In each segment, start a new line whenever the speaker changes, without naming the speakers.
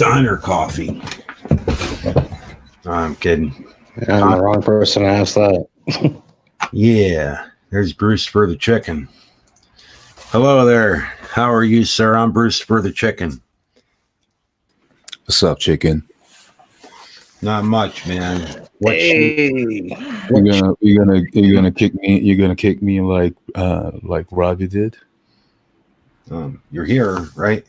Diner coffee. No, I'm kidding.
I'm the wrong person to ask that.
Yeah, there's Bruce for the chicken. Hello there. How are you, sir? I'm Bruce for the chicken.
What's up, chicken?
Not much, man.
Hey.
You're gonna kick me? You're gonna kick me like Robbie did?
You're here, right?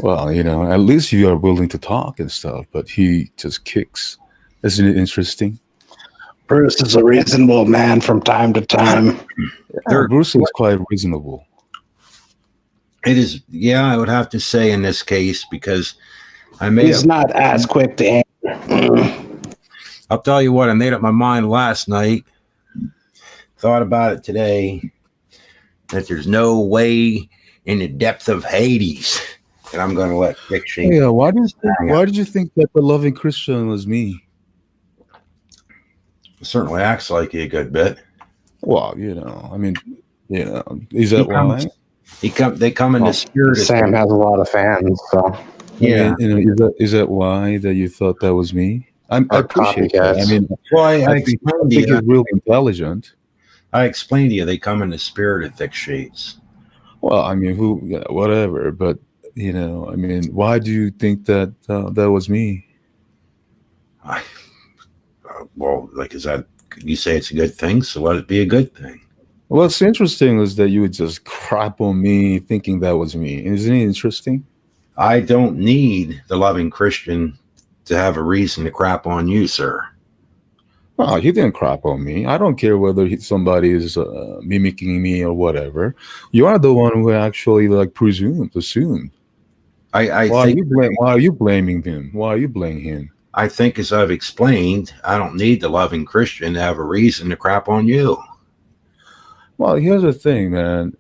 Well, at least you are willing to talk and stuff, but he just kicks. Isn't it interesting?
Bruce is a reasonable man from time to time.
Bruce is quite reasonable.
It is, yeah, I would have to say in this case, because
He's not as quick to answer.
I'll tell you what, I made up my mind last night, thought about it today, that there's no way in the depth of Hades that I'm going to let fiction.
Yeah, why did you think that the loving Christian was me?
It certainly acts like you a good bit.
Well, is that why?
They come in the spirit.
Sam has a lot of fans, so
yeah.
Is that why that you thought that was me? I appreciate that. I mean,
I
think you're really intelligent.
I explained to you they come in the spirit of thick shades.
Well, I mean, whatever, but why do you think that that was me?
Is that, you say it's a good thing, so let it be a good thing.
What's interesting is that you would just crap on me thinking that was me. Isn't it interesting?
I don't need the loving Christian to have a reason to crap on you, sir.
Oh, he didn't crap on me. I don't care whether somebody is mimicking me or whatever. You are the one who actually assumed. Why are you blaming him? Why are you blaming him?
I think, as I've explained, I don't need the loving Christian to have a reason to crap on you.
Well, here's the thing, man.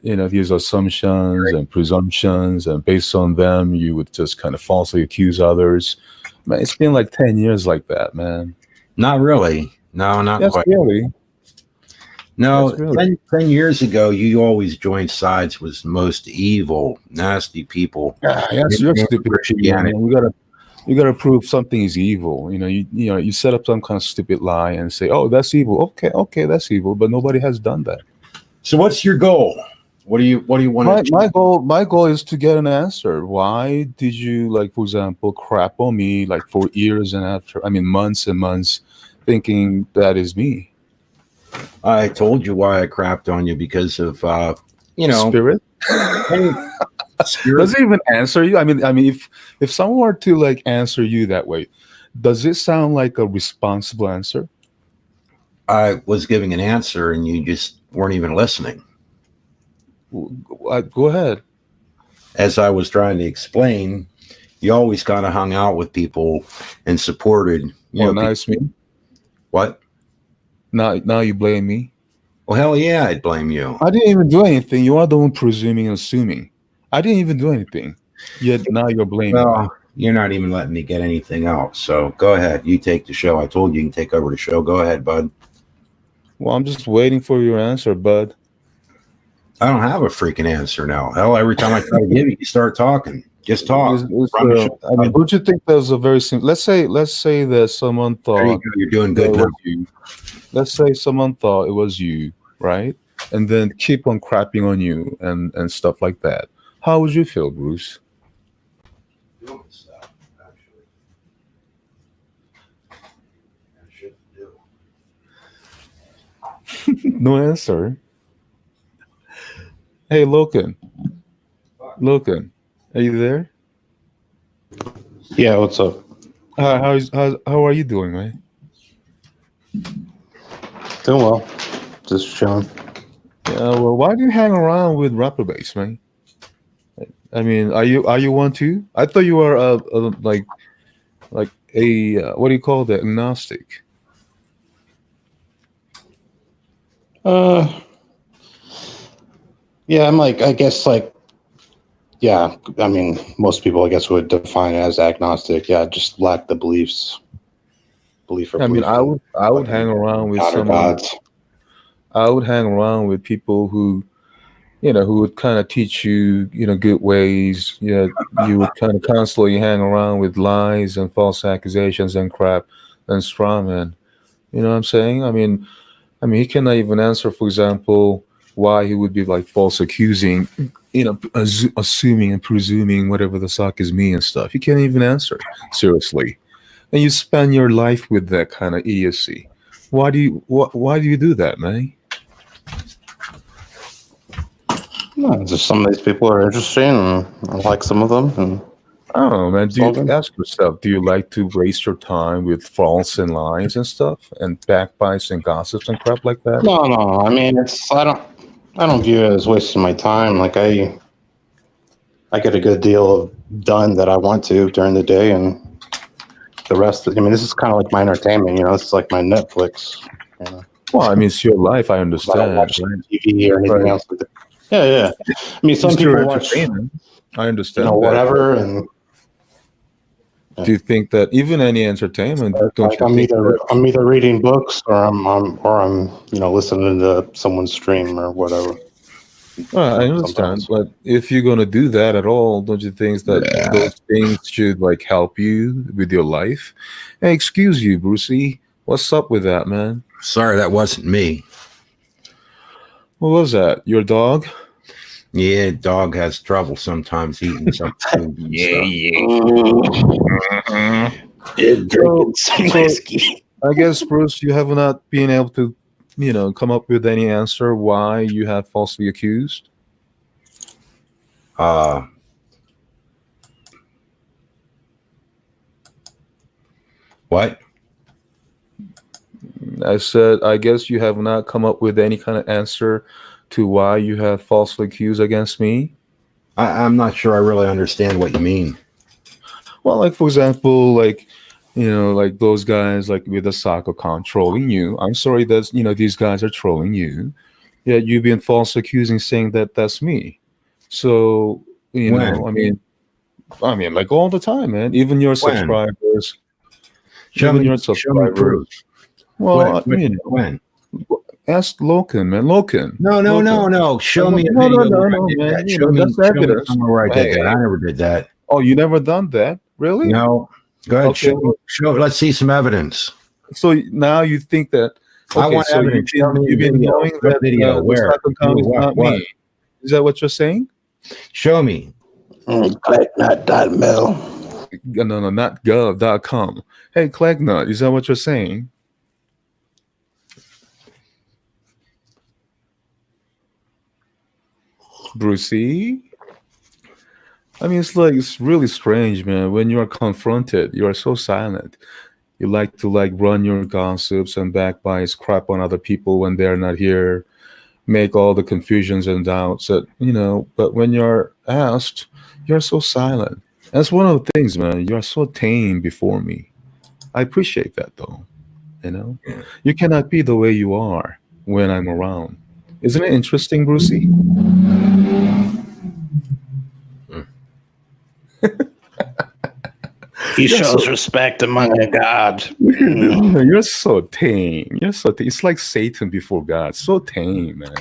These assumptions and presumptions, and based on them, you would just kind of falsely accuse others. Man, it's been like 10 years like that, man.
Not really. No, not
Yes,
quite.
Really.
No,
Yes, really.
10 years ago, you always joined sides with most evil, nasty people.
Yes, you're stupid. You gotta prove something is evil. You set up some kind of stupid lie and say, "Oh, that's evil." Okay, that's evil, but nobody has done that.
So, what's your goal? What do you want?
My goal is to get an answer. Why did you, like, for example, crap on me like for years and months and months, thinking that is me?
I told you why I crapped on you, because of
spirit. Does it even answer you? I mean, if someone were to like answer you that way, does it sound like a responsible answer?
I was giving an answer and you just weren't even listening.
Go ahead.
As I was trying to explain, you always kind of hung out with people and supported.
Nice me.
What?
Now you blame me?
Well, hell yeah, I'd blame you.
I didn't even do anything. You are the one presuming and assuming. I didn't even do anything. Yet now you're blaming me.
You're not even letting me get anything out. So go ahead. You take the show. I told you can take over the show. Go ahead, bud.
Well, I'm just waiting for your answer, bud.
I don't have a freaking answer now. Hell, every time I try to give you start talking. Just talk.
Don't you think that was a very simple? Let's say that someone thought
you're doing good now.
Let's say someone thought it was you, right? And then keep on crapping on you and stuff like that. How would you feel, Bruce? No answer. Hey, Logan, are you there?
Yeah, what's up?
How are you doing, man?
Doing well. Just chilling.
Yeah, well, why do you hang around with reprobates, man? I mean, are you one too? I thought you were like a what do you call that? Agnostic.
Yeah, I'm like, I guess, like, yeah, I mean, most people, I guess, would define it as agnostic. Yeah, just lack the belief.
I mean, I would hang around with some gods. I would hang around with people who, who would kind of teach you, good ways, you would kind of constantly hang around with lies and false accusations and crap and straw man. You know what I'm saying? I mean, he cannot even answer, for example, why he would be like false accusing, assuming and presuming whatever the sock is me and stuff. He can't even answer seriously, and you spend your life with that kind of idiocy. Why do you do that, man?
No, just some of these people are interesting, and I like some of them, and
I don't know, man.
it's
Do
all
you
good.
ask yourself, do you like to waste your time with false and lies and stuff and backbites and gossips and crap like that?
No. I mean, I don't view it as wasting my time. Like I get a good deal of done that I want to during the day, and the rest. I mean, this is kind of like my entertainment. This is like my Netflix. You know,
Well, I mean, it's your life. I
I don't
understand,
watch
right?
TV or anything
Right.
else like that. Yeah. I mean, some
It's your
people watch,
entertainment. I understand that.
whatever, and
Do you think that even any entertainment, don't
like
you think that?
I'm either reading books or I'm listening to someone's stream or whatever.
Well, I understand,
Sometimes.
but if you're gonna do that at all, don't you think that those things should like help you with your life? Hey, excuse you, Brucey. What's up with that, man?
Sorry, that wasn't me.
What was that? Your dog?
Yeah, dog has trouble sometimes eating some food and stuff.
Drinking some whiskey.
I guess, Bruce, you have not been able to, come up with any answer why you have falsely accused.
Uh, what?
I said, I guess you have not come up with any kind of answer to why you have falsely accused against me.
I'm not sure I really understand what you mean.
Well, like for example, like those guys like with the soccer account trolling you. I'm sorry that these guys are trolling you. Yeah, you've been false accusing, saying that that's me. So
When?
I mean, like all the time, man. Even your
When?
subscribers,
Show
even
me.
your
Show me
subscribers.
proof.
Well,
When?
ask Loken, man. Loken.
No.
Loken.
Show me a
No, no,
video
no,
where I
no,
did
man.
that. Show me.
That's
Show me
evidence.
somewhere where I did
Hey,
that. I
hey.
never did that.
Oh, you never done that? Really?
No. Go ahead.
Okay.
Show. Let's see some evidence.
So now you think that?
I
Okay,
want
so
evidence. Show me a
you've been
video.
knowing
What
that
video?
the
Where?
stock account is not
What?
me. Is that what you're saying?
Show me.
Clagnut.mil.
No, not gov.com. Hey, Clagnut, is that what you're saying? Brucey? I mean, it's really strange, man. When you are confronted, you are so silent. You like to like run your gossips and backbites, crap on other people when they're not here, make all the confusions and doubts but when you're asked, you're so silent. That's one of the things, man. You're so tame before me. I appreciate that, though.
Yeah.
You cannot be the way you are when I'm around. Isn't it interesting, Brucey?
He
You're
shows
so
respect among the gods.
you're so tame. You're so tame. It's like Satan before God. So tame, man.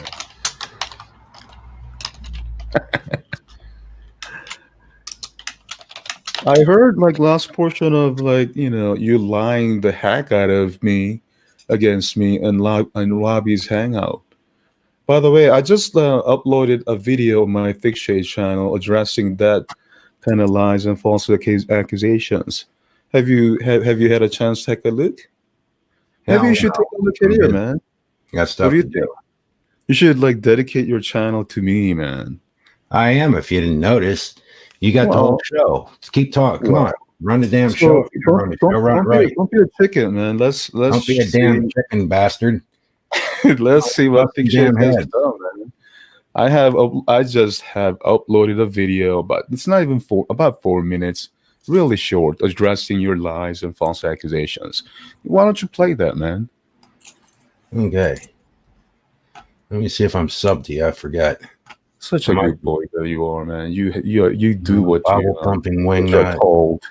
I heard like last portion of like you lying the heck out of me against me and Robbie's hangout. By the way, I just uploaded a video on my Thick Shade channel addressing that kind of lies and false accusations. Have you had a chance to take a look? Maybe
Hell
you should
no.
take a look at
I'm
here,
busy.
man.
Got
What do
stuff
you
to
think?
do.
You should like dedicate your channel to me, man.
I am. If you didn't notice, you got the whole
Well,
show. Let's keep talking. Come on,
well.
run the damn show.
So
If you're gonna run the show, run it
don't
right.
be a chicken, man. Let's
Don't be a
see.
damn chicken bastard.
Let's see what
Bust
Thick
your
Shade
damn
has
head.
done, man. I just have uploaded a video, but it's not even about 4 minutes. Really short, addressing your lies and false accusations. Why don't you play that, man?
Okay. Let me see if I'm subbed to you. I forgot.
Such a
Am I
good boy that you are, man. You do what
Bible thumping wing
you're
nut?
told.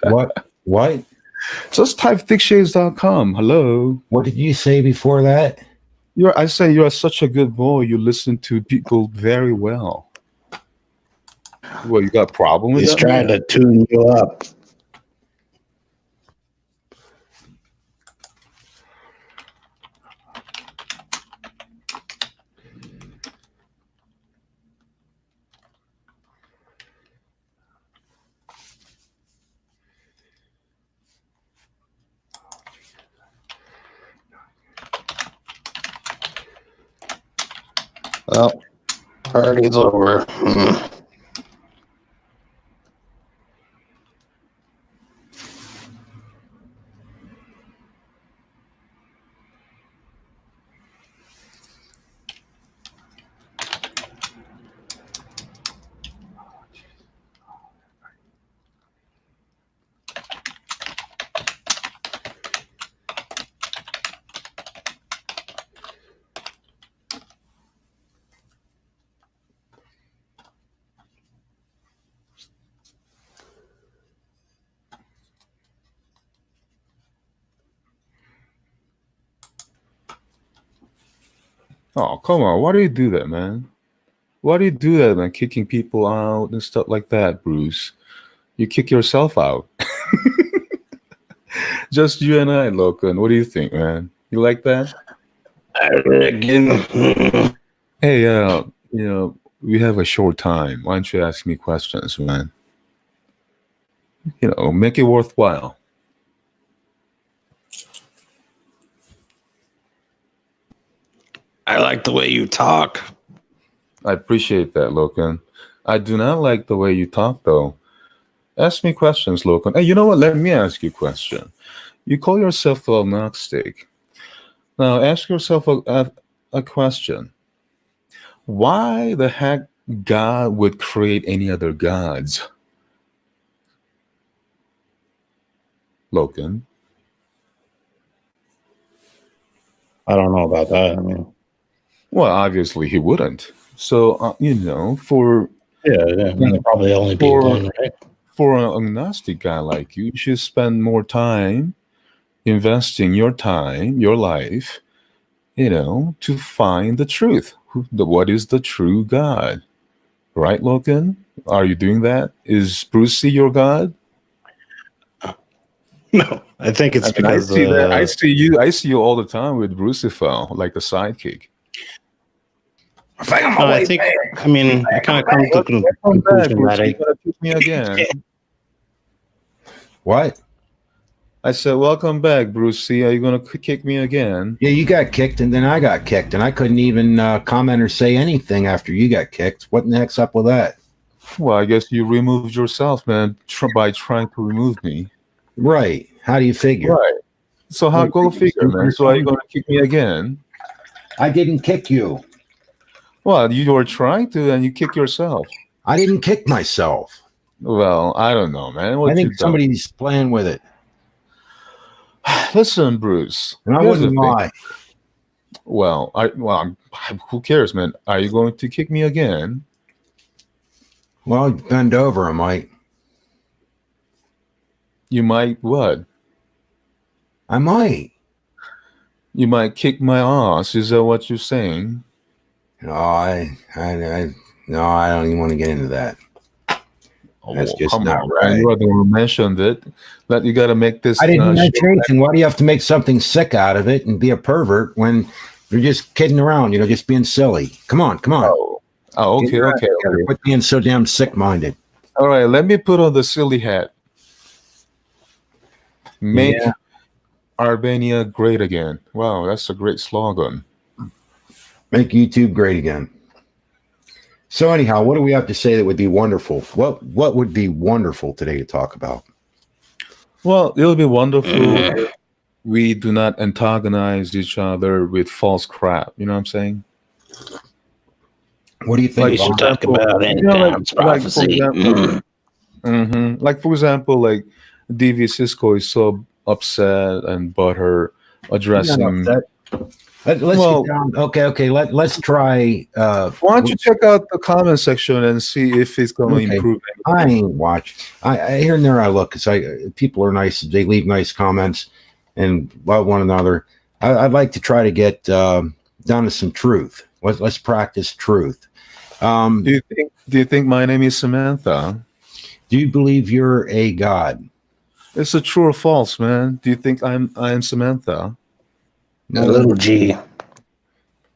What? What?
Just type thickshades.com. Hello.
What did you say before that?
I say you are such a good boy. You listen to people very well. Well, you got a problem with
He's
that?
trying to tune you up. Well, party's over.
Oh, come on. Why do you do that, man? Why do you do that, man? Kicking people out and stuff like that, Bruce. You kick yourself out. Just you and I, Logan. What do you think, man? You like that?
I reckon.
Hey, we have a short time. Why don't you ask me questions, man? Make it worthwhile.
I like the way you talk.
I appreciate that, Logan. I do not like the way you talk, though. Ask me questions, Logan. Hey, you know what? Let me ask you a question. You call yourself a agnostic. Now, ask yourself a question. Why the heck God would create any other gods? Logan.
I don't know about that. I mean,
well, obviously he wouldn't. So, for
probably only be one, right?
For an agnostic guy like you should spend more time investing your time, your life, to find the truth. What is the true God? Right, Logan? Are you doing that? Is Brucey your God?
No, I think it's because
I see you all the time with Brucifel, like the sidekick.
I think I kind of come to the conclusion that
You're gonna kick me again.
What?
I said, welcome back, Brucey. Are you going to kick me again?
Yeah, you got kicked, and then I got kicked, and I couldn't even comment or say anything after you got kicked. What the heck's up with that?
Well, I guess you removed yourself, man, by trying to remove me.
Right. How do you figure?
Right. So go figure, man. So are you going to kick me again?
I didn't kick you.
Well, you were trying to, and you kick yourself.
I didn't kick myself.
Well, I don't know, man.
I think somebody's playing with it.
Listen, Bruce.
And I wouldn't lie.
Well, who cares, man? Are you going to kick me again?
Well, bend over, I might.
You might what?
I might.
You might kick my ass. Is that what you're saying?
No, I don't even want to get into that. That's just not right.
You are the one who mentioned it. That you got to make this.
I didn't mention anything. Why do you have to make something sick out of it and be a pervert when you're just kidding around? Just being silly. Come on.
Oh, okay.
Quit being so damn sick-minded.
All right, let me put on the silly hat. Make Albania great again. Wow, that's a great slogan.
Make YouTube great again. So anyhow, what do we have to say that would be wonderful? What would be wonderful today to talk about?
Well, it'll be wonderful if we do not antagonize each other with false crap. You know what I'm saying?
What do you think?
We should talk about end times prophecy.
Like, for example, like DV Cisco is so upset and butthurt addressing.
Let's get down. Okay. Let's try.
Why don't you check out the comment section and see if it's going to improve?
I ain't watch. I here and there I look because people are nice. They leave nice comments and love one another. I'd like to try to get down to some truth. Let's practice truth. Um,
Do you think my name is Samantha?
do you believe you're a god?
It's a true or false, man. Do you think I am Samantha?
A little G.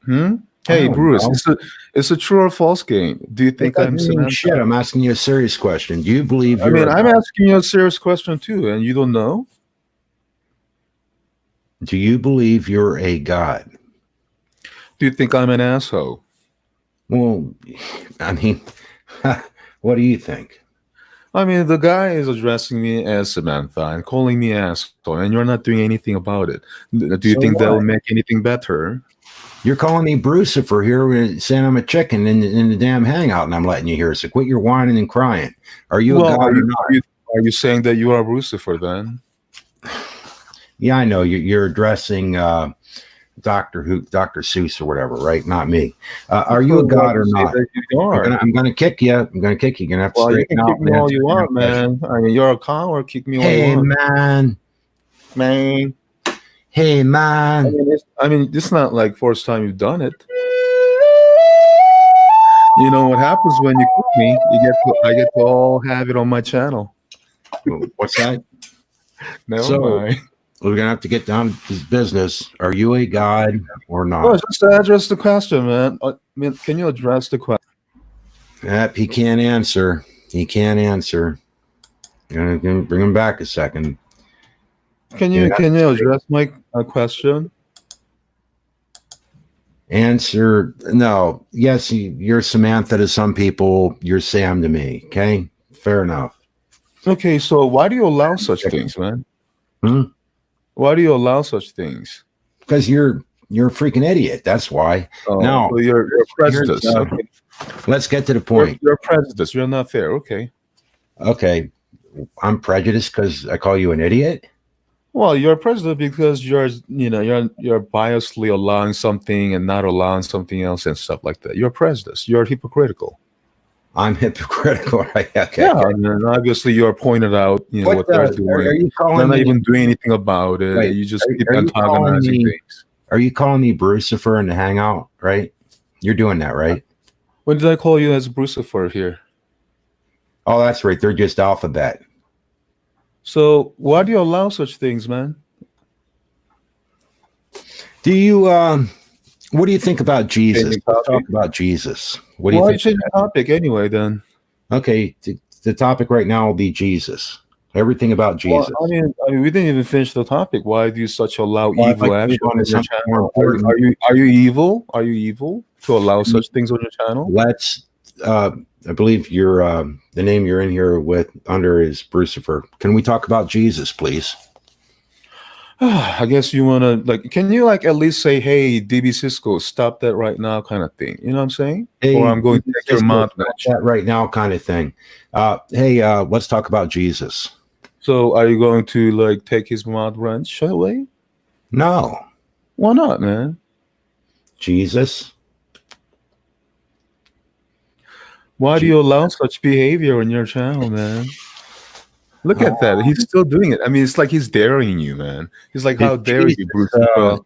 Hmm?
I
Hey,
don't
Bruce,
know.
it's a true or false game. Do you
It
think I'm
doesn't mean
Samantha?
shit. I'm asking you a serious question. Do you believe
I
you're
mean,
a
I'm
god?
asking you a serious question too, and you don't know.
Do you believe you're a god?
Do you think I'm an asshole?
Well, I mean, what do you think?
I mean, the guy is addressing me as Samantha and calling me asshole, and you're not doing anything about it. Do you
So
think that will
what?
make anything better?
You're calling me Brucifer here and saying I'm a chicken in the damn hangout, and I'm letting you hear. So quit your whining and crying. Are you a
Well,
god or not?
are you saying that you are Lucifer then?
Yeah, I know you're addressing Dr. Seuss or whatever, right? Not me. Are you a
So why do
god
you
or
say
not?
that you are?
I'm gonna kick you. I'm gonna kick you. You're gonna have to
Well, you
straighten
can
out
kick
and
me all
answer
you
the damn
want,
question.
man. I mean, you're a coward. Kick me all you
Hey
want,
man.
man.
Hey man.
I mean, this is not like first time you've done it. You know what happens when you kick me? I get to all have it on my channel.
What's that?
Never
So
mind.
we're gonna have to get down to this business. Are you a god or
No,
not?
just address the question, man. I mean, can you address the question?
Yep, he can't answer. He can't answer. Gonna bring him back a second.
Can
Yeah,
you address my question?
answer no. Yes, you're Samantha to some people. You're Sam to me. Okay, fair enough.
Okay, so why do you allow such things, man?
Hmm?
Why do you allow such things?
Because you're a freaking idiot. That's why.
Oh,
Now
so you're
here's
prejudiced. Okay.
let's get to the point.
You're prejudiced. You're not fair. Okay.
Okay, I'm prejudiced because I call you an idiot.
Well, you're prejudiced because you're biasly allowing something and not allowing something else and stuff like that. You're prejudiced. You're hypocritical.
I'm hypocritical, right? Okay.
Yeah, and obviously you're pointed out, what they're
Are
doing.
you
They're
calling
not
me?
even doing anything about it.
Wait,
You just keep
are you calling
antagonizing
me?
things.
Are you calling me Brucifer in the hangout? Right? You're doing that, right?
When did I call you as Brucifer here?
Oh, that's right. They're just alphabet.
So why do you allow such things, man?
Do you? What do you think about Jesus?
Changing
Let's
topic.
talk about Jesus. What do you
Why
think?
change the topic anyway then?
Okay, the topic right now will be Jesus. Everything about
Well,
Jesus.
I mean, we didn't even finish the topic. Why do you such allow
Well, I'd like
evil
to move
actions
on to
on your
something more
channel?
important.
Are you evil? Are you evil to allow such things on your channel?
Let's. I believe you're the name you're in here with under is Brucifer. Can we talk about Jesus, please?
I guess you wanna can you at least say, hey, DB Cisco, stop that right now kind of thing. You know what I'm saying?
Hey,
Or I'm going to take your mouth.
that right now, kind of thing. Hey, let's talk about Jesus.
So are you going to take his mouth wrench away?
No,
Why not, man?
Jesus.
Why do you allow such behavior on your channel, man? Look at that. He's still doing it. I mean, it's like he's daring you, man. He's like, how dare you, Brucifer?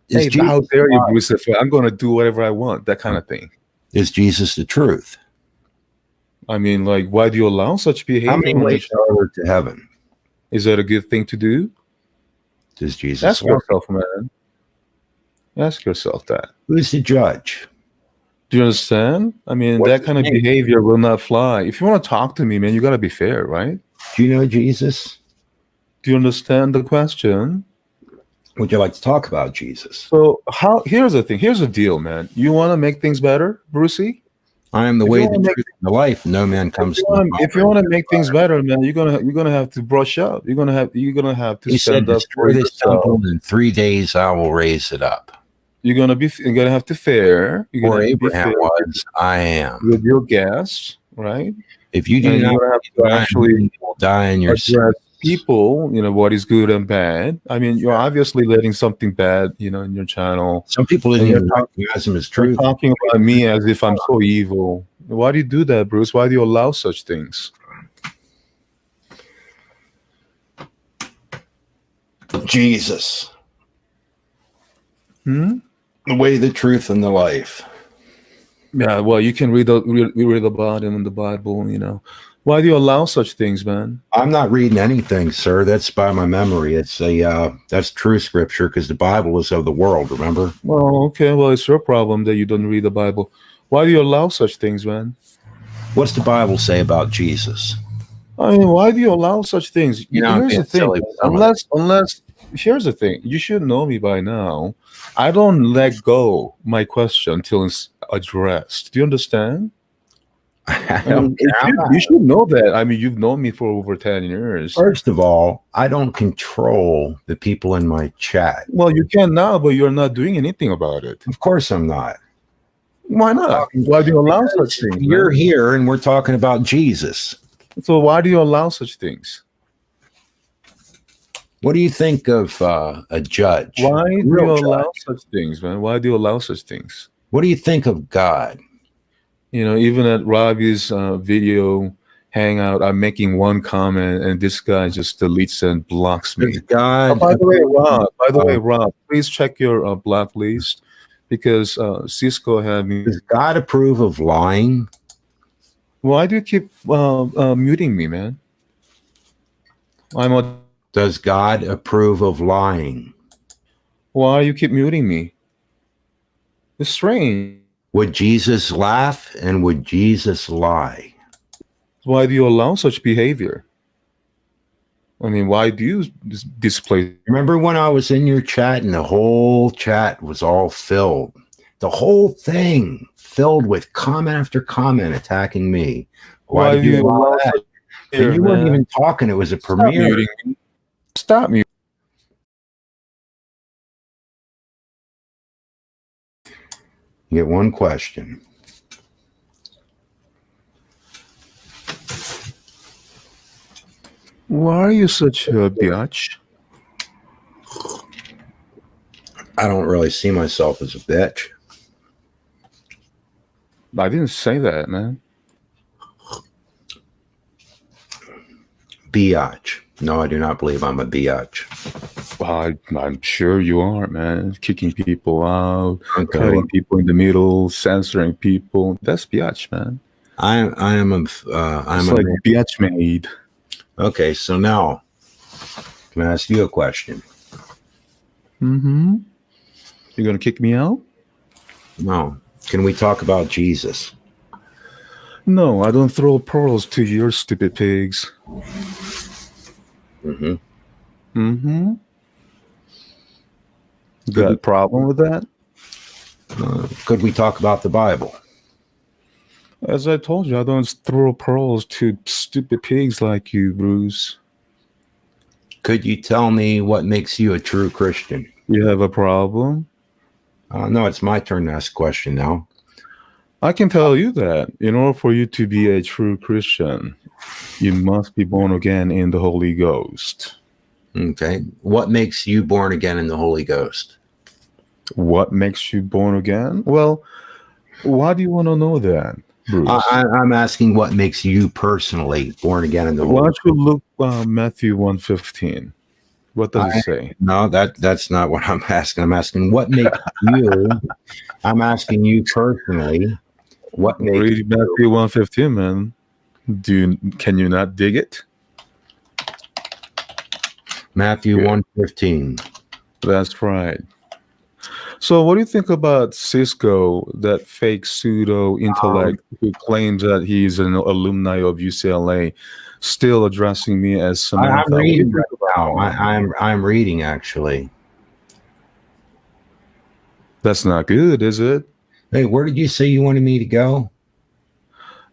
Hey, how dare you, Brucifer? I'm going to do whatever I want. That kind of thing.
Is Jesus the truth?
I mean, why do you allow such behavior?
How many ways are there to heaven?
Is that a good thing to do?
Does Jesus
Ask yourself, man. Ask yourself that.
Who's the judge?
Do you understand? I mean,
What's
that
his
kind of
name?
behavior will not fly. If you want to talk to me, man, you got to be fair, right?
Do you know Jesus?
Do you understand the question?
Would you like to talk about Jesus?
So here's the thing. Here's the deal, man. You want to make things better, Brucey?
I am the way, the truth, and the life. No man comes to the
If you want to make things better, man, you're gonna have to brush up. You're gonna have to
He
stand
said,
up for
destroy this
yourself.
temple, and in 3 days I will raise it up.
You're gonna have to fair. You're
Or
gonna have to be
Abraham
fair
was, I am.
with your guests, right?
If you do
And
not,
you're gonna have to actually
you will die in your sin.
address people, what is good and bad. I mean, you're obviously letting something bad, in your channel.
Some people didn't even recognize him as
You're
truth.
talking about me as if I'm so evil. Why do you do that, Bruce? Why do you allow such things?
Jesus,
Hmm?
the way, the truth, and the life.
Yeah, well, you can read about him in the Bible. Why do you allow such things, man?
I'm not reading anything, sir. That's by my memory. It's that's true scripture because the Bible is of the world. Remember?
Well, okay, well, it's your problem that you don't read the Bible. Why do you allow such things, man?
What's the Bible say about Jesus?
I mean, why do you allow such things?
I'm
Here's
being
the thing.
silly with some of it.
Unless here's the thing. You should know me by now. I don't let go my question until it's addressed. Do you understand?
I
I mean,
don't care.
you should know that. I mean, you've known me for over 10 years.
First of all, I don't control the people in my chat.
Well, you can now, but you're not doing anything about it.
Of course, I'm not.
Why not? Why do you allow such things?
You're
man?
here, and we're talking about Jesus.
So why do you allow such things?
What do you think of a judge?
Why do you
Real
allow
judge.
such things, man? Why do you allow such things?
What do you think of God?
Even at Robbie's video hangout, I'm making one comment, and this guy just deletes and blocks me.
Does God?
By the way, Rob, please check your blacklist because Cisco had me.
Does God approve of lying?
Why do you keep muting me, man?
Does God approve of lying?
Why you keep muting me? It's strange.
Would Jesus laugh and would Jesus lie?
Why do you allow such behavior? I mean, why do you display?
Remember when I was in your chat and the whole chat was all filled? The whole thing filled with comment after comment attacking me. Why did you allow that? And you weren't even talking. It was a premiere.
Stop muting.
You get one question.
Why are you such a bitch?
I don't really see myself as a bitch.
I didn't say that, man.
Biatch. No, I do not believe I'm a biatch.
I'm sure you are, man. Kicking people out, cutting people in the middle, censoring people. That's biatch, man.
I'm
like biatch made.
Okay, so now can I ask you a question?
Mm-hmm. You're gonna kick me out?
No. Can we talk about Jesus?
No, I don't throw pearls to your stupid pigs.
Mm-hmm.
Mm-hmm. Got a problem with that?
Could we talk about the Bible?
As I told you, I don't throw pearls to stupid pigs like you, Bruce.
Could you tell me what makes you a true Christian?
You have a problem?
No, it's my turn to ask a question now.
I can tell you that in order for you to be a true Christian, you must be born again in the Holy Ghost.
Okay. What makes you born again in the Holy Ghost?
What makes you born again? Well, why do you want to know that, Bruce?
I'm asking what makes you personally born again in the Holy Ghost.
Why don't you look Matthew 1:15? What does it say?
No, that's not what I'm asking. I'm asking what makes you. I'm asking you personally. What makes
read Matthew 1:15, man? Can you not dig it?
Matthew 1:15.
That's right. So what do you think about Cisco, that fake pseudo intellect who claims that he's an alumni of UCLA, still addressing me as Samantha?
I'm reading right now. I'm reading actually.
That's not good, is it?
Hey, where did you say you wanted me to go?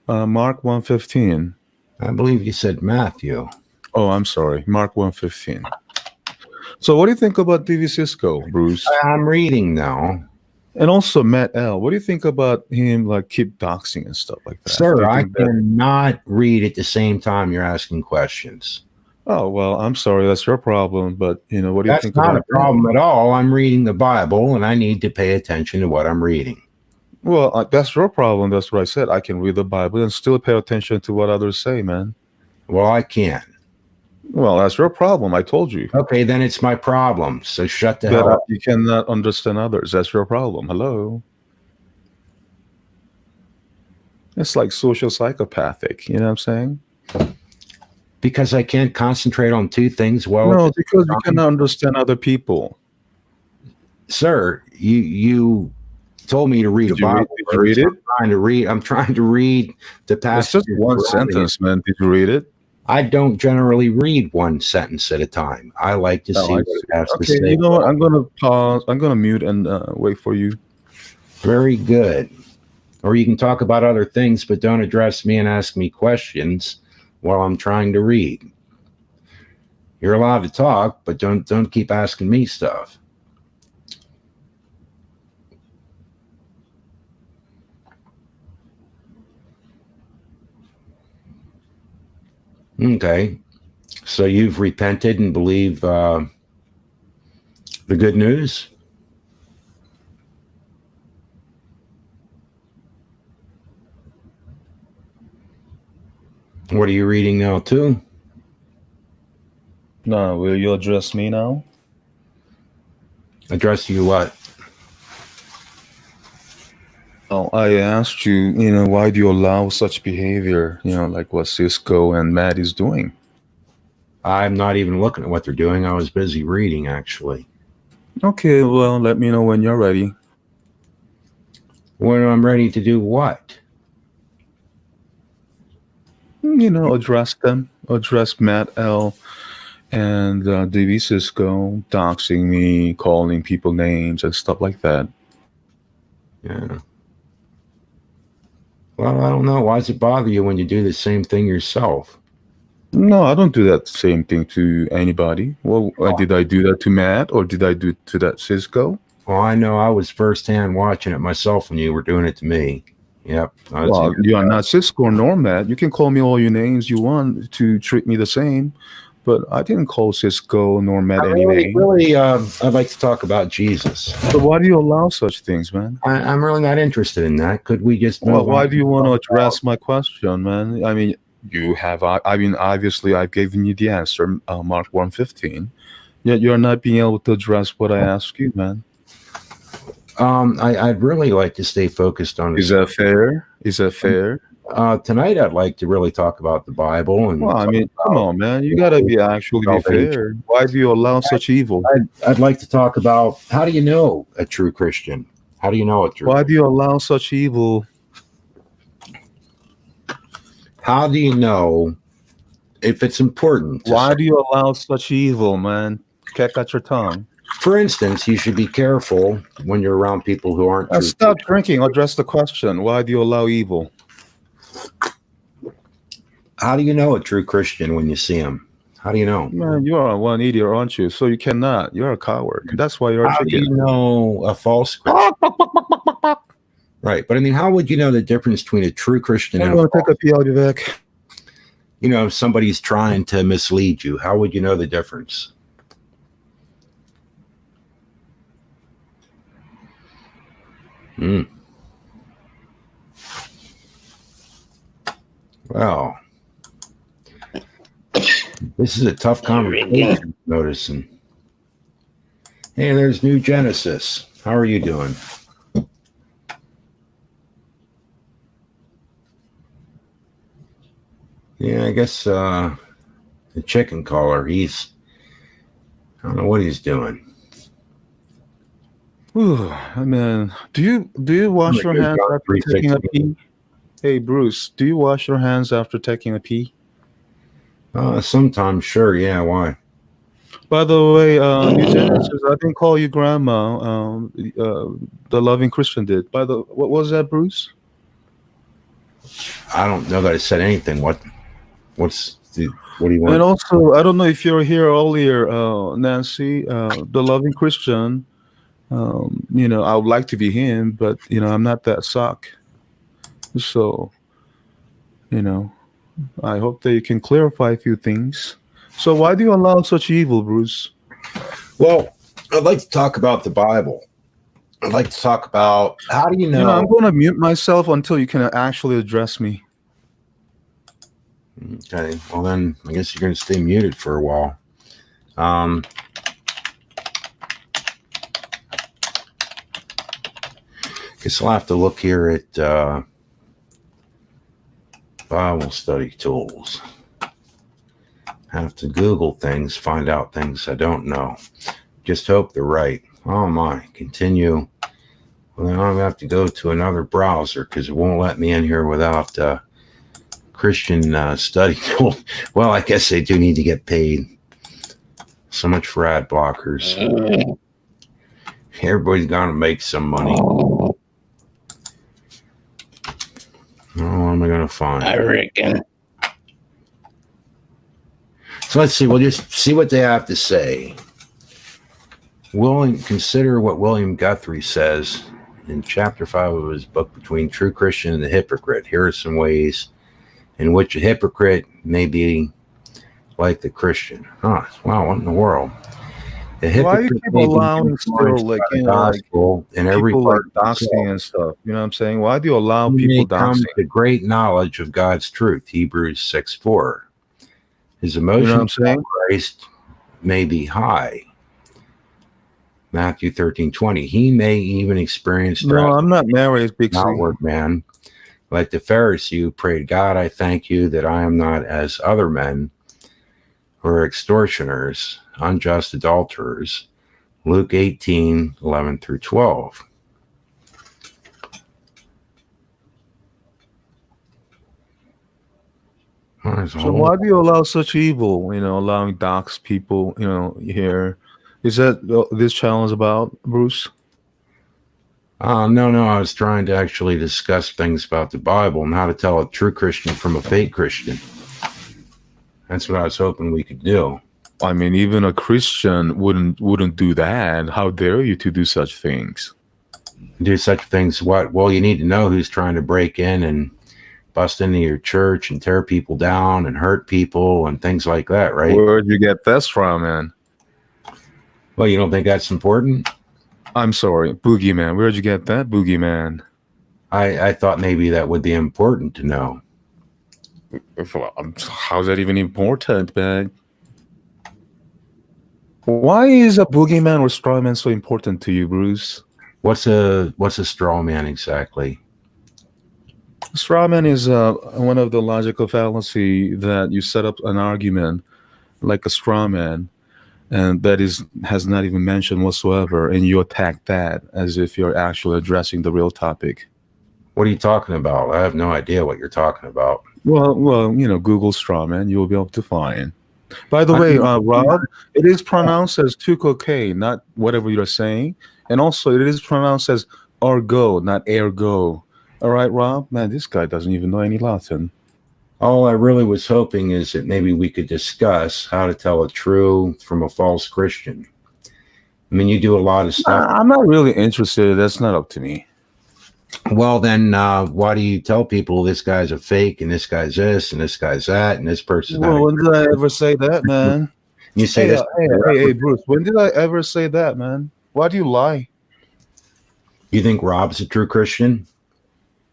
Mark 1:15.
I believe you said Matthew.
Oh, I'm sorry. Mark 1:15. So what do you think about TV Cisco, Bruce?
I'm reading now.
And also Matt L. What do you think about him keep doxing and stuff like that?
Sir, I cannot read at the same time you're asking questions.
Oh, well, I'm sorry. That's your problem. But, what do you think about that?
That's not a problem at all. I'm reading the Bible, and I need to pay attention to what I'm reading.
Well, that's your problem. That's what I said. I can read the Bible and still pay attention to what others say, man.
Well, I can't.
Well, that's your problem. I told you.
Okay, then it's my problem. So shut the hell up.
You cannot understand others. That's your problem. Hello. It's like social psychopathic. You know what I'm saying?
Because I can't concentrate on two things well at
No,
the
because you
same time.
cannot understand other people.
Sir, you told me to read a Bible
Did you
verse.
read it?
I'm trying to read the
It's just
passages
one
surrounding it.
sentence, man. Did you read it?
I don't generally read one sentence at a time. I like to
Oh,
see
I
what
see.
it has to
Okay,
say.
you know what? I'm gonna pause. I'm gonna mute and wait for you.
Very good. Or you can talk about other things, but don't address me and ask me questions while I'm trying to read. You're allowed to talk, but don't keep asking me stuff. Okay. So you've repented and believe the good news? What are you reading now, too?
No, will you address me now?
Address you what?
Oh, I asked you, why do you allow such behavior, like what Cisco and Matt is doing?
I'm not even looking at what they're doing. I was busy reading, actually.
Okay, well, let me know when you're ready.
When I'm ready to do what?
Address them. Address Matt L. and DB Cisco doxing me, calling people names and stuff like that.
Yeah. Well, I don't know. Why does it bother you when you do the same thing yourself?
No, I don't do that same thing to anybody. Well, did I do that to Matt or did I do it to that Cisco?
Well, I know I was firsthand watching it myself when you were doing it to me. Yep.
Well, you are not Cisco nor Matt. You can call me all your names you want to treat me the same, but I didn't call Cisco nor Matt any name.
Really, I'd like to talk about Jesus.
So why do you allow such things, man?
I'm really not interested in that. Could we just move
Well,
on?
why do you want to address my question, man? I mean, you have. I mean, obviously, I've given you the answer, Mark 1:15. Yet you're not being able to address what I asked you, man.
I'd really like to stay focused on.
Is that fair? Is that fair?
Tonight, I'd like to really talk about the Bible and.
Well, I mean, come on, man. You gotta be actually be fair. Why do you allow such evil?
I'd like to talk about how do you know a true Christian? How do you know a true?
Why do you allow such evil?
How do you know if it's important?
Why do you allow such evil, man? Catch your tongue.
For instance, you should be careful when you're around people who aren't true.
Stop drinking. Address the question. Why do you allow evil?
How do you know a true Christian when you see him? How do you know?
Man, you are one idiot, aren't you? So you cannot. You're a coward. That's why you're a chicken.
How do you know a false Christian? Right, but I mean, how would you know the difference between a true Christian and
I'm going to take a pee. I'll be back.
You know, if somebody's trying to mislead you, how would you know the difference? Well, this is a tough conversation. I'm noticing. Hey, there's New Genesis. How are you doing? Yeah, I guess the chicken caller, I don't know what he's doing.
Ooh, man, do you wash your hands after taking a pee? Hey, Bruce, do you wash your hands after taking a pee?
Sometimes, sure. Yeah, why?
By the way, New Genesis, I didn't call you grandma. The loving Christian did. What was that, Bruce?
I don't know that I said anything. What do you want?
And also, I don't know if you were here earlier, Nancy, the loving Christian. I would like to be him, but I'm not that suck. So, I hope that you can clarify a few things. So why do you allow such evil, Bruce?
Well, I'd like to talk about the Bible. I'd like to talk about how do you know?
I'm going to mute myself until you can actually address me.
Okay. Well, then I guess you're going to stay muted for a while. Guess I'll have to look here at Bible study tools. Have to Google things, find out things I don't know. Just hope they're right. Oh my, continue. Well, then I'm going to have to go to another browser because it won't let me in here without Christian study tool. Well, I guess they do need to get paid. So much for ad blockers. Everybody's going to make some money. Oh, what am I going to find?
I reckon.
So let's see. We'll just see what they have to say. Consider what William Guthrie says in chapter 5 of his book, Between True Christian and the Hypocrite. Here are some ways in which a hypocrite may be like the Christian. Wow, what in the world?
Why do you keep allowing still, like, you know, like
in every
people like doxing and stuff? You know what I'm saying? Why do you allow people doxing?
The great knowledge of God's truth, Hebrews 6:4. His emotions for Christ may be high. Matthew 13:20. He may even experience.
No, I'm not married. Big
outward man, like the Pharisee who prayed, God, I thank you that I am not as other men who are extortioners, unjust adulterers. Luke 18:11-12.
So why do you allow such evil? You know, allowing dox people. You know, here. Is that this channel is about, Bruce?
No. I was trying to actually discuss things about the Bible and how to tell a true Christian from a fake Christian. That's what I was hoping we could do.
I mean, even a Christian wouldn't do that. How dare you to do such things?
Do such things? What? Well, you need to know who's trying to break in and bust into your church and tear people down and hurt people and things like that, right?
Where'd you get this from, man?
Well, you don't think that's important?
I'm sorry, boogeyman. Where'd you get that, boogeyman?
I thought maybe that would be important to know.
How's that even important, man? Why is a boogeyman or straw man so important to you, Bruce?
What's a straw man exactly?
Straw man is one of the logical fallacy that you set up an argument like a straw man, and that has not even mentioned whatsoever, and you attack that as if you're actually addressing the real topic.
What are you talking about? I have no idea what you're talking about.
Well, you know, Google straw man, you'll be able to find. By the way, Rob, it is pronounced as tucoque, not whatever you're saying, and also it is pronounced as ergo, not ergo. All right, Rob? Man, this guy doesn't even know any Latin.
All I really was hoping is that maybe we could discuss how to tell a true from a false Christian. I mean, you do a lot of stuff.
I'm not really interested. That's not up to me.
Well, then why do you tell people this guy's a fake and this guy's this and this guy's that and this person's not?
Well, when did I ever say that, man?
You say this.
Hey, Bruce, when did I ever say that, man? Why do you lie?
You think Rob's a true Christian?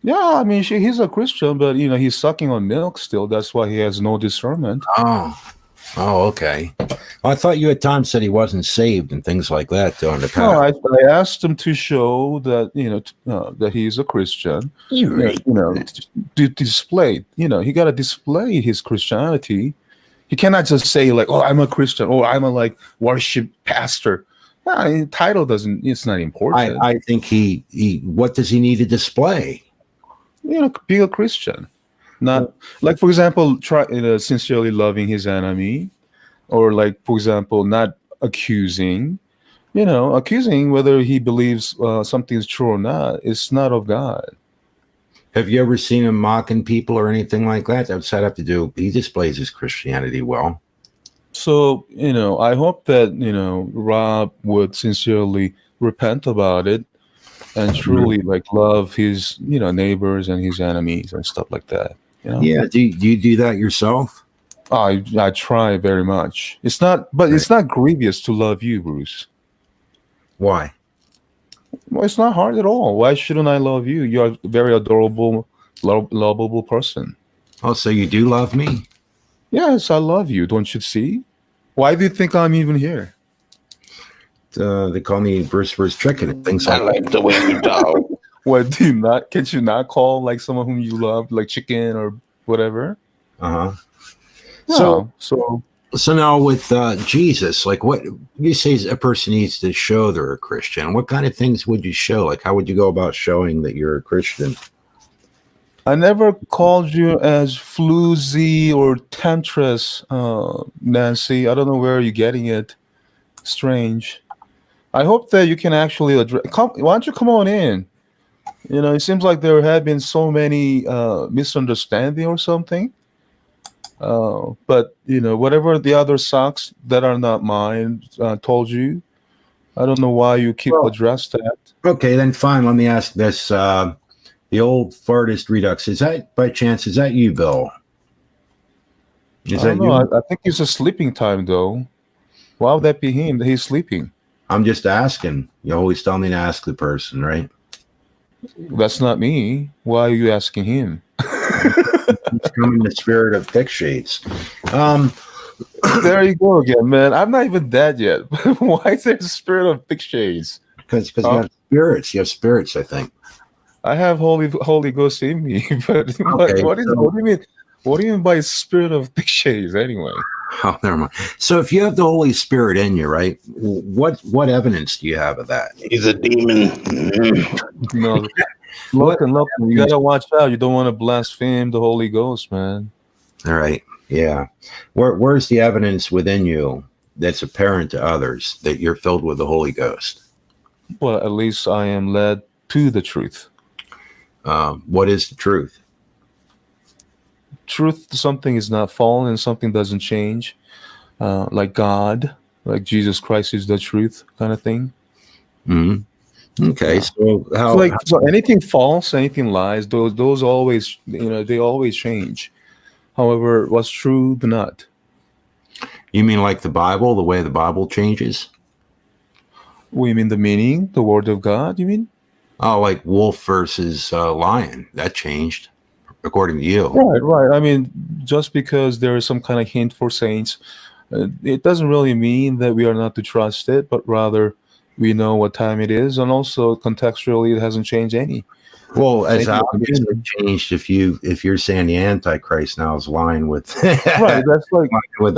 Yeah, I mean, he's a Christian, but, you know, he's sucking on milk still. That's why he has no discernment.
Oh, okay. Well, I thought you at times said he wasn't saved and things like that, though. In the past.
No, I asked him to show that, you know, that he's a Christian. You know, to display, you know, he got to display his Christianity. He cannot just say, like, oh, I'm a Christian, or I'm a, like, worship pastor. No, title doesn't, it's not important.
I think he what does he need to display?
You know, being a Christian, not like, for example, sincerely loving his enemy, or like, for example, not accusing. You know, accusing whether he believes something is true or not. It's not of God.
Have you ever seen him mocking people or anything like that? That's what I have to do. He displays his Christianity well.
So, you know, I hope that, you know, Rob would sincerely repent about it. And truly, like, love his, you know, neighbors and his enemies and stuff like that. You know?
Yeah. Do you do that yourself?
I try very much. It's not, but it's not grievous to love you, Bruce.
Why?
Well, it's not hard at all. Why shouldn't I love you? You're a very adorable, lovable person.
Oh, so you do love me?
Yes, I love you. Don't you see? Why do you think I'm even here?
They call me Bruce Chicken and things like that.
I like the way you talk.
What, can't you not call like someone whom you love, like chicken or whatever.
Uh-huh.
No.
So now with Jesus, like what you say a person needs to show they're a Christian. What kind of things would you show? Like how would you go about showing that you're a Christian?
I never called you as floozy or temptress, Nancy. I don't know where you're getting it. Strange. I hope that you can actually address. Why don't you come on in? It seems like there have been so many misunderstanding or something. But whatever the other socks that are not mine told you, I don't know why you keep address that.
Okay, then fine. Let me ask this: the old fartist redux. Is that you, Bill? Is
I don't
that
know.
you?
I think it's a sleeping time, though. Why would that be him? He's sleeping.
I'm just asking. You always tell me to ask the person, right?
That's not me. Why are you asking him?
It's coming in the spirit of thick shades.
There you go again, man. I'm not even dead yet. Why is there a spirit of thick shades?
Because you have spirits. You have spirits, I think.
I have Holy Ghost in me, but
Okay,
what do you mean? What do you mean by spirit of thick shades, anyway?
Oh, never mind. So if you have the Holy Spirit in you, right? What evidence do you have of that?
He's a demon.
No, look, you gotta watch out. You don't want to blaspheme the Holy Ghost, man.
All right. Yeah. Where's the evidence within you that's apparent to others that you're filled with the Holy Ghost?
Well, at least I am led to the truth.
What is the truth?
Truth, something is not fallen and something doesn't change. Like God, like Jesus Christ is the truth, kind of thing.
Mm-hmm. Okay.
Yeah. So anything false, anything lies, those always, they always change. However, what's true, do not.
You mean like the Bible, the way the Bible changes?
We mean the meaning, the word of God, you mean?
Oh, like wolf versus lion. That changed, according to you.
Right. I mean, just because there is some kind of hint for saints, it doesn't really mean that we are not to trust it, but rather we know what time it is, and also contextually it hasn't changed any.
Well, as obviously changed if you're saying the Antichrist now is lying with
right. That's like right.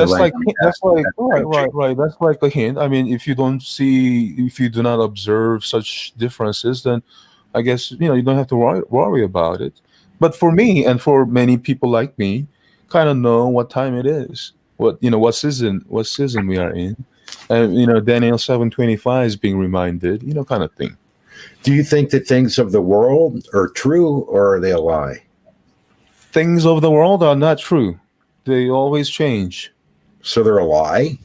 That's like a hint. I mean, if you do not observe such differences, then I guess you don't have to worry about it. But for me and for many people like me, kind of know what time it is, what season we are in, and Daniel 7:25 is being reminded, kind of thing.
Do you think that things of the world are true, or are they a lie?
Things of the world are not true. They always change.
So they're a lie?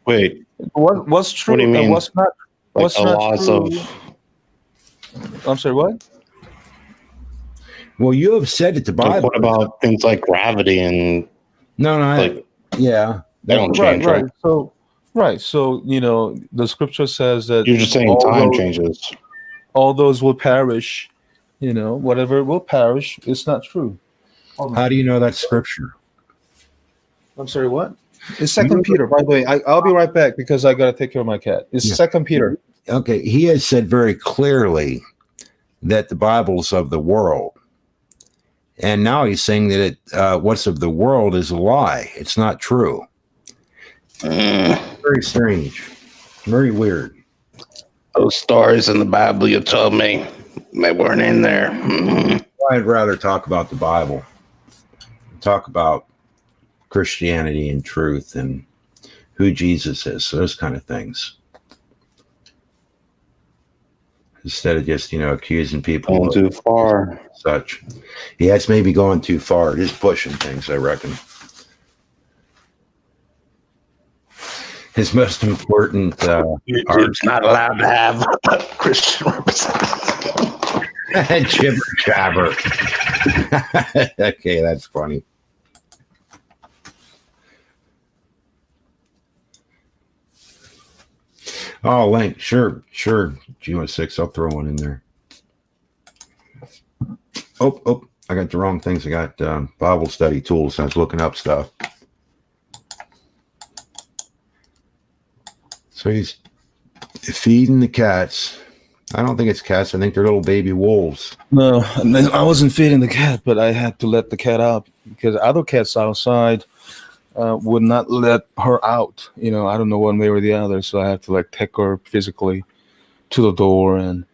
Wait.
What's true?
What do you mean?
What's not?
Like
what's
the
not
laws
true?
of.
I'm sorry. What?
Well, you have said it. The Bible.
Like, what about things like gravity and?
No. Yeah.
They don't change, right?
So the scripture says that
You're just saying time changes.
All those will perish. Whatever will perish. It's not true.
How do you know that's scripture?
I'm sorry. What? It's Second Peter. By the way, I'll be right back because I gotta take care of my cat. It's Second Peter.
Okay. He has said very clearly that the Bible's of the world. And now he's saying that what's of the world is a lie. It's not true. Very strange. Very weird.
Those stories in the Bible you told me, they weren't in there.
I'd rather talk about the Bible. Talk about Christianity and truth and who Jesus is. Those kind of things. Instead of just, accusing people
going too far.
Such. Yeah, it's maybe going too far. It is pushing things, I reckon. His most important
YouTube's not allowed to have a Christian representative.
Jibber jabber. Okay, that's funny. Oh, link. Sure. G16, I'll throw one in there. Oh, I got the wrong things. I got Bible study tools. I was looking up stuff. So he's feeding the cats I don't think it's cats. I think they're little baby wolves.
No, and then I wasn't feeding the cat, but I had to let the cat out because other cats outside would not let her out. I don't know one way or the other, so I had to like take her physically to the door and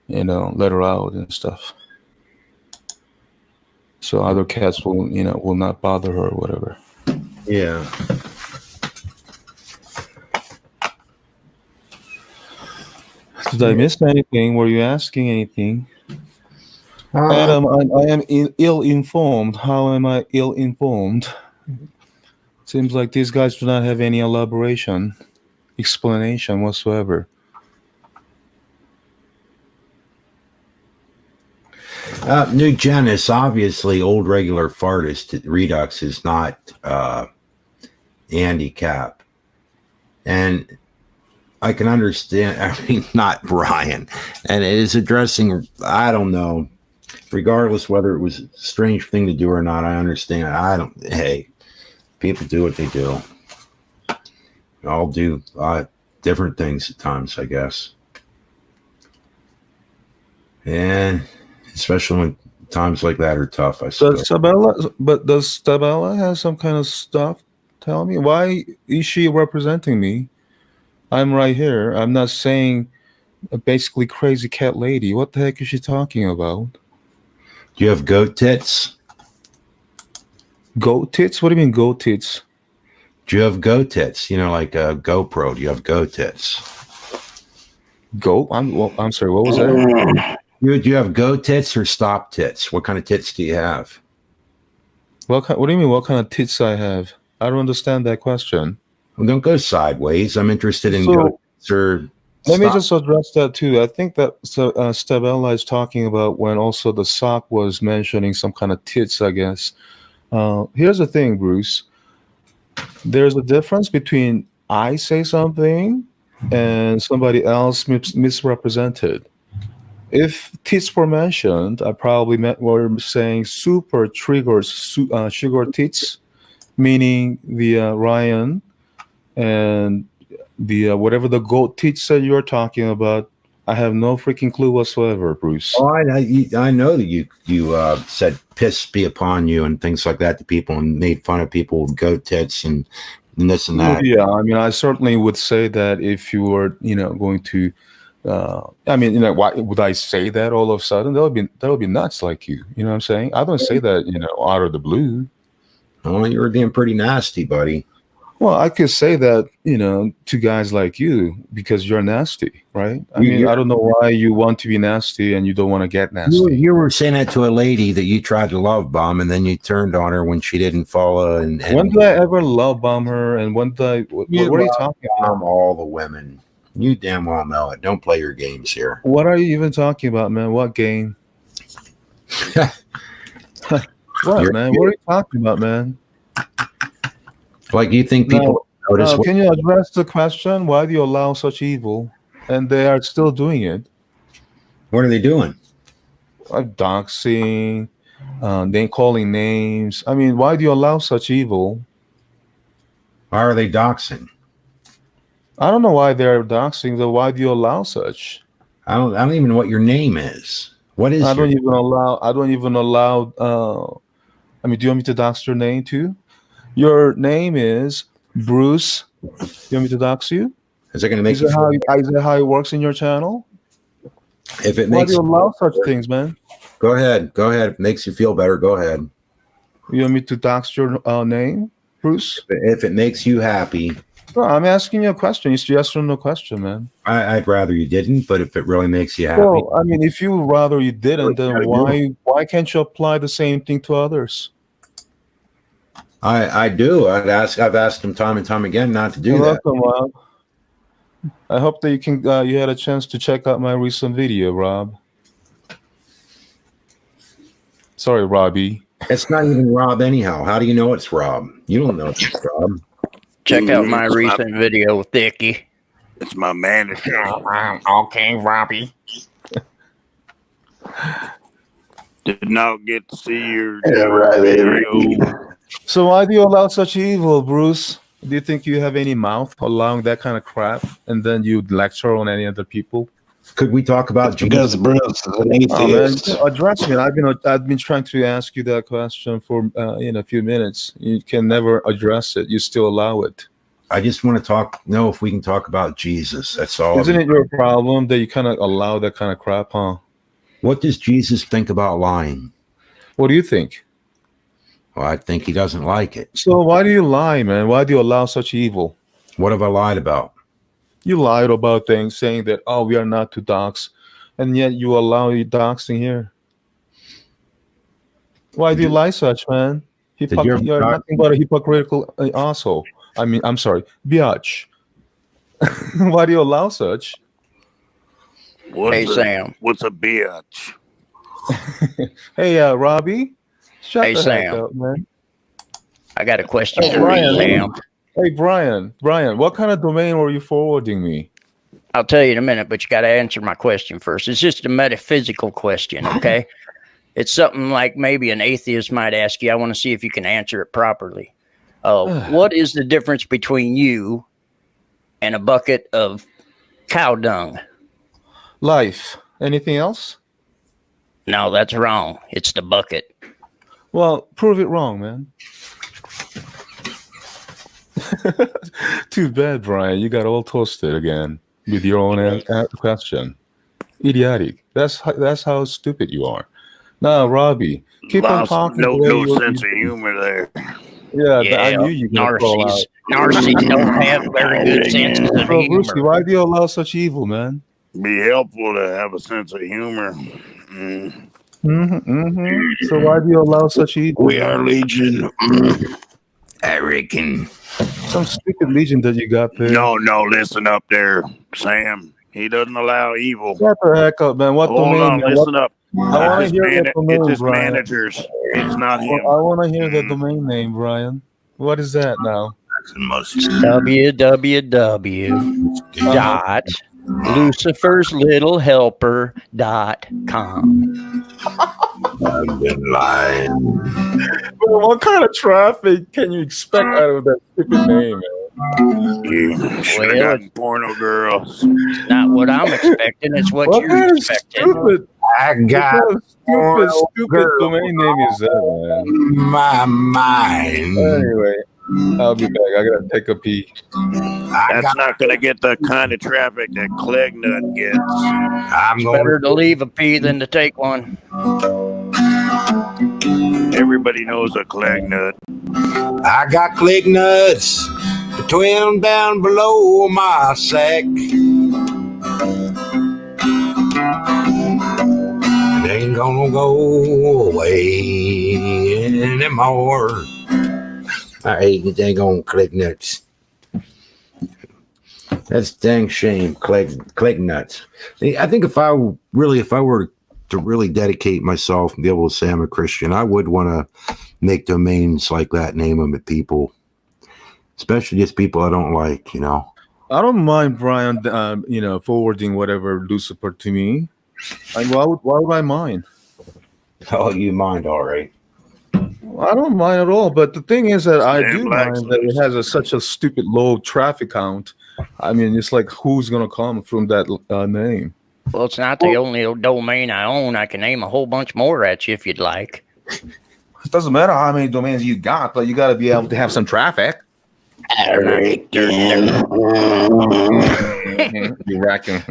let her out and stuff. So other cats will not bother her or whatever.
Yeah.
Did I miss anything? Were you asking anything? Adam, I am ill-informed. How am I ill-informed? Seems like these guys do not have any explanation whatsoever.
New genus, obviously, old regular fartist redux is not handicap. And I can understand, not Brian. And it is addressing, I don't know, regardless whether it was a strange thing to do or not, I understand. Hey, people do what they do. All do different things at times, I guess. And especially when times like that are tough, I suppose.
Does Stabella have some kind of stuff? Tell me, why is she representing me? I'm right here. I'm not saying a basically crazy cat lady. What the heck is she talking about?
Do you have goat tits?
Goat tits? What do you mean goat tits?
Do you have goat tits? Like a GoPro. Do you have goat tits?
Goat? I'm sorry. What was that?
Do you have goat tits or stop tits? What kind of tits do you have?
What do you mean? What kind of tits I have? I don't understand that question.
Well, don't go sideways. I'm interested in goat tits or.
Let me just address that too. I think that Stabella is talking about when also the sock was mentioning some kind of tits, I guess. Here's the thing, Bruce. There's a difference between I say something and somebody else misrepresented. If tits were mentioned, I probably were saying super triggers, sugar tits, meaning the Ryan and the whatever the goat tits that you're talking about. I have no freaking clue whatsoever, Bruce.
Oh, I know that you said piss be upon you and things like that to people and made fun of people with goat tits and this and that.
Yeah, I mean, I certainly would say that if you were, going to, why would I say that all of a sudden? That would be nuts, like you. You know what I'm saying? I don't say that, out of the blue.
Oh, you were being pretty nasty, buddy.
Well, I could say that, to guys like you because you're nasty, right? I mean, I don't know why you want to be nasty and you don't want to get nasty.
You were saying that to a lady that you tried to love bomb and then you turned on her when she didn't follow. And
when did I ever love bomb her? And when did I? What are you talking about?
All the women. You damn well know it. Don't play your games here.
What are you even talking about, man? What game? What, man? What are you talking about, man?
Like you think people notice?
Can you address the question? Why do you allow such evil? And they are still doing it.
What are they doing?
Doxing, then calling names. I mean, why do you allow such evil?
Why are they doxing?
I don't know why they're doxing. Though, why do you allow such?
I don't even know what your name is. What is?
I don't even allow. I mean, do you want me to dox your name too? Your name is Bruce. You want me to dox you?
Is it going to make? Is
that how it works in your channel?
If it makes.
Why do you allow such things, man?
Go ahead. Go ahead. If it makes you feel better, go ahead.
You want me to dox your name, Bruce?
If it makes you happy.
No, I'm asking you a question. It's yes or no question, man.
I'd rather you didn't, but if it really makes you happy.
Well, I mean, if you rather you didn't, then why can't you apply the same thing to others?
I do. I've asked him time and time again not to do that.
Welcome, Rob. I hope that you had a chance to check out my recent video, Rob. Sorry, Robbie.
It's not even Rob anyhow. How do you know it's Rob? You don't know it's Rob.
Check out my recent video with Dickie.
It's my manager.
Okay, Robbie.
Did not get to see your
video.
So why do you allow such evil, Bruce? Do you think you have any mouth allowing that kind of crap, and then you lecture on any other people?
Could we talk about Jesus?
Because Bruce is an atheist.
Man, address me. I've been trying to ask you that question for in a few minutes. You can never address it. You still allow it.
I just want to know if we can talk about Jesus. That's all.
Isn't it your problem that you kind of allow that kind of crap, huh?
What does Jesus think about lying?
What do you think?
Well, I think he doesn't like it.
So why do you lie, man? Why do you allow such evil?
What have I lied about?
You lied about things, saying that, oh, we are not to dox, and yet you allow doxing here. Why do you lie such, man? You're nothing but a hypocritical asshole. I mean, I'm sorry, biatch. Why do you allow such?
Sam.
What's a bitch?
Hey, Robbie. Shut the heck
Sam.
up, man.
I got a question for
Brian,
you, Sam.
Hey, Brian, what kind of domain were you forwarding me?
I'll tell you in a minute, but you got to answer my question first. It's just a metaphysical question, okay? It's something like maybe an atheist might ask you. I want to see if you can answer it properly. What is the difference between you and a bucket of cow dung?
Life. Anything else?
No, that's wrong. It's the bucket.
Well, prove it wrong, man. Too bad, Brian. You got all toasted again with your own question. Idiotic. That's how stupid you are. Now, Robbie, keep on talking.
No sense of humor there.
Yeah, I knew you were call out.
Narcissists don't have very good sense of humor.
Brucey, why do you allow such evil, man?
Be helpful to have a sense of humor.
So why do you allow such evil?
We are Legion.
I reckon.
Some stupid Legion that you got there.
No, listen up there, Sam. He doesn't allow evil.
Shut the heck up, man. What
Hold
domain?
on, listen up.
I want to hear that domain,
It's just
Brian.
managers. It's not him.
I want to hear the domain name, Brian. What is that now?
www.luciferslittle.helper.com.
I've been lying.
Well, what kind of traffic can you expect out of that stupid name, man?
You should have gotten porno girls.
It's not what I'm expecting. It's what you're expecting.
Stupid,
I got
stupid domain name is that, man?
my mind.
Anyway, I'll be back. I gotta take a pee.
That's not going to get the kind of traffic that Cleggnut gets.
I'm
It's better to leave a pee than to take one.
Everybody knows a Cleggnut.
I got click nuts between down below my sack. It ain't gonna go away anymore. I ain't gonna click nuts. That's dang shame, click nuts. I think if I were to really dedicate myself and be able to say I'm a Christian, I would want to make domains like that, name them at people, especially just people I don't like, you know.
I don't mind Brian, forwarding whatever Lucifer to me. And why would I mind?
Oh, you mind, all right.
I don't mind at all. But the thing is that I do mind that it has such a stupid low traffic count. I mean, it's like who's gonna come from that name?
Well, it's not the only domain I own. I can name a whole bunch more at you if you'd like.
It doesn't matter how many domains you got, but you got to be able to have some traffic.
I reckon.
You reckon?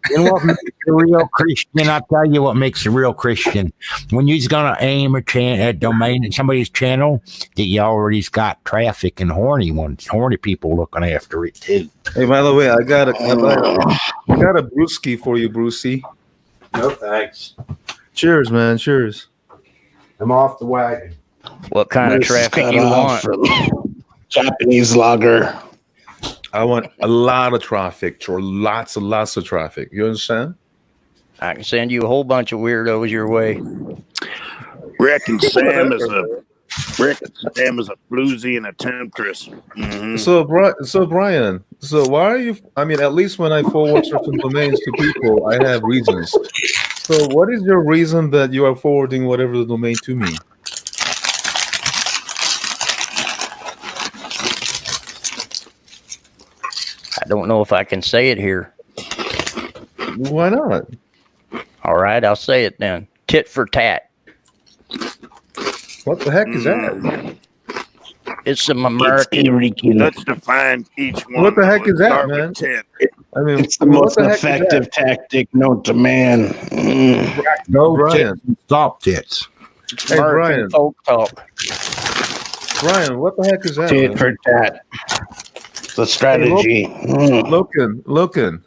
You know what makes a real Christian? I'll tell you what makes a real Christian. When you're going to aim a domain in somebody's channel that you already's got traffic and horny people looking after it too.
Hey, by the way, I got a brewski for you, Brucey.
No thanks.
Cheers, man. Cheers.
I'm off the wagon.
What kind of traffic you want?
Japanese lager.
I want a lot of traffic, or lots and lots of traffic. You understand?
I can send you a whole bunch of weirdos your way.
Reckon Sam is a floozy and a temptress. Mm-hmm.
So Brian, why are you? I mean, at least when I forward certain domains to people, I have reasons. So, what is your reason that you are forwarding whatever the domain to me?
I don't know if I can say it here.
Why not?
All right, I'll say it then. Tit for tat.
What the heck is that?
It's some American.
Let's define each one.
What the heck is that,
Start
man?
with tit.
I mean,
It's the
what
most
the heck is that?
effective tactic known to man.
No
Brian.
tits, stop tits.
It's
Hey,
American
Brian.
folk talk.
Brian, what the heck is that?
Tit
Man?
for tat. The strategy.
Loken.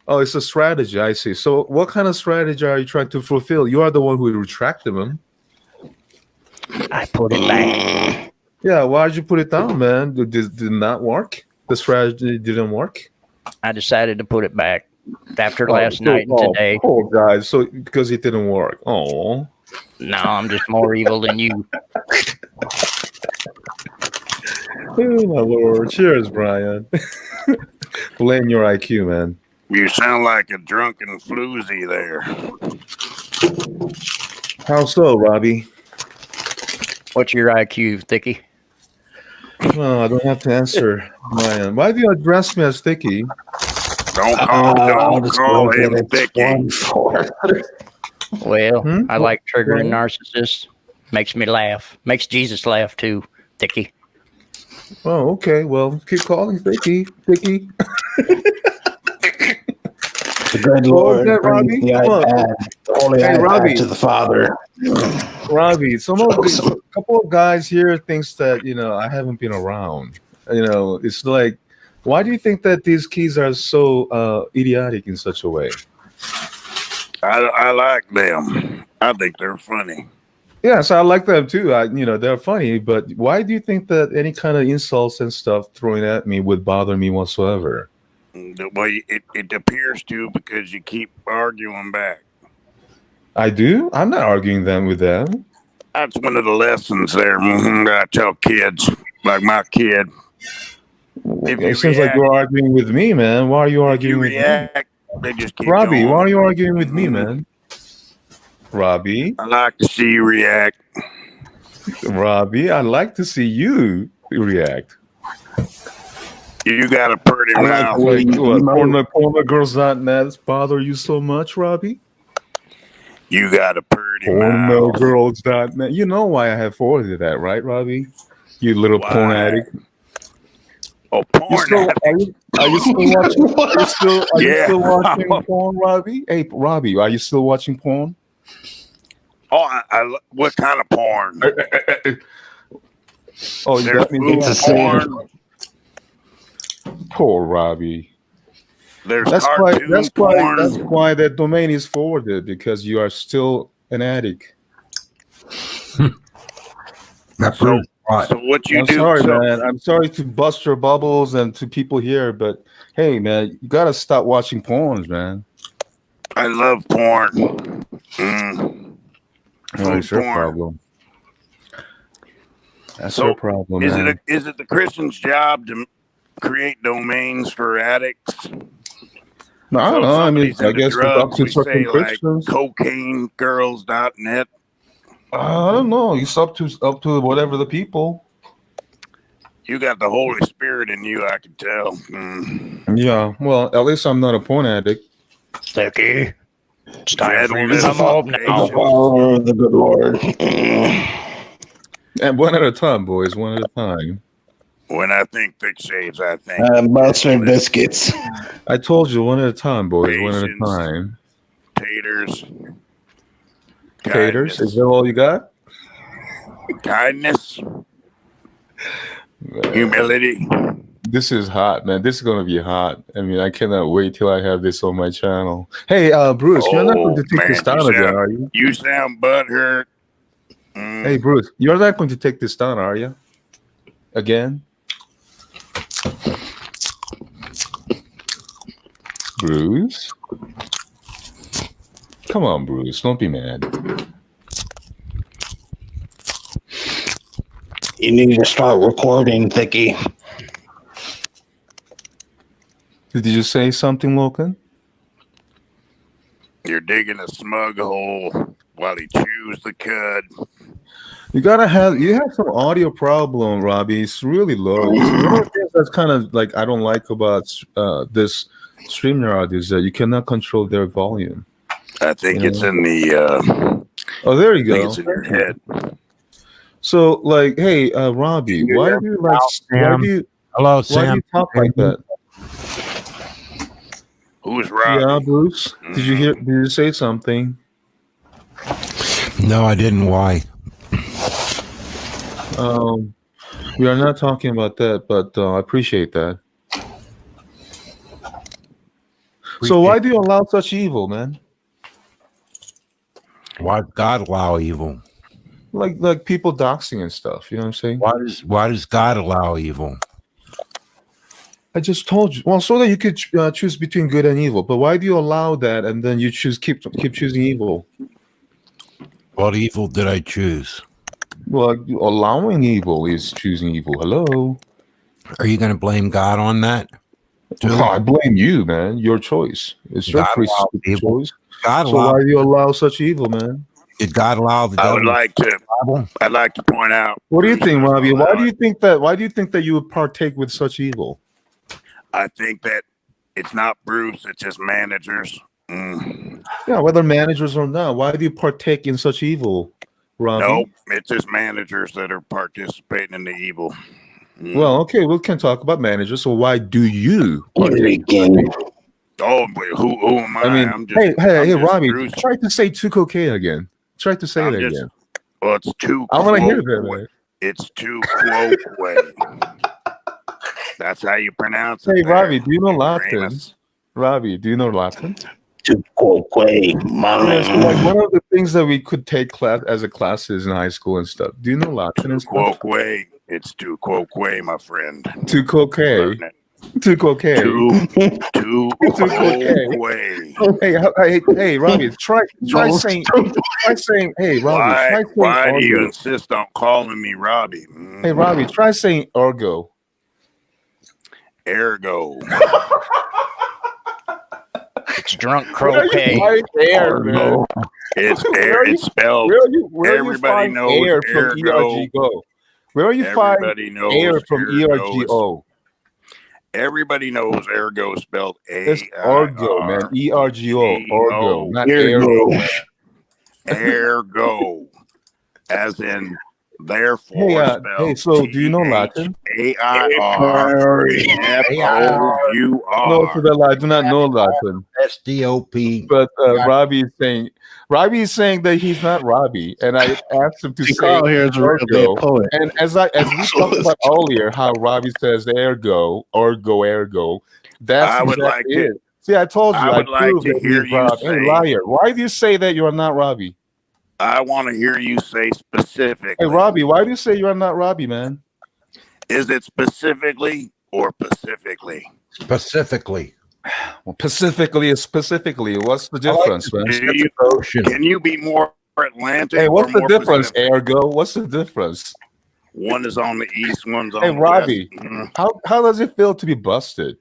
Oh, it's a strategy. I see. So, what kind of strategy are you trying to fulfill? You are the one who retracted them.
I put it back.
Yeah, why did you put it down, man? Did it not work? The strategy didn't work?
I decided to put it back after last night and today.
Poor guy. So, because it didn't work. Oh.
No, I'm just more evil than you.
Oh, my Lord. Cheers, Brian. Blame your IQ, man.
You sound like a drunken floozy there.
How so, Robbie?
What's your IQ, Thicky?
No, I don't have to answer, Brian. Why do you address me as Sticky?
Don't call him Thicky.
Well, I like triggering narcissists. Makes me laugh. Makes Jesus laugh too, Thicky.
Oh, okay. Well, keep calling Sticky. Sticky.
The good Lord
okay,
brings
Robbie?
the iPad, the holy iPad
Robbie.
to the Father.
Robbie, a couple of guys here thinks that, I haven't been around. It's like, why do you think that these kids are so idiotic in such a way?
I like them. I think they're funny.
Yes, I like them too. They're funny, but why do you think that any kind of insults and stuff thrown at me would bother me whatsoever?
Well, it appears to, because you keep arguing back.
I do? I'm not arguing with them.
That's one of the lessons there. I tell kids, like my kid.
It seems like you're arguing with me, man. Why are you arguing with me?
They just keep
Robbie,
going.
why are you arguing with me, man? Robbie?
I like to see you react.
Robbie, I like to see you react.
You got a pretty mouth.
Pornogirls.net bother you so much, Robbie?
You got a pretty mouth.
Pornogirls.net. You know why I have forwarded that, right, Robbie? You little porn addict.
Oh, porn addict.
Are you still watching? Are you still watching porn, Robbie? Hey, Robbie, are you still watching porn?
Oh, what kind of porn?
Oh,
there's
that means
it's
porn.
Poor Robbie.
That's why
that domain is forwarded, because you are still an addict.
So what you do?
Sorry, man. I'm sorry to bust your bubbles and to people here, but hey, man, you gotta stop watching porns, man.
I love porn.
Well, it's your problem. That's your problem, man.
Is it the Christian's job to create domains for addicts?
No, I don't know. I mean, I guess it's up to certain
Christians. Like cocainegirls.net.
I don't know. It's up to whatever the people.
You got the Holy Spirit in you, I can tell.
Yeah, well, at least I'm not a porn addict.
Sticky. It's time for you to
come
home now.
Oh, the good Lord.
And one at a time, boys. One at a time.
When I think thick shaves, I think
mustard biscuits.
I told you, one at a time, boys.
Patience.
One at a time.
Taters.
Taters? Is that all you got?
Kindness. Humility.
This is hot, man. This is going to be hot. I mean, I cannot wait till I have this on my channel. Hey, Bruce, you're not going to take this down again, are you?
You sound butthurt.
Hey, Bruce, you're not going to take this down, are you? Again? Bruce? Come on, Bruce. Don't be mad.
You need to start recording, Thicky.
Did you say something, Logan?
You're digging a smug hole while he chews the cud.
You have some audio problem, Robbie. It's really low. So one of the things that's kind of like I don't like about this StreamYard is that you cannot control their volume.
I think it's in
Oh, there you
I think
go.
it's in your head.
So, like, hey, Robbie, why do you like? Why do you?
Hello,
Why do
Sam.
you talk like that?
Who's Robbie?
Yeah, Bruce. Did you hear? Did you say something?
No, I didn't. Why?
We are not talking about that, but I appreciate that. So, why do you allow such evil, man?
Why does God allow evil?
Like people doxing and stuff. You know what I'm saying?
Why does God allow evil?
I just told you. Well, so that you could choose between good and evil. But why do you allow that, and then you keep choosing evil?
What evil did I choose?
Well, allowing evil is choosing evil. Hello.
Are you going to blame God on that?
Well, I blame you, man. Your choice. It's your
God
free
allowed evil.
choice.
God
So why do you allow such evil, man?
Did God allow the
I
devil?
would like to. I'd like to point out.
What do you think,
Bruce
Robbie?
doesn't
Why
allow
do you
it.
think that? Why do you think that you would partake with such evil?
I think that it's not Bruce. It's just managers. Mm.
Yeah, whether managers or not, why do you partake in such evil, Robbie?
Nope, it's just managers that are participating in the evil. Mm.
Well, okay, we can talk about managers. So why do you partake?
Oh, wait, who am I?
I mean,
I'm just,
hey,
just
Robbie,
Bruce.
try to say "2K" again. Try to say
I'm
that
just-
again.
Well, it's too.
I want to hear
quote
that,
way.
man.
It's too quote way. That's how you pronounce it.
Hey,
there,
Robbie, do you know Latin?
Ignoramus.
Robbie, do you know Latin?
Yes,
Yes, like one of the things that we could take class as a classes in high school and stuff. Do you know Latin and stuff?
Quote way. It's too quote way, my friend.
2K.
Learn it.
2K.
Too
okay.
quote way.
Hey, Robbie, try saying, hey, Robbie,
Why do you
Orgo.
insist on calling me Robbie?
Hey, Robbie, try saying Orgo.
Ergo.
It's drunk croquet.
Air, man.
It's air. It's spelled.
Where
Everybody
you find
knows
air from
ergo.
ERGO? Where you find
Everybody knows
air from
ergo is-
ERGO?
Everybody knows ergo spelled
It's Orgo, man. ERGO. Orgo, not
Ergo.
Ergo, as in therefore.
Hey, so do you know Latin?
AIRFOUR.
No, Fidel, I do not know Latin.
SDOP.
But Robbie is saying that he's not Robbie, and I asked him to say
Carl here is a real
ergo.
bad poet.
And as we talked about earlier, how Robbie says ergo, ergo. That's
I would
exactly
like to-
it. See, I told you.
I would like
proved
to
that
hear
he's
you
Robbie. Hey,
say-
liar! Why do you say that you are not Robbie?
I want to hear you say specifically.
Hey, Robbie, why do you say you are not Robbie, man?
Is it specifically or pacifically?
Specifically.
Well, specifically is specifically. What's the difference, man?
Can you be more Atlantic?
Hey, what's
or
the
more
difference,
Pacific?
ergo? What's the difference?
One is on the east, one's on
Hey,
the
Robbie,
west. Mm.
how does it feel to be busted?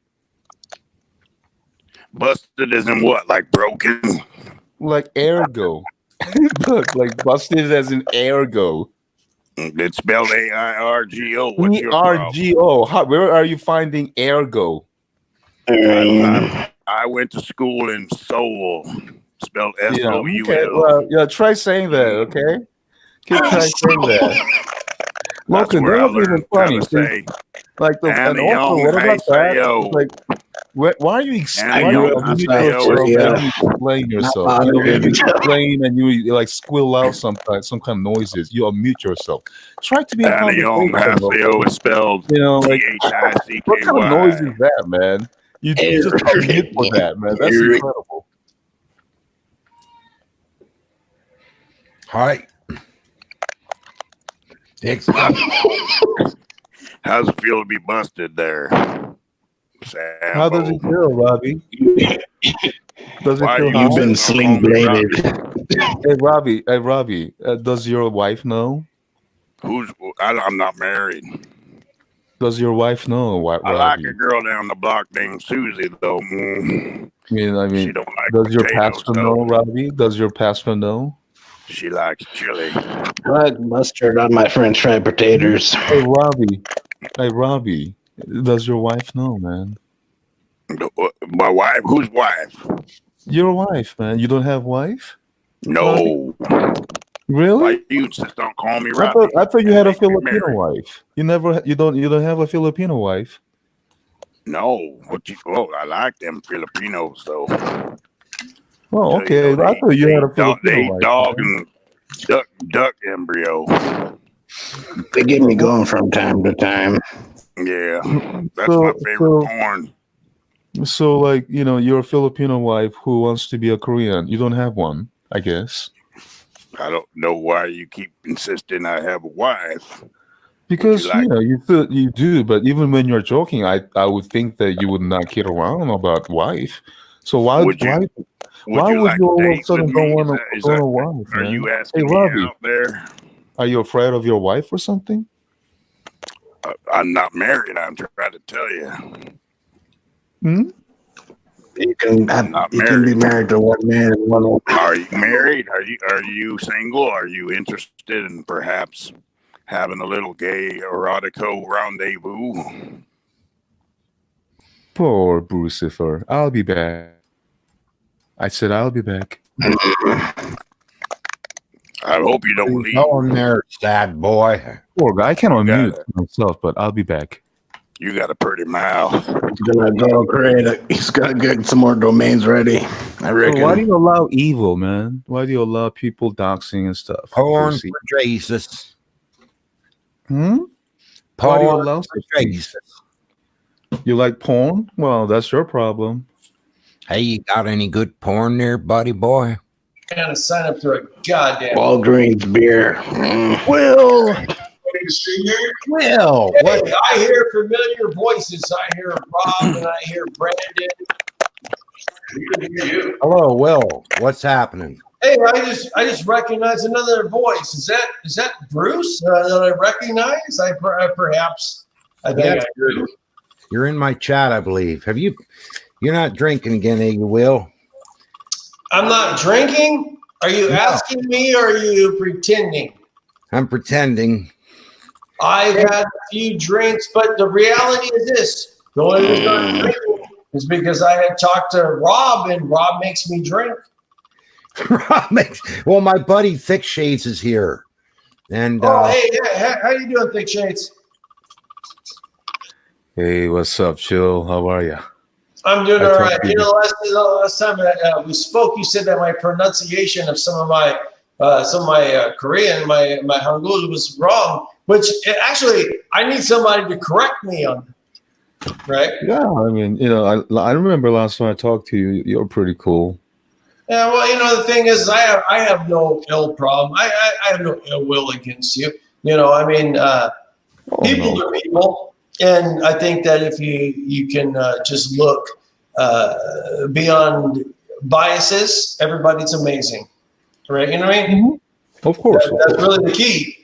Busted is in what? Like broken?
Like ergo. Look, like busted as in ergo.
It's spelled AIRGO. What's your problem?
ERGO. Where are you finding ergo?
I went to school in Seoul. Spelled SOUL.
Okay. Well, yeah, try saying that, okay? Keep trying saying that.
That's
Look,
where
that
I
was even
learned
funny.
how to say.
Like and also, what about that? Like, why are you explaining yourself? You explain and you like squill out some kind of noises. You unmute yourself. Try to be a
Haseo is spelled
like
THICKY.
what kind of noise is that, man? You just unmute for that, man. That's incredible.
Hi.
How's it feel to be busted there, Sam?
How does it feel, Robbie? Does it
Why
feel
you
You've
hot?
been sling bladed.
Hey, Robbie, does your wife know?
I'm not married.
Does your wife know, Robbie?
I like a girl down the block named Susie, though.
I mean,
she don't like
does your
potatoes,
pastor
though.
know, Robbie? Does your pastor know?
She likes chili.
I like mustard on my French fried potatoes.
Hey, Robbie. Hey, Robbie. Does your wife know, man?
My wife? Whose wife?
Your wife, man. You don't have wife?
No.
Really?
Why you insist on calling me
I
Robbie?
thought you had a
Make me
Filipino
married.
wife. You don't have a Filipino wife.
No. I like them Filipinos though.
Oh,
So,
okay. I thought you had a Filipino
they eat
wife.
dog
Man.
and duck embryo.
They get me going from time to time.
Yeah, that's my favorite porn.
So, like, you're a Filipino wife who wants to be a Korean. You don't have one, I guess.
I don't know why you keep insisting I have a wife.
Because you do, but even when you're joking, I would think that you would not kid around about wife. So why would you all of a sudden don't want a wife?
Are
man?
you asking
Hey,
me
Robbie,
out there?
are you afraid of your wife or something?
I'm not married. I'm trying to tell you.
Hmm?
You can be married to one man and one woman.
Are you married? Are you single? Are you interested in perhaps having a little gay erotico rendezvous?
Poor Brucifer. I'll be back. I said I'll be back.
I hope you don't leave.
Go in there, sad boy.
Poor guy. I cannot mute myself, but I'll be back.
You got a pretty mouth.
He's gonna get some more domains ready. I reckon.
So why do you allow evil, man? Why do you allow people doxing and stuff?
Porn for Jesus.
Why do you allow such things? You like porn? Well, that's your problem.
Hey, you got any good porn there, buddy boy?
Kind of sign up to a goddamn
Walgreens beer.
Will,
Hey, I hear familiar voices. I hear Rob and I hear Brandon.
Hello, Will. What's happening?
Hey, I just recognize another voice. Is that Bruce that I recognize? I think I do.
You're in my chat, I believe. You're not drinking again, you Will?
I'm not drinking. Are you asking me or are you pretending?
I'm pretending.
I've had a few drinks, but the reality is this. The only reason I'm drinking is because I had talked to Rob and Rob makes me drink.
Well, my buddy Thick Shades is here. And
hey, how you doing, Thick Shades?
Hey, what's up, Chill? How are you?
I'm doing all right. Last time we spoke, you said that my pronunciation of some of my Korean, my Hangul was wrong. Which actually, I need somebody to correct me on. Right?
Yeah, I mean, I remember last time I talked to you. You're pretty cool.
Yeah, well, the thing is, I have no ill problem. I have no ill will against you. People are people, and I think that if you can just look beyond biases, everybody's amazing, right? You know what I mean?
Mm-hmm. Of course,
that's really the key.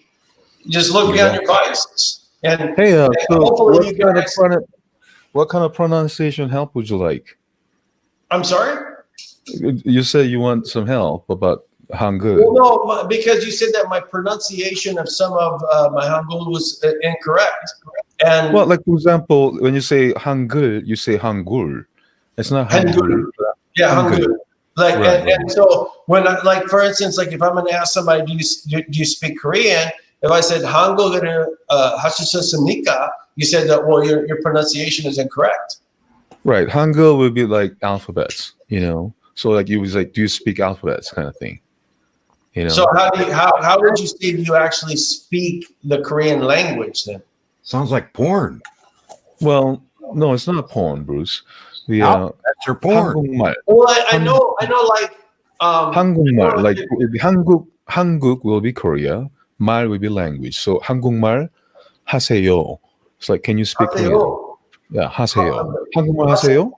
Just look beyond your biases, and
hey, so
hopefully
what kind of pronunciation help would you like?
I'm sorry.
You said you want some help about Hangul.
Well, no, because you said that my pronunciation of some of my Hangul was incorrect. And
well, like for example, when you say Hangul, you say Hangul. It's not Hangul.
Yeah, Hangul. Like, right. And so when for instance, like if I'm going to ask somebody, do you speak Korean? If I said Hangul Hashisanika, you said that, well, your pronunciation is incorrect.
Right. Hangul would be like alphabets, So like you was like, do you speak alphabets kind of thing?
So how would you say you actually speak the Korean language then?
Sounds like porn.
Well, no, it's not porn, Bruce.
That's your porn.
Hangul. Well, I know like
Hangul, like Hanguk will be Korea, 말 will be language. So 한국말 하세요. It's like, can you speak Korean? Yeah, 하세요. 한국말 하세요?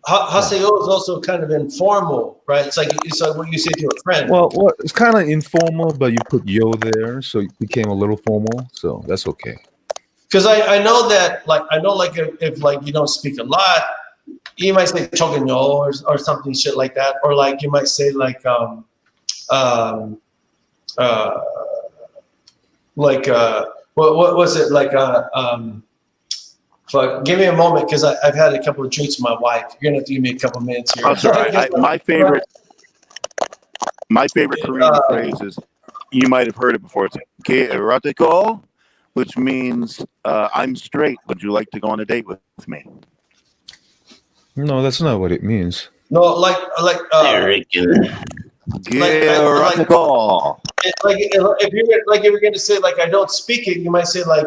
Haseo is also kind of informal, right? It's like what you say to a friend.
Well, it's kind of informal, but you put yo there, so it became a little formal. So that's okay.
Because I know that, if you don't speak a lot, you might say chogenyo or something shit like that, or like you might say what was it like? Fuck, give me a moment because I've had a couple of drinks with my wife. You're gonna have to give me a couple minutes here.
That's all right. My favorite Korean phrase is, you might have heard it before. It's "Ke erotico," which means I'm straight. Would you like to go on a date with me?
No, that's not what it means.
No, like
erotico.
If you're going to say like I don't speak it, you might say like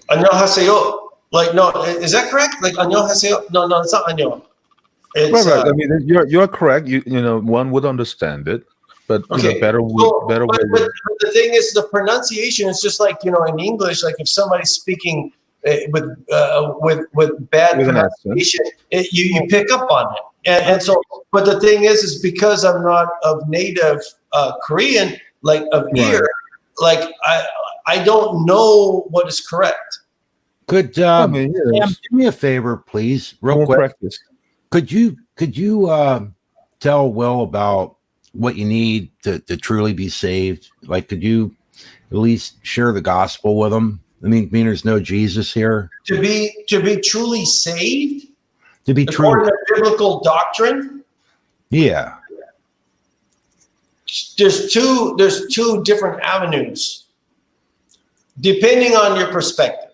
안녕하세요. Like, no, is that correct? Like 안녕하세요? No, it's not 안녕. It's,
right. I mean, you're correct. You know, one would understand it, but
okay.
better way.
But the thing is, the pronunciation is just like, you know, in English, like if somebody's speaking with bad pronunciation, you pick up on it. And so, but the thing is because I'm not of native Korean, like of here, like I don't know what is correct.
Could Sam, do me a favor, please, real quick.
Practice.
Could you tell Will about what you need to truly be saved? Like, could you at least share the gospel with him? I mean there's no Jesus here. To be
truly saved?
To be true.
According to biblical doctrine?
Yeah.
There's two different avenues. Depending on your perspective,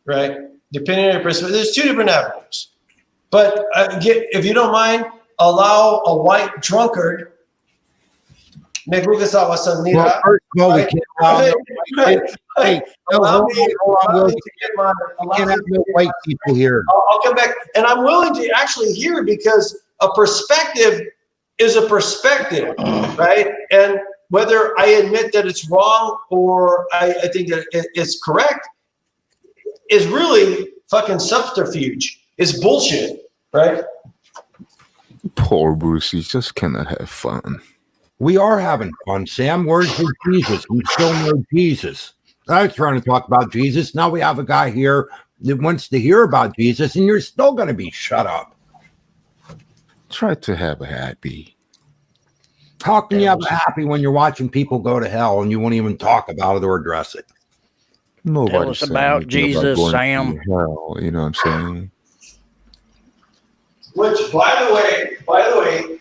right? Depending on your perspective, there's two different avenues. But if you don't mind, allow a white drunkard. Well,
first of all, we can't allow no white people here.
I'll come back, and I'm willing to actually hear because a perspective is a perspective, right? And whether I admit that it's wrong or I think that it's correct is really fucking subterfuge. It's bullshit, right?
Poor Bruce, he just cannot have fun.
We are having fun, Sam. Where's your Jesus? We still know Jesus. I was trying to talk about Jesus. Now we have a guy here that wants to hear about Jesus, and you're still going to be shut up.
Try to have a happy.
How can you have a happy when you're watching people go to hell and you won't even talk about it or address it?
Nobody
Tell us about Jesus, Sam.
Hell, you know what I'm saying?
Which, by the way,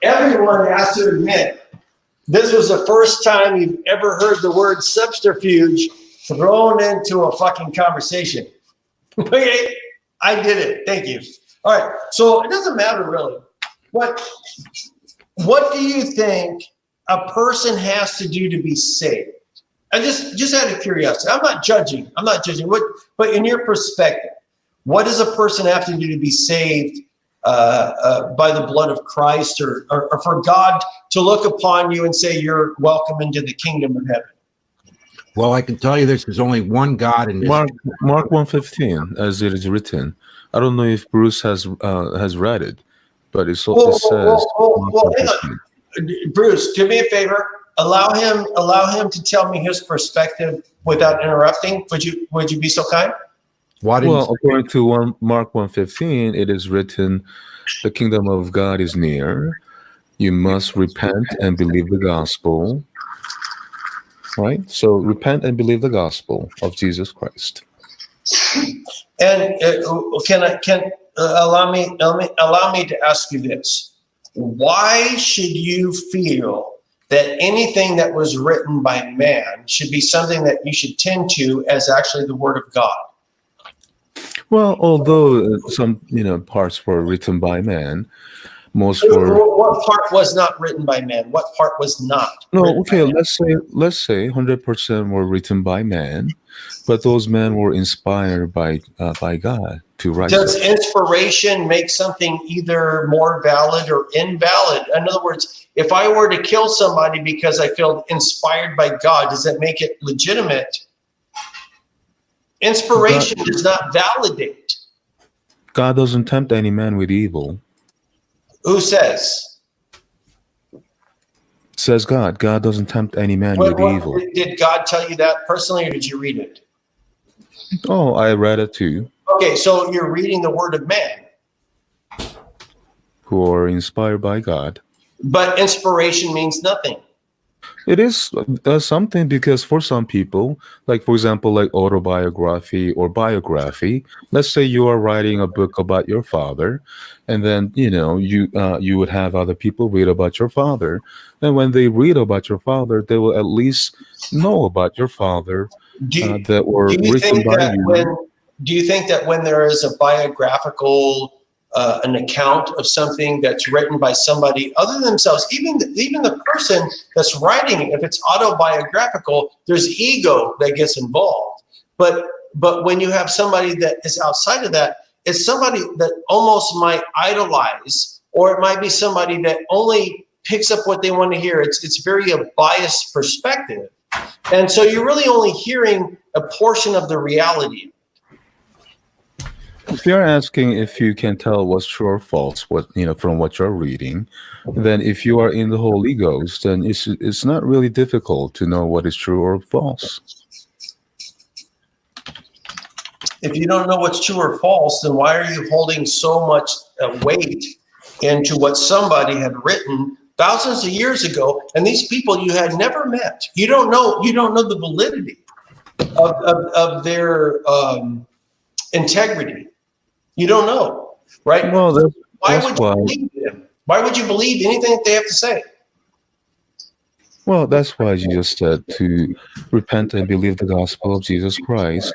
everyone has to admit, this was the first time you've ever heard the word subterfuge thrown into a fucking conversation. Okay, I did it. Thank you. All right, so it doesn't matter really. What do you think a person has to do to be saved? I just out of curiosity. I'm not judging. But in your perspective, what does a person have to do to be saved by the blood of Christ, or for God to look upon you and say you're welcome into the kingdom of heaven?
Well, I can tell you there's only one God in this.
Mark 1:15, as it is written. I don't know if Bruce has read it, but it says.
Hang on. Bruce, do me a favor. Allow him to tell me his perspective without interrupting. Would you be so kind?
According to Mark 1:15, it is written, "The kingdom of God is near. You must repent and believe the gospel." Right. So repent and believe the gospel of Jesus Christ.
And allow me to ask you this: why should you feel that anything that was written by man should be something that you should tend to as actually the word of God?
Well, although some parts were written by man, most were.
What part was not written by man? What part was not?
No, okay. Let's say 100% were written by man, but those men were inspired by God to write.
Does inspiration make something either more valid or invalid? In other words, if I were to kill somebody because I feel inspired by God, does that make it legitimate? Inspiration does not validate.
God doesn't tempt any man with evil.
Who says?
Says God. God doesn't tempt any man with evil.
Did God tell you that personally, or did you read it?
Oh, I read it too.
Okay, so you're reading the word of man.
Who are inspired by God.
But inspiration means nothing.
It is something, because for some people, like for example, like autobiography or biography. Let's say you are writing a book about your father, and then you would have other people read about your father, and when they read about your father, they will at least know about your father that were
Do you
written
think
by
that
you.
when there is a biographical an account of something that's written by somebody other than themselves, even the person that's writing it, if it's autobiographical, there's ego that gets involved. But when you have somebody that is outside of that, it's somebody that almost might idolize, or it might be somebody that only picks up what they want to hear. It's very a biased perspective. And so you're really only hearing a portion of the reality.
If you're asking if you can tell what's true or false, from what you're reading, then if you are in the Holy Ghost, then it's not really difficult to know what is true or false.
If you don't know what's true or false, then why are you holding so much weight into what somebody had written thousands of years ago? And these people you had never met. You don't know the validity of their integrity. You don't know, right?
Well,
why would you believe them? Why would you believe anything that they have to say?
Well, that's why Jesus said to repent and believe the gospel of Jesus Christ.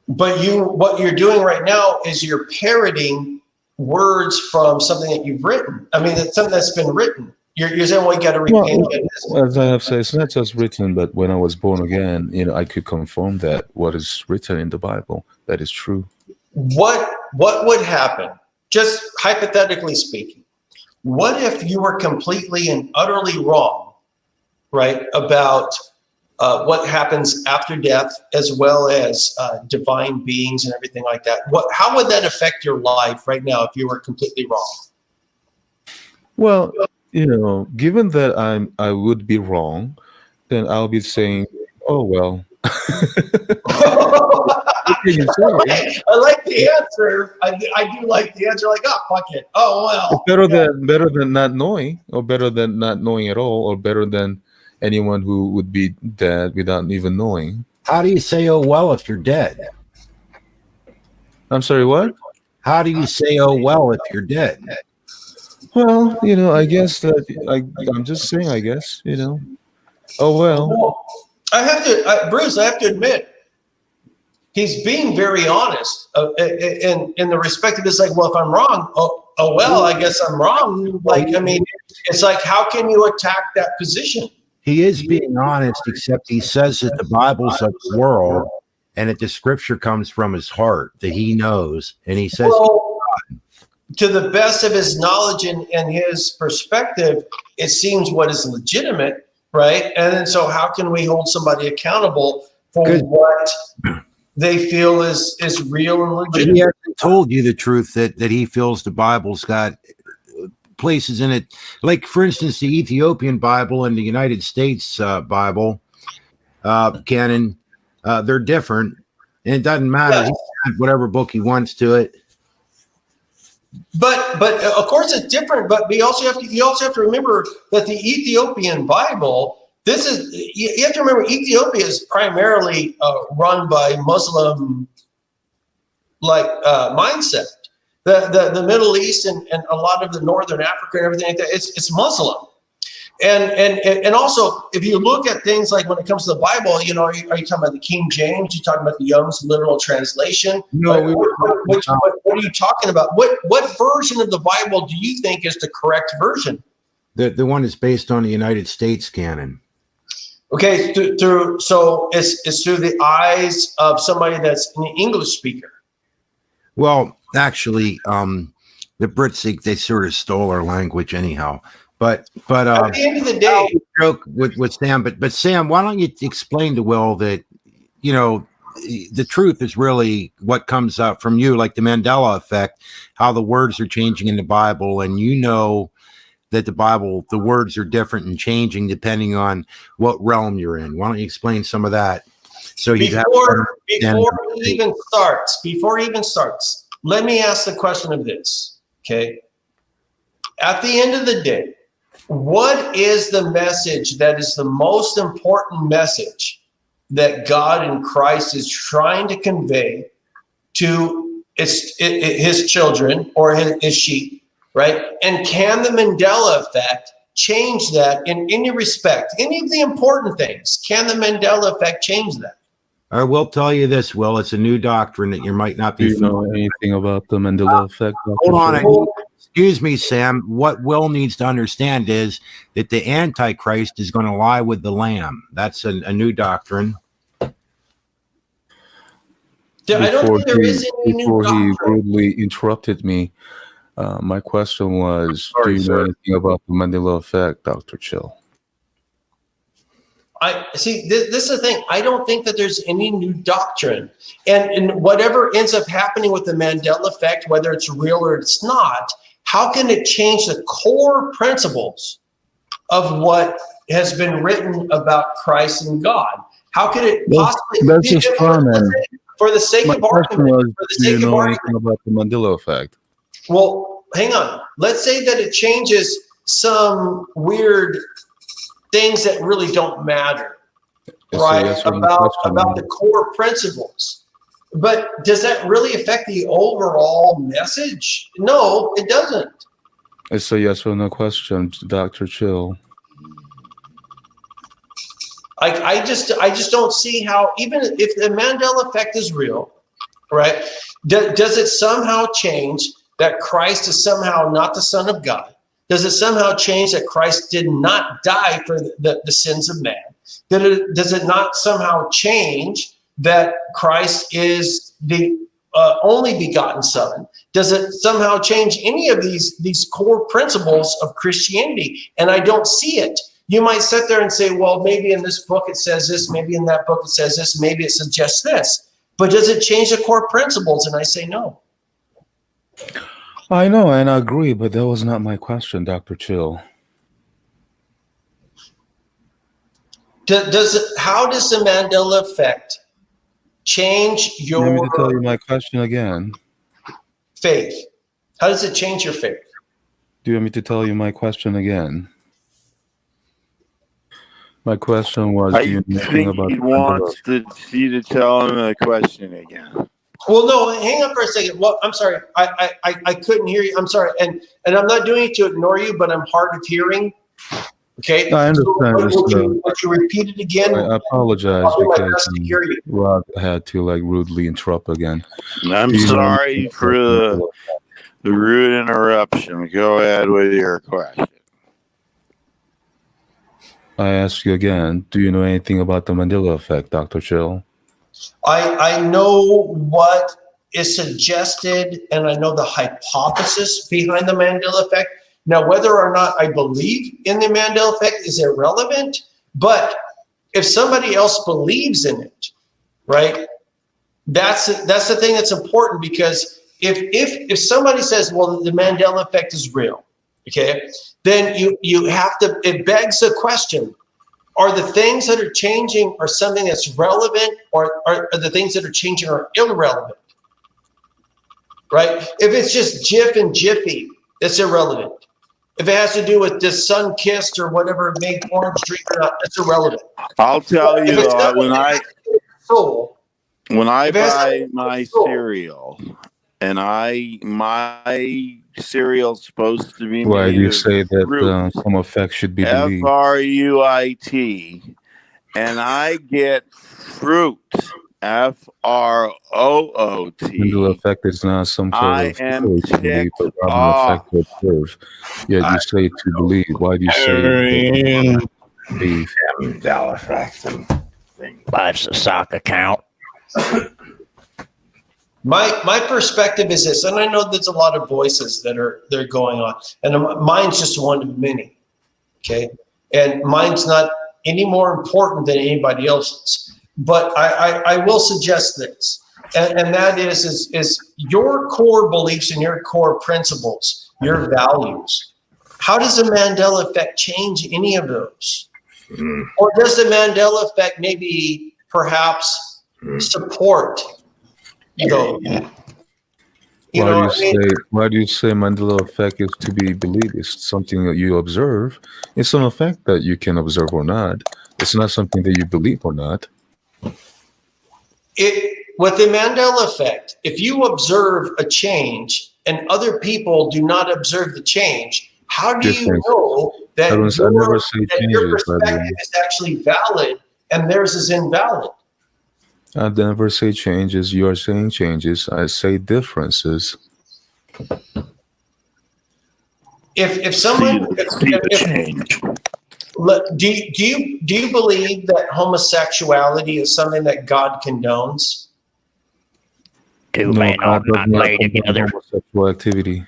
But what you're doing right now is you're parroting words from something that you've written. I mean, it's something that's been written. You're saying, well, you got to repent.
Well, as I have said, it's not just written, but when I was born again, I could confirm that what is written in the Bible, that is true.
What would happen, just hypothetically speaking, what if you were completely and utterly wrong, right, about what happens after death, as well as divine beings and everything like that? How would that affect your life right now if you were completely wrong?
Well, given that I would be wrong, then I'll be saying, oh well.
I like the answer. I do like the answer. Like, oh, fuck it. Oh well.
Better than not knowing, or better than not knowing at all, or better than anyone who would be dead without even knowing.
How do you say oh well if you're dead?
I'm sorry, what?
How do you say oh well if you're dead?
Well, I guess that I'm just saying, I guess, oh well.
I have to, Bruce, I have to admit, he's being very honest in the respect of this, like, well, if I'm wrong, oh well, I guess I'm wrong. Like, I mean, it's like, how can you attack that position?
He is being honest, except he says that the Bible's of the world and that the scripture comes from his heart, that he knows. And he says,
well, to the best of his knowledge and his perspective, it seems what is legitimate, right? And then, so how can we hold somebody accountable for what they feel is real and legitimate?
He hasn't told you the truth that he feels the Bible's got places in it, like, for instance, the Ethiopian Bible and the United States Bible canon. They're different, and it doesn't matter. He can add whatever book he wants to it.
But of course it's different. But you also have to remember that the Ethiopian Bible. You have to remember, Ethiopia is primarily run by Muslim mindset. The Middle East and a lot of the Northern Africa and everything like that, it's Muslim. And also, if you look at things like when it comes to the Bible, are you talking about the King James? You talking about the Young's literal translation?
No,
what are you talking about? What version of the Bible do you think is the correct version?
The one that's based on the United States canon. Okay,
so it's through the eyes of somebody that's an English speaker.
Well, actually, the Brits, they sort of stole our language anyhow. But
at the end of the day,
joke with Sam. But Sam, why don't you explain to Will that the truth is really what comes up from you, like the Mandela effect, how the words are changing in the Bible, and that the Bible, the words are different and changing depending on what realm you're in. Why don't you explain some of that? So
before he even starts, let me ask the question of this. Okay. at the end of the day, what is the message that is the most important message that God in Christ is trying to convey to his children or his sheep, right? And can the Mandela effect change that in any respect? Any of the important things, can the Mandela effect change that?
I will tell you this, Will. It's a new doctrine that you might not be.
Do you know anything about the Mandela effect?
Hold on. Excuse me, Sam. What Will needs to understand is that the Antichrist is going to lie with the Lamb. That's a new doctrine.
I don't think there is any new doctrine.
Before he rudely interrupted me, my question was, do you know anything about the Mandela effect, Dr. Chill?
I see. This is the thing. I don't think that there's any new doctrine, and whatever ends up happening with the Mandela effect, whether it's real or it's not, how can it change the core principles of what has been written about Christ and God? How could it possibly?
That's just fun, man.
For the sake of argument,
do you know anything about the Mandela effect?
Well, hang on. Let's say that it changes some weird things that really don't matter, right? About the core principles. But does that really affect the overall message? No, it doesn't.
It's a yes or no question, Dr. Chill.
I just don't see how, even if the Mandela effect is real, right? Does it somehow change that Christ is somehow not the Son of God? Does it somehow change that Christ did not die for the sins of man? Does it not somehow change that Christ is the only begotten Son? Does it somehow change any of these core principles of Christianity? And I don't see it. You might sit there and say, well, maybe in this book it says this, maybe in that book it says this, maybe it suggests this. But does it change the core principles? And I say no.
I know, and I agree, but that was not my question, Dr. Chill.
How does the Mandela effect change your...
Let me tell you my question again.
Faith. How does it change your faith?
Do you want me to tell you my question again? My question was, do you know anything about
he wants you to tell him the question again.
Well, no, hang on for a second. Well, I'm sorry. I couldn't hear you. I'm sorry. And I'm not doing it to ignore you, but I'm hard of hearing. Okay.
I understand.
So, would you repeat it again?
I apologize because Rob had to rudely interrupt again.
I'm sorry for the rude interruption. Go ahead with your question.
I ask you again, do you know anything about the Mandela effect, Dr. Chill?
I know what is suggested, and I know the hypothesis behind the Mandela effect. Now, whether or not I believe in the Mandela effect is irrelevant, but if somebody else believes in it, right, that's the thing that's important, because if somebody says, well, the Mandela effect is real, okay, then you have to, it begs the question, are the things that are changing are something that's relevant, or are the things that are changing are irrelevant, right? If it's just Jif and Jiffy, it's irrelevant. If it has to do with this sun kissed or whatever made orange drink or not, it's irrelevant.
I'll tell you, when I buy my cereal, and my cereal's supposed to be made.
Why do you say that some effect should be believed?
Fruit, and I get fruit, Fruot.
Mandela effect is not some sort
I
of
am ticked
off. Effect to observe. Yet you say to believe. Why do you say believe?
Mandela effect.
Life's a sock account.
My perspective is this, and I know there's a lot of voices that are going on, and mine's just one of many, okay? And mine's not any more important than anybody else's. But I will suggest this, and that is your core beliefs and your core principles, your values. How does the Mandela effect change any of those? Or does the Mandela effect maybe perhaps support those?
Why do you say Mandela effect is to be believed? It's something that you observe. It's an effect that you can observe or not. It's not something that you believe or not.
With the Mandela effect, if you observe a change and other people do not observe the change, how do you know that your perspective is actually valid and theirs is invalid?
I never say changes. You are saying changes. I say differences.
If someone
see the change.
Do you believe that homosexuality is something that God condones?
Two men ought not lay together.
Homosexual activity.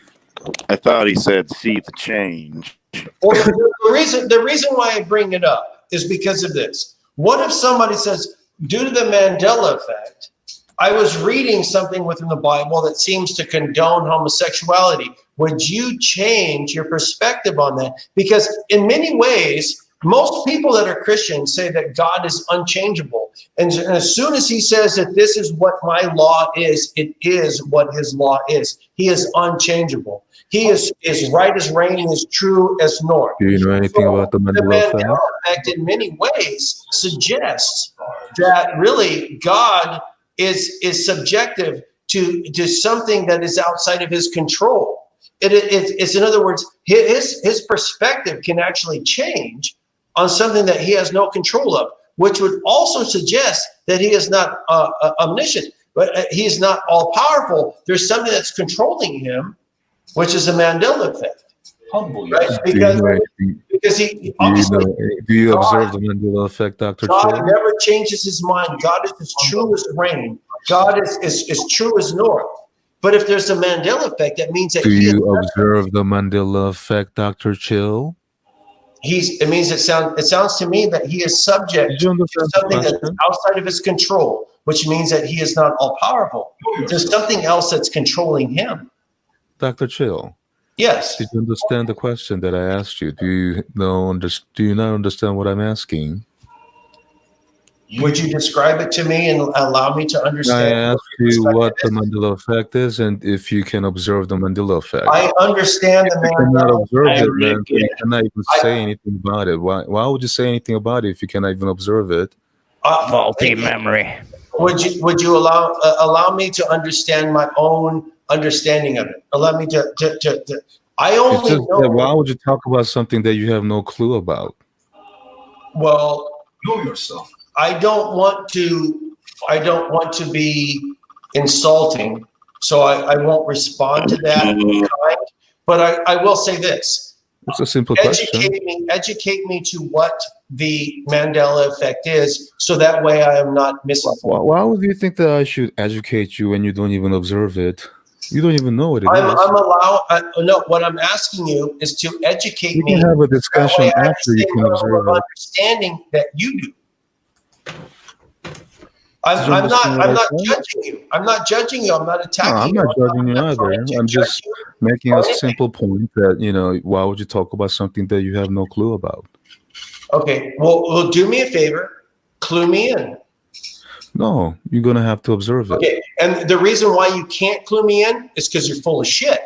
I thought he said see the change.
Well, the reason why I bring it up is because of this. What if somebody says, due to the Mandela effect, I was reading something within the Bible that seems to condone homosexuality. Would you change your perspective on that? Because in many ways, most people that are Christians say that God is unchangeable. And as soon as he says that this is what my law is, it is what his law is. He is unchangeable. He is right as rain, is true as north.
Do you know anything about the Mandela
effect? In many ways suggests that really God is subjective to something that is outside of his control. It's in other words, his perspective can actually change on something that he has no control of, which would also suggest that he is not omniscient, but he is not all powerful. There's something that's controlling him, which is the Mandela effect. Humble, right? Because he obviously.
Do you observe the Mandela effect, Dr.
God
Chill?
never changes his mind. God is as true as rain. God is true as north. But if there's a Mandela effect, that means that
do you observe the Mandela effect, Dr. Chill?
It sounds to me that he is subject to something that's outside of his control, which means that he is not all powerful. There's something else that's controlling him.
Dr. Chill.
Yes.
Did you understand the question that I asked you? Do you not understand what I'm asking?
Would you describe it to me and allow me to understand?
I asked you what the Mandela effect is and if you can observe the Mandela effect.
I understand the Mandela effect.
You cannot observe it, man. You cannot even say anything about it. Why would you say anything about it if you cannot even observe it?
Faulty memory.
Would you allow me to understand my own understanding of it? Allow me to I only know.
Why would you talk about something that you have no clue about?
Well, know yourself. I don't want to be insulting, so I won't respond to that. But I will say this.
It's a simple question.
Educate me to what the Mandela effect is, so that way I am not misinformed.
Why would you think that I should educate you when you don't even observe it? You don't even know what it is.
No, what I'm asking you is to educate me.
We can have a discussion after you can observe it.
Understanding that you do. I'm not judging you. I'm not judging you. I'm not attacking you.
I'm not judging you either. I'm just making a simple point that, why would you talk about something that you have no clue about?
Okay. Well, do me a favor. Clue me in.
No, you're going to have to observe it.
Okay. And the reason why you can't clue me in is because you're full of shit.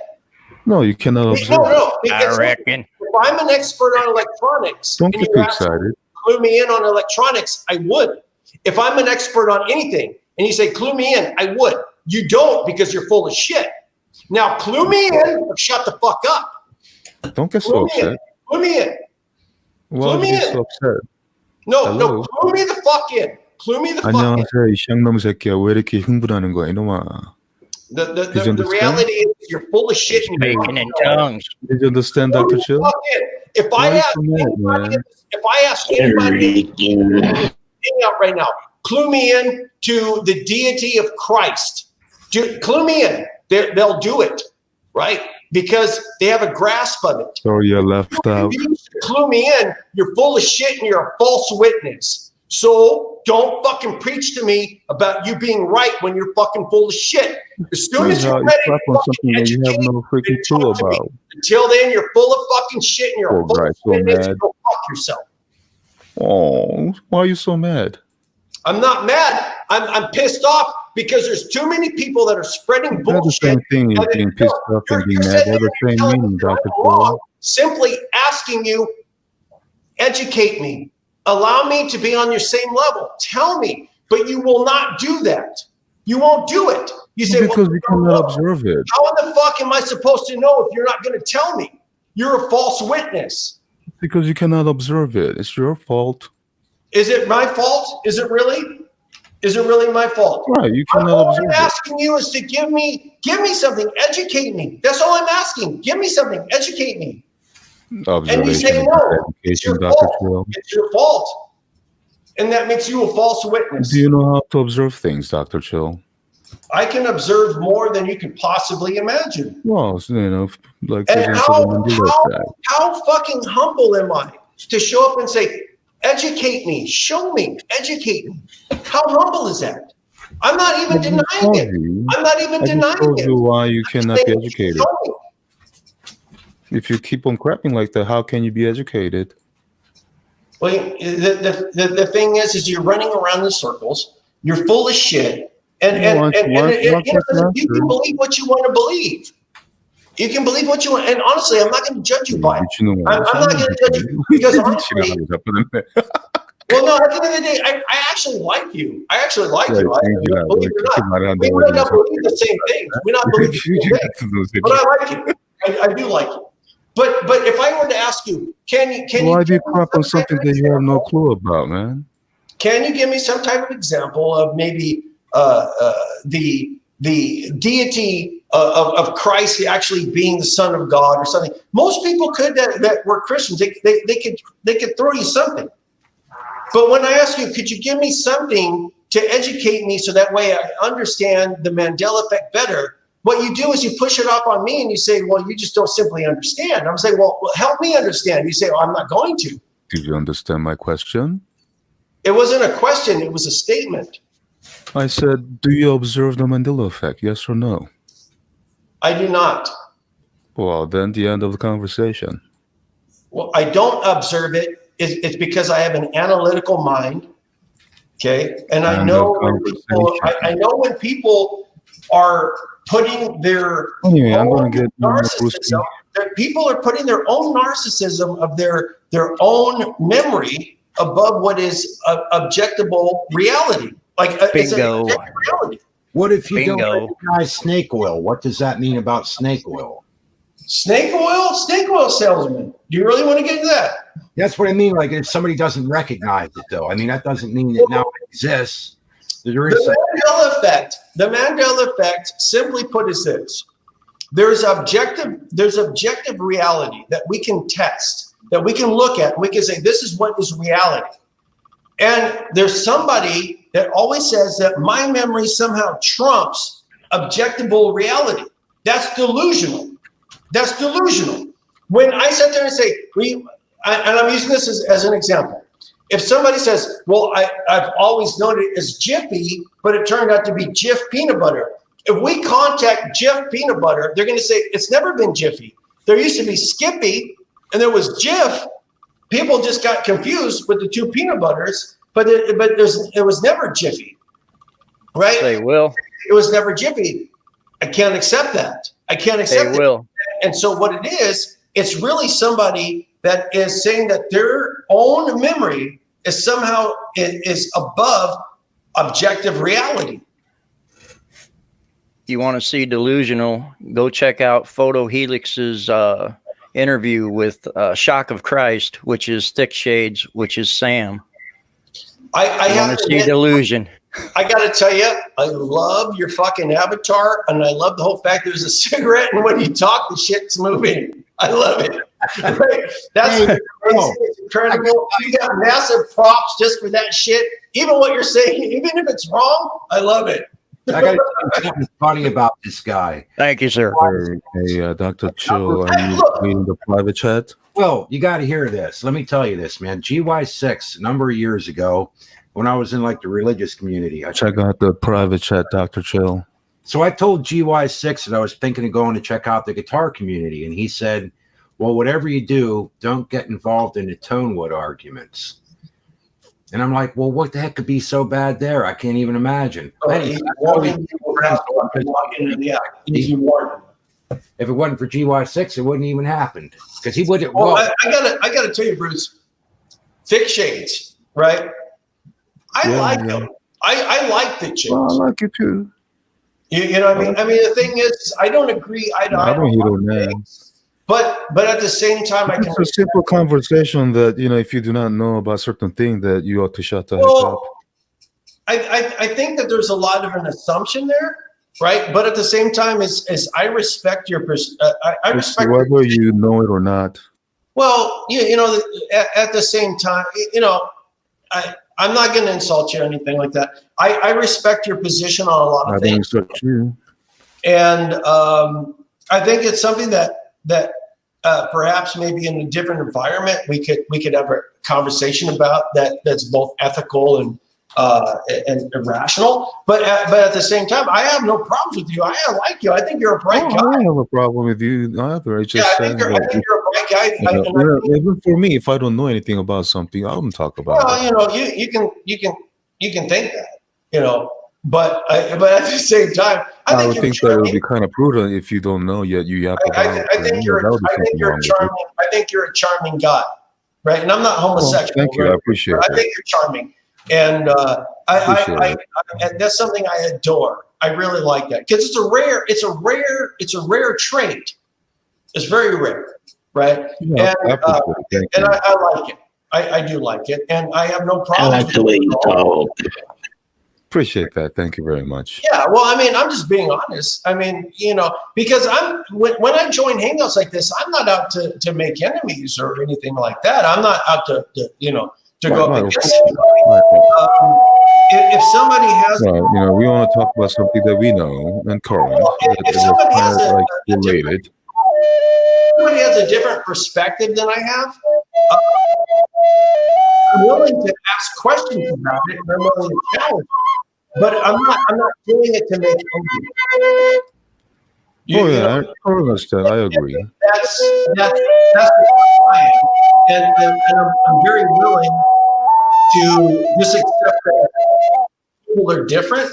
No, you cannot observe it.
I reckon. If I'm an expert on electronics,
don't get too excited.
Clue me in on electronics, I would. If I'm an expert on anything and you say, clue me in, I would. You don't because you're full of shit. Now, clue me in or shut the fuck up.
Don't get so upset.
Clue me in.
Why are you so upset?
No, clue me the fuck in. Clue me the fuck in.
안녕하세요, 이 샹놈 새끼야. 왜 이렇게 흥분하는 거야, 이놈아?
The reality is you're full of shit.
Speaking in tongues.
Did you understand, Dr. Chill?
If I ask anybody out right now, clue me in to the deity of Christ. Clue me in. They'll do it, right? Because they have a grasp of it.
So you're left out.
Clue me in. You're full of shit and you're a false witness. So don't fucking preach to me about you being right when you're fucking full of shit. As soon as you're ready to fucking educate me, you have no freaking clue about. Until then, you're full of fucking shit and you're a false witness. So go fuck yourself.
Oh, why are you so mad?
I'm not mad. I'm pissed off because there's too many people that are spreading bullshit.
That's the same thing as being pissed off and being mad. They're the same meaning, Dr. Phil.
Simply asking you, educate me. Allow me to be on your same level. Tell me. But you will not do that. You won't do it. You say,
because we cannot observe it.
How in the fuck am I supposed to know if you're not going to tell me? You're a false witness.
Because you cannot observe it. It's your fault.
Is it my fault? Is it really? Is it really my fault?
Right, you cannot observe it.
All I'm asking you is to give me something, educate me. That's all I'm asking. Give me something, educate me.
Observation,
and you say no. It's your
Dr.
fault.
Phil.
It's your fault. And that makes you a false witness.
Do you know how to observe things, Dr. Chill?
I can observe more than you can possibly imagine.
Well, like
and how fucking humble am I to show up and say, educate me, show me, educate me. How humble is that? I'm not even denying it. I'm not even denying it. I told
you why you cannot be educated. If you keep on crapping like that, how can you be educated?
Well, the thing is you're running around in circles. You're full of shit. And you can believe what you want to believe. You can believe what you want. And honestly, I'm not going to judge you by it. I'm not going to judge you because honestly, well, no, at the end of the day, I actually like you. I actually like you. Believe it or not. We might not believe the same things. We not believe the same things. But I like you. I do like you. But if I were to ask you,
why do you crap on something that you have no clue about, man?
Can you give me some type of example of maybe the deity of Christ actually being the Son of God or something? Most people could that were Christians. They could throw you something. But when I ask you, could you give me something to educate me so that way I understand the Mandela effect better? What you do is you push it off on me and you say, well, you just don't simply understand. I'm saying, well, help me understand. You say, well, I'm not going to.
Did you understand my question?
It wasn't a question. It was a statement.
I said, do you observe the Mandela effect? Yes or no?
I do not.
Well, then the end of the conversation.
Well, I don't observe it. It's because I have an analytical mind. Okay. And I know when people are putting their narcissism, people are putting their own narcissism of their own memory above what is objectable reality. Like
bingo.
Reality.
What if you don't recognize snake oil? What does that mean about snake oil?
Snake oil? Snake oil salesman. Do you really want to get into that?
That's what I mean. Like if somebody doesn't recognize it, though. I mean, that doesn't mean that now it exists.
The Mandela effect, simply put, is this: there's objective reality that we can test, that we can look at, and we can say this is what is reality. And there's somebody that always says that my memory somehow trumps objectable reality. That's delusional. That's delusional. When I sit there and say and I'm using this as an example. If somebody says, well, I've always known it as Jiffy, but it turned out to be Jif peanut butter. If we contact Jif peanut butter, they're going to say, it's never been Jiffy. There used to be Skippy, and there was Jif. People just got confused with the two peanut butters, but it was never Jiffy, right?
They will.
It was never Jiffy. I can't accept that. I can't accept it.
They will.
And so what it is, it's really somebody that is saying that their own memory is somehow is above objective reality.
You want to see delusional? Go check out Photo Helix's interview with Shock of Christ, which is Thick Shades, which is Sam.
I have
to see delusion.
I got to tell you, I love your fucking avatar, and I love the whole fact there's a cigarette, and when you talk, the shit's moving. I love it. Right? That's it's incredible. You got massive props just for that shit. Even what you're saying, even if it's wrong, I love it.
I got to tell you something funny about this guy.
Thank you, sir.
Hey, Dr. Chill, are you reading the private chat?
Well, you got to hear this. Let me tell you this, man. GY6, a number of years ago, when I was in like the religious community.
Check out the private chat, Dr. Chill.
So I told GY6 that I was thinking of going to check out the guitar community. And he said, well, whatever you do, don't get involved in the Tonewood arguments. And I'm like, well, what the heck could be so bad there? I can't even imagine.
He's warning people not to walk into the act. He's warning.
If it wasn't for GY6, it wouldn't even happen because he wouldn't.
Well, I gotta tell you, Bruce. Thick shades, right? I like them. I like thick shades.
Well, I like it too.
You know what I mean? I mean, the thing is, I don't agree. I don't hate on that. But at the same time,
it's a simple conversation that, you know, if you do not know about certain thing, that you ought to shut the heck up.
I think that there's a lot of an assumption there, right? But at the same time, as I respect your I respect
whether you know it or not.
Well, you know, at the same time, you know, I'm not going to insult you or anything like that. I respect your position on a lot of things. And I think it's something that perhaps maybe in a different environment we could have a conversation about that's both ethical and rational. But at the same time, I have no problems with you. I like you. I think you're a bright guy.
I don't have a problem with you either.
I think you're a bright guy.
Even for me, if I don't know anything about something, I won't talk about it.
Well, you know, you can think that, you know, but at the same time,
I would think that it would be kind of prudent if you don't know yet.
I think you're charming. I think you're a charming guy, right? And I'm not homosexual.
Thank you. I appreciate it.
I think you're charming. And that's something I adore. I really like that because it's a rare trait. It's very rare, right?
Yeah,
and I like it. I do like it, and I have no problem.
I like the way you talk.
Appreciate that. Thank you very much.
Yeah, well, I mean, I'm just being honest. I mean, you know, because when I join hangouts like this, I'm not out to make enemies or anything like that. I'm not out to go up against anybody. If somebody has,
you know, we want to talk about something that we know and current.
If somebody has
related.
somebody has a different perspective than I have, I'm willing to ask questions about it. And I'm willing to challenge it, but I'm not doing it to make enemies.
I understand. I agree.
That's the and I'm very willing to just accept that people are different,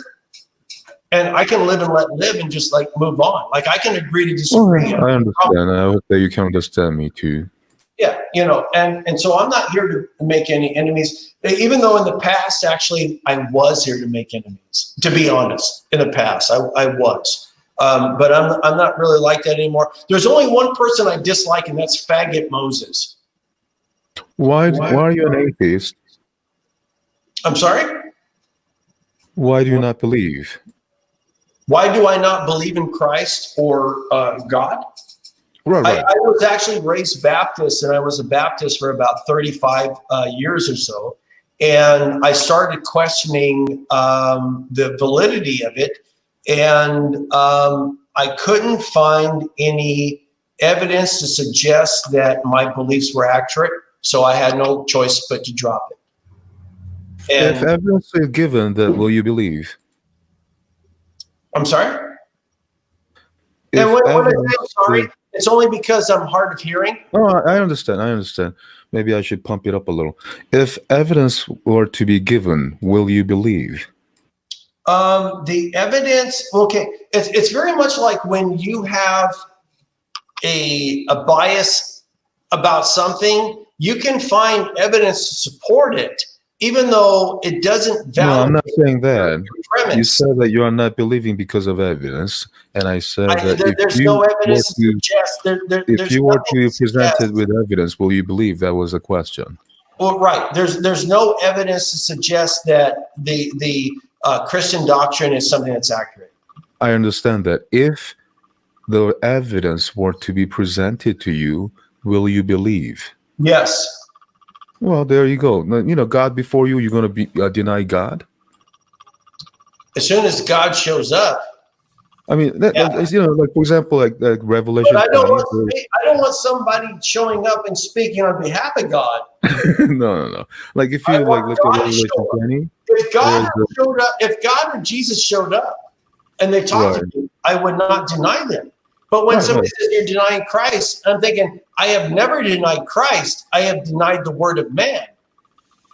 and I can live and let live and just like move on. Like I can agree to disagree.
I understand. I hope that you can understand me too.
Yeah, you know, and so I'm not here to make any enemies, even though in the past, actually, I was here to make enemies, to be honest. In the past, I was. But I'm not really like that anymore. There's only one person I dislike, and that's Faggot Moses.
Why are you an atheist?
I'm sorry?
Why do you not believe?
Why do I not believe in Christ or God?
Right.
I was actually raised Baptist, and I was a Baptist for about 35 years or so. And I started questioning the validity of it. And I couldn't find any evidence to suggest that my beliefs were accurate. So I had no choice but to drop it. And
if evidence is given, that will you believe?
I'm sorry? And when I say I'm sorry, it's only because I'm hard of hearing.
Oh, I understand. Maybe I should pump it up a little. If evidence were to be given, will you believe?
The evidence, okay, it's very much like when you have a bias about something, you can find evidence to support it, even though it doesn't validate.
No, I'm not saying that.
Premise.
You said that you are not believing because of evidence, and I said that
there's no evidence to suggest.
If you were to be presented with evidence, will you believe? That was the question.
Well, right. There's no evidence to suggest that the Christian doctrine is something that's accurate.
I understand that. If the evidence were to be presented to you, will you believe?
Yes.
Well, there you go. You know, God before you, you're going to deny God?
As soon as God shows up.
I mean, you know, like for example, like Revelation.
But I don't want somebody showing up and speaking on behalf of God.
No. Like if you look at Revelation 20.
If God or Jesus showed up and they talked to me, I would not deny them. But when somebody says you're denying Christ, I'm thinking, I have never denied Christ. I have denied the word of man.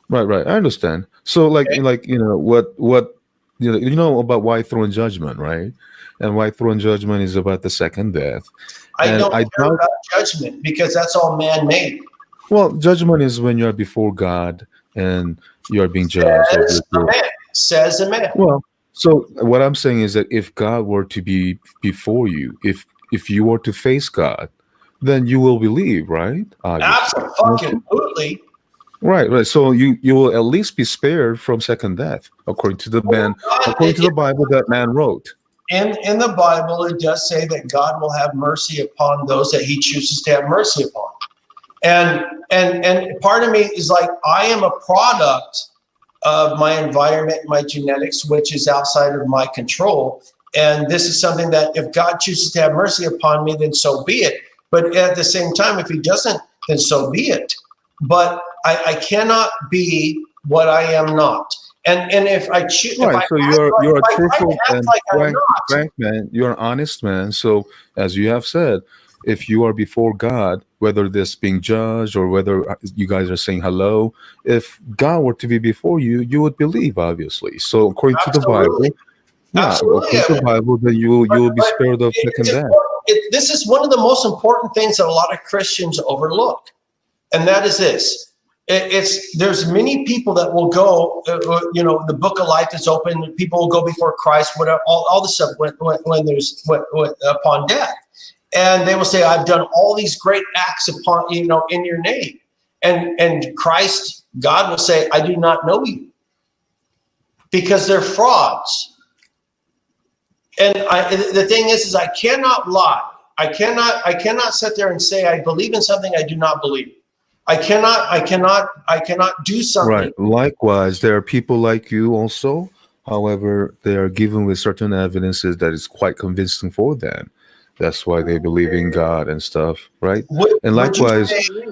Right. I understand. So, like,
Okay?
what you know about white throne judgment, right? And white throne judgment is about the second death.
I
And
don't
I
care
doubt.
about judgment because that's all man-made.
Well, judgment is when you are before God and you are being judged of
Says
your
a
guilt.
man. Says a man.
Well, so what I'm saying is that if God were to be before you, if you were to face God, then you will believe, right? Obviously. Won't you?
Absolutely.
Right. So you will at least be spared from second death, according to the man,
God,
according to the Bible that man wrote.
in the Bible, it does say that God will have mercy upon those that He chooses to have mercy upon. And part of me is like, I am a product of my environment, my genetics, which is outside of my control. And this is something that if God chooses to have mercy upon me, then so be it. But at the same time, if He doesn't, then so be it. But I cannot be what I am not. And if I choose, if
Right.
I
So
act
you're a
like, if I
truthful
act
and
like I'm not,
frank man. You're an honest man. So as you have said, if you are before God, whether this being judged or whether you guys are saying hello, if God were to be before you, you would believe, obviously. So according to the
absolutely,
Bible, yeah,
absolutely,
according to the
Evan.
Bible, then you will be
But
spared of
it's
second death.
important. This is one of the most important things that a lot of Christians overlook, and that is this. There's many people that will go, the book of life is open. People will go before Christ, whatever, all the stuff when there's upon death, and they will say, "I've done all these great acts upon in your name," and Christ, God will say, "I do not know you," because they're frauds. And the thing is I cannot lie. I cannot sit there and say I believe in something I do not believe. I cannot do
Right.
something.
Likewise, there are people like you also. However, they are given with certain evidences that is quite convincing for them. That's why they believe in God and stuff, right?
Would,
And
would you
likewise,
say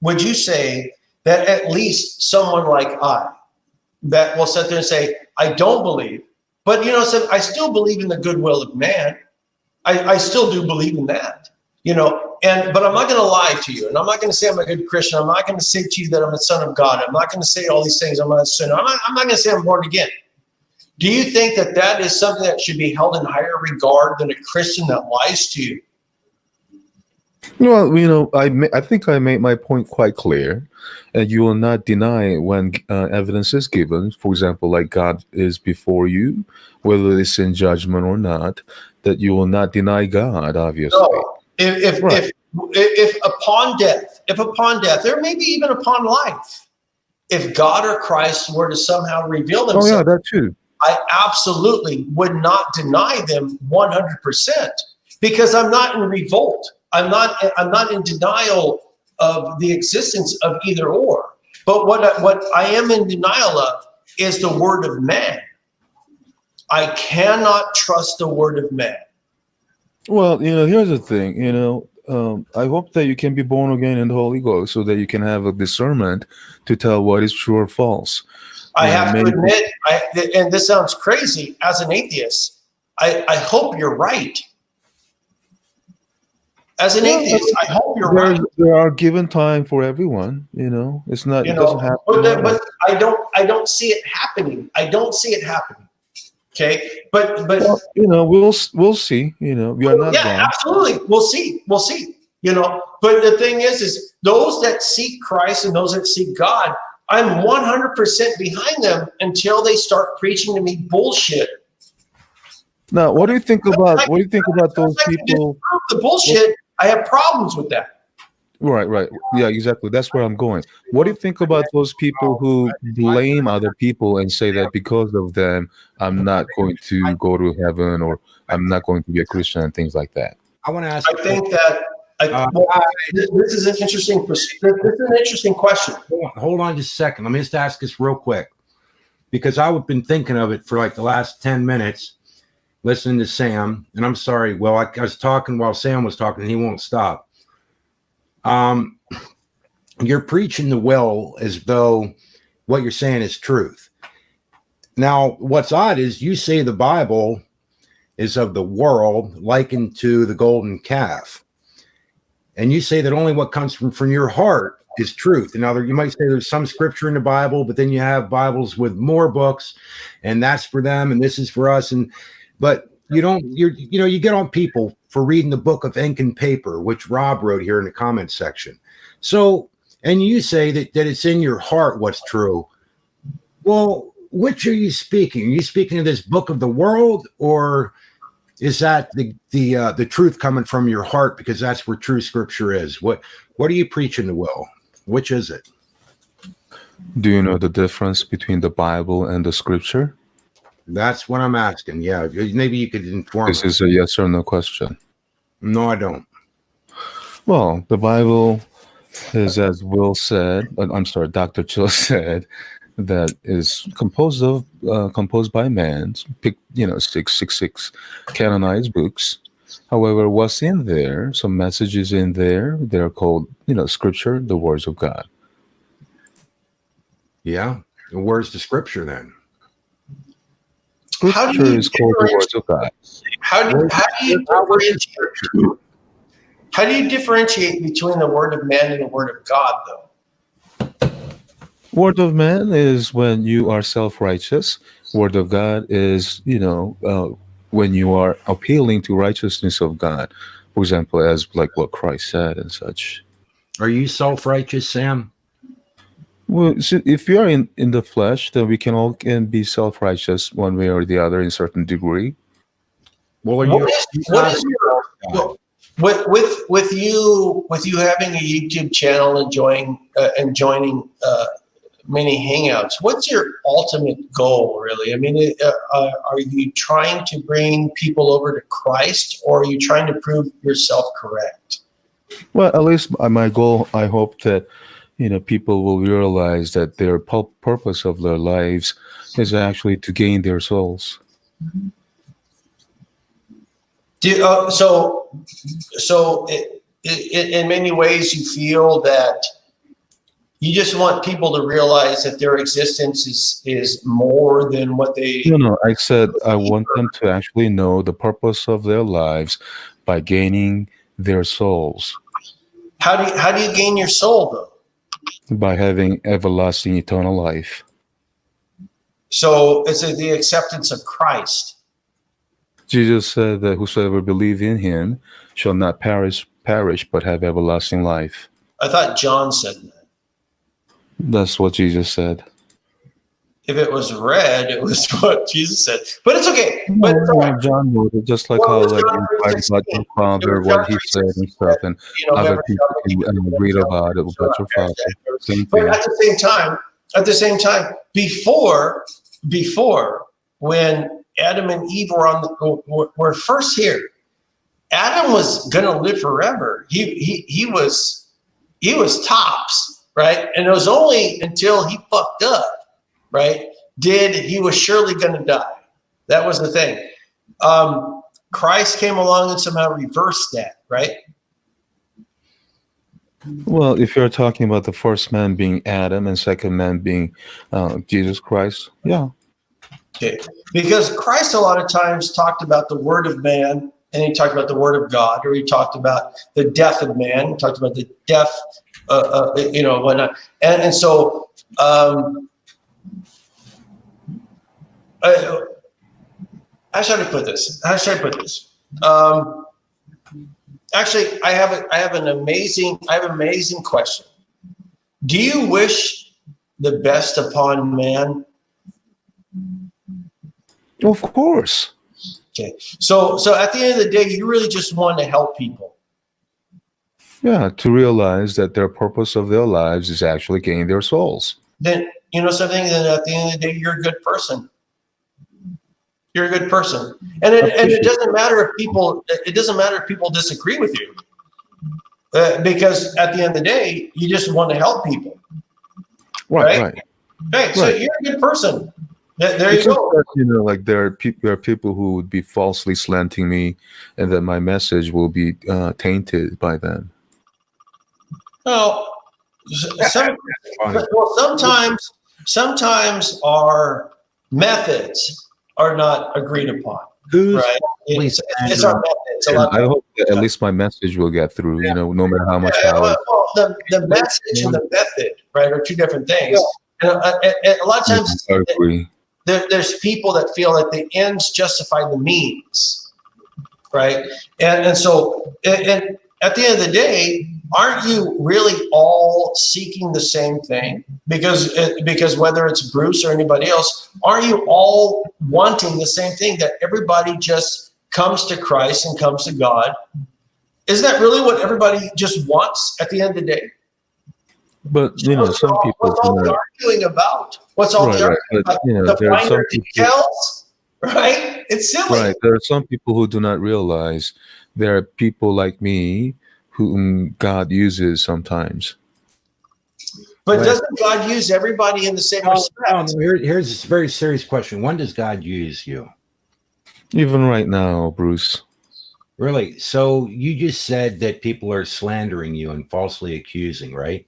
would you say that at least someone like I that will sit there and say, I don't believe, but so I still believe in the goodwill of man. I still do believe in that, but I'm not going to lie to you, and I'm not going to say I'm a good Christian. I'm not going to say to you that I'm a son of God. I'm not going to say all these things. I'm not a sinner. I'm not going to say I'm born again. Do you think that that is something that should be held in higher regard than a Christian that lies to you?
well, I think I made my point quite clear, and you will not deny when evidence is given. For example, like God is before you, whether it's in judgment or not, that you will not deny God, obviously.
No. If
Right.
if upon death, there may be even upon life, if God or Christ were to somehow reveal
Oh, yeah,
themselves,
that too.
I absolutely would not deny them 100% because I'm not in revolt. I'm not in denial of the existence of either or. But what I am in denial of is the word of man. I cannot trust the word of man.
Well, here's the thing. I hope that you can be born again in the Holy Ghost, so that you can have a discernment to tell what is true or false.
I have to
Many
admit, and this sounds crazy as an atheist, I hope you're right. As an atheist, I hope you're right.
There are given time for everyone. It's not. It doesn't happen.
But I don't see it happening. I don't see it happening. Okay, but
Well, we'll see. We are not
yeah,
God.
absolutely. We'll see. But the thing is those that seek Christ and those that seek God, I'm 100% behind them until they start preaching to me bullshit.
Now, what do you think about those people?
The bullshit, I have problems with that.
Right. Yeah, exactly. That's where I'm going. What do you think about those people who blame other people and say that because of them, I'm not going to go to heaven, or I'm not going to be a Christian, and things like that?
I want to ask.
I think that this is an interesting. This is an interesting question.
Hold on just a second. Let me just ask this real quick, because I've been thinking of it for like the last 10 minutes, listening to Sam. And I'm sorry. Well, I was talking while Sam was talking, and he won't stop. You're preaching the well as though what you're saying is truth. Now, what's odd is you say the Bible is of the world likened to the golden calf. And you say that only what comes from your heart is truth. Now, you might say there's some scripture in the Bible, but then you have Bibles with more books, and that's for them, and this is for us. But you get on people for reading the book of ink and paper, which Rob wrote here in the comments section. So, and you say that it's in your heart what's true. Well, which are you speaking? Are you speaking of this book of the world, or is that the truth coming from your heart, because that's where true scripture is? What are you preaching to Will? Which is it?
Do you know the difference between the Bible and the scripture?
That's what I'm asking. Yeah, maybe you could inform
This is a yes or no question.
No, I don't.
Well, the Bible is, as Will said, Dr. Chill said, that is composed by man, 666 canonized books. However, what's in there, some messages in there, they're called, scripture, the words of God.
Yeah. Where's the scripture then?
Scripture is called the words of God.
How do you differentiate between the word of man and the word of God, though?
Word of man is when you are self-righteous. Word of God is, when you are appealing to righteousness of God. For example, as like what Christ said and such.
Are you self-righteous, Sam?
Well, so if you are in the flesh, then we can be self-righteous one way or the other in a certain degree.
Well,
with you having a YouTube channel and joining many hangouts, what's your ultimate goal, really? I mean, are you trying to bring people over to Christ, or are you trying to prove yourself correct?
Well, at least my goal, I hope that people will realize that their purpose of their lives is actually to gain their souls.
So in many ways, you feel that you just want people to realize that their existence is more than what they...
No, I said I want them to actually know the purpose of their lives by gaining their souls.
How do you gain your soul, though?
By having everlasting eternal life.
So it's the acceptance of Christ.
Jesus said that whosoever believes in him shall not perish, but have everlasting life.
I thought John said that.
That's what Jesus said.
If it was red, it was what Jesus said. But it's okay. But
John wrote it, just like how you write about your father, what he said and stuff, and other people can read about it about your father. Same thing.
But at the same time, before when Adam and Eve were first here, Adam was gonna live forever. He was tops, right? And it was only until he fucked up, right, he was surely gonna die. That was the thing. Christ came along and somehow reversed that, right?
Well, if you're talking about the first man being Adam and second man being Jesus Christ, yeah.
Okay. Because Christ a lot of times talked about the word of man, and he talked about the word of God, or he talked about the death of man, he talked about the death, whatnot. And so how should I put this? Actually, I have an amazing question. Do you wish the best upon man?
Of course.
Okay. So at the end of the day, you really just want to help people.
Yeah, to realize that their purpose of their lives is actually gaining their souls.
Then you know something. Then at the end of the day, you're a good person. You're a good person, and it doesn't matter if people. It doesn't matter if people disagree with you, because at the end of the day, you just want to help people. Right. So you're a good person. There you go.
That, like there are people who would be falsely slanting me, and that my message will be tainted by them.
Well, sometimes our methods are not agreed upon. Right? It's our It's a lot.
I hope that at least my message will get through.
Yeah.
No matter how much
Yeah,
power.
well, the message and the method, right, are two different things. And a lot of times,
I agree.
there's people that feel that the ends justify the means, right? And so, and at the end of the day, aren't you really all seeking the same thing? Because whether it's Bruce or anybody else, aren't you all wanting the same thing, that everybody just comes to Christ and comes to God? Isn't that really what everybody just wants at the end of the day?
But some people.
What's all the arguing about? What's all the arguing about? The finer details, right? It's silly.
Right. There are some people who do not realize there are people like me whom God uses sometimes.
But doesn't God use everybody in the same respect?
Here's a very serious question. When does God use you?
Even right now, Bruce.
Really? So you just said that people are slandering you and falsely accusing, right?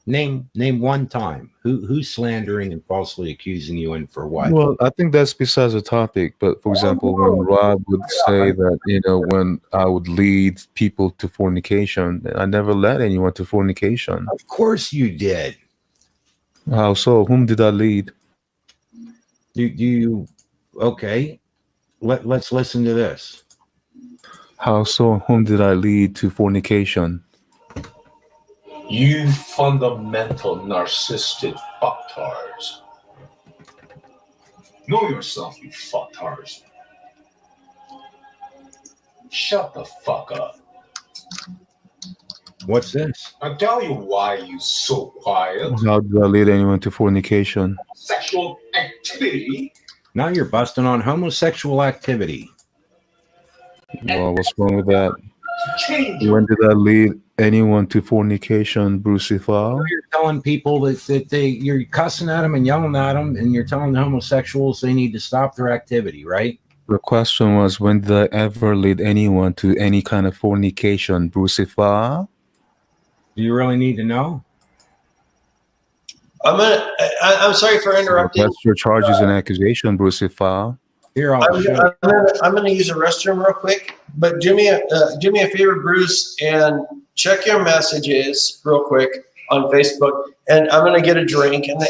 Name one time. Who's slandering and falsely accusing you, and for what?
Well, I think that's besides the topic. But for example, when Rob would say that, when I would lead people to fornication, I never led anyone to fornication.
Of course you did.
How so? Whom did I lead?
You okay. Let's listen to this.
How so? Whom did I lead to fornication?
You fundamental narcissistic fucktards. Know yourself, you fucktards. Shut the fuck up.
What's this?
I'll tell you why you so quiet.
How did I lead anyone to fornication?
Sexual activity.
Now you're busting on homosexual activity.
Well, what's wrong with that?
Change.
When did I lead anyone to fornication, Brucifer?
You're telling people that you're cussing at them and yelling at them, and you're telling the homosexuals they need to stop their activity, right?
The question was, when did I ever lead anyone to any kind of fornication, Brucifer?
Do you really need to know?
I'm sorry for interrupting.
That's your charges and accusation, Brucifer.
Here,
I'm going to use a restroom real quick, but do me a favor, Bruce, and check your messages real quick on Facebook. And I'm going to get a drink, and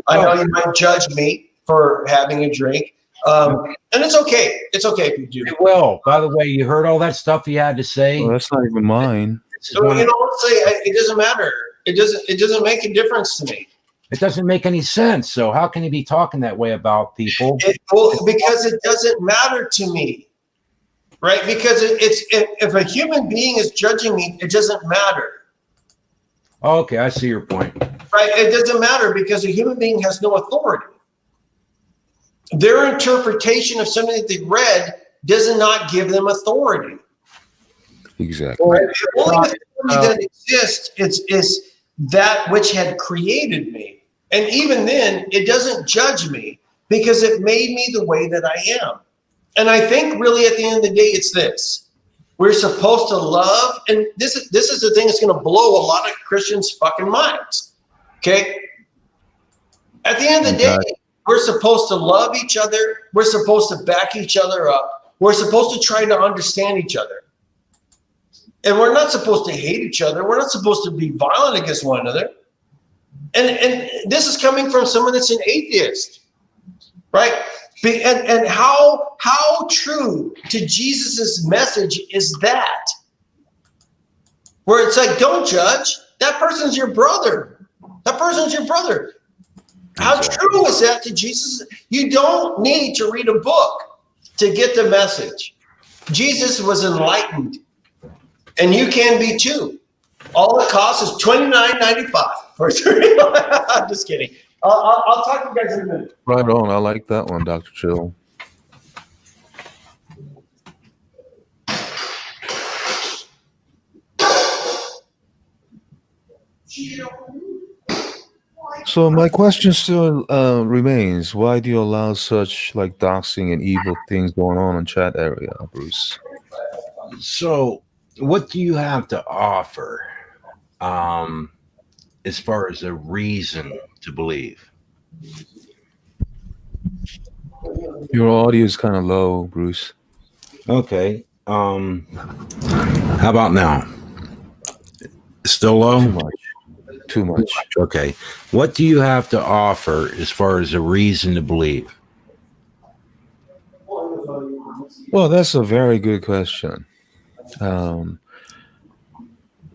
I know you might judge me for having a drink, and it's okay. It's okay if you do.
It will. By the way, you heard all that stuff he had to say.
Well, that's not even mine.
So, it doesn't matter. It doesn't make a difference to me.
It doesn't make any sense. So how can he be talking that way about people?
Because it doesn't matter to me, right? Because if a human being is judging me, it doesn't matter.
Okay, I see your point.
Right? It doesn't matter because a human being has no authority. Their interpretation of something that they read does not give them authority.
Exactly.
The only authority that exists is that which had created me. And even then, it doesn't judge me because it made me the way that I am. And I think really at the end of the day, it's this. We're supposed to love, and this is the thing that's going to blow a lot of Christians' fucking minds. Okay? At the end of the day, we're supposed to love each other. We're supposed to back each other up. We're supposed to try to understand each other. And we're not supposed to hate each other. We're not supposed to be violent against one another. And this is coming from someone that's an atheist, right? And how true to Jesus's message is that? Where it's like, don't judge. That person's your brother. That person's your brother. How true is that to Jesus? You don't need to read a book to get the message. Jesus was enlightened. And you can be too. All it costs is $29.95 for 3. I'm just kidding. I'll talk to you guys in a minute.
Right on. I like that one, Dr. Chill. So my question still remains: why do you allow such like doxing and evil things going on in chat area, Bruce?
So, what do you have to offer as far as a reason to believe?
Your audio is kind of low, Bruce.
Okay. How about now? Still low?
Too much.
Okay. What do you have to offer as far as a reason to believe?
Well, that's a very good question.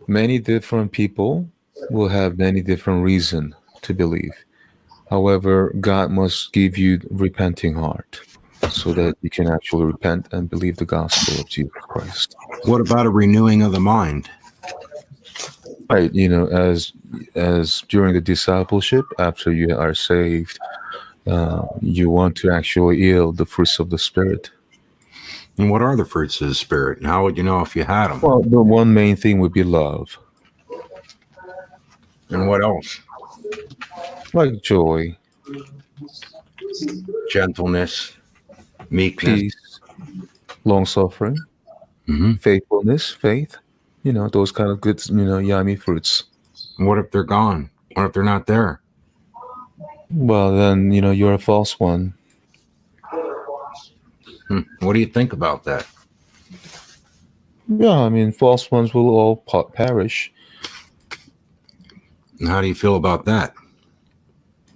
Many different people will have many different reasons to believe. However, God must give you repenting heart so that you can actually repent and believe the gospel of Jesus Christ.
What about a renewing of the mind?
Right, as during the discipleship, after you are saved, you want to actually yield the fruits of the Spirit.
And what are the fruits of the Spirit? And how would you know if you had them?
Well, the one main thing would be love.
And what else?
Like joy,
Gentleness, meekness,
peace, long suffering, faithfulness, faith. Those kind of good, yummy fruits.
What if they're gone? What if they're not there?
Well, then, you're a false one.
What do you think about that?
Yeah, I mean, false ones will all perish.
And how do you feel about that?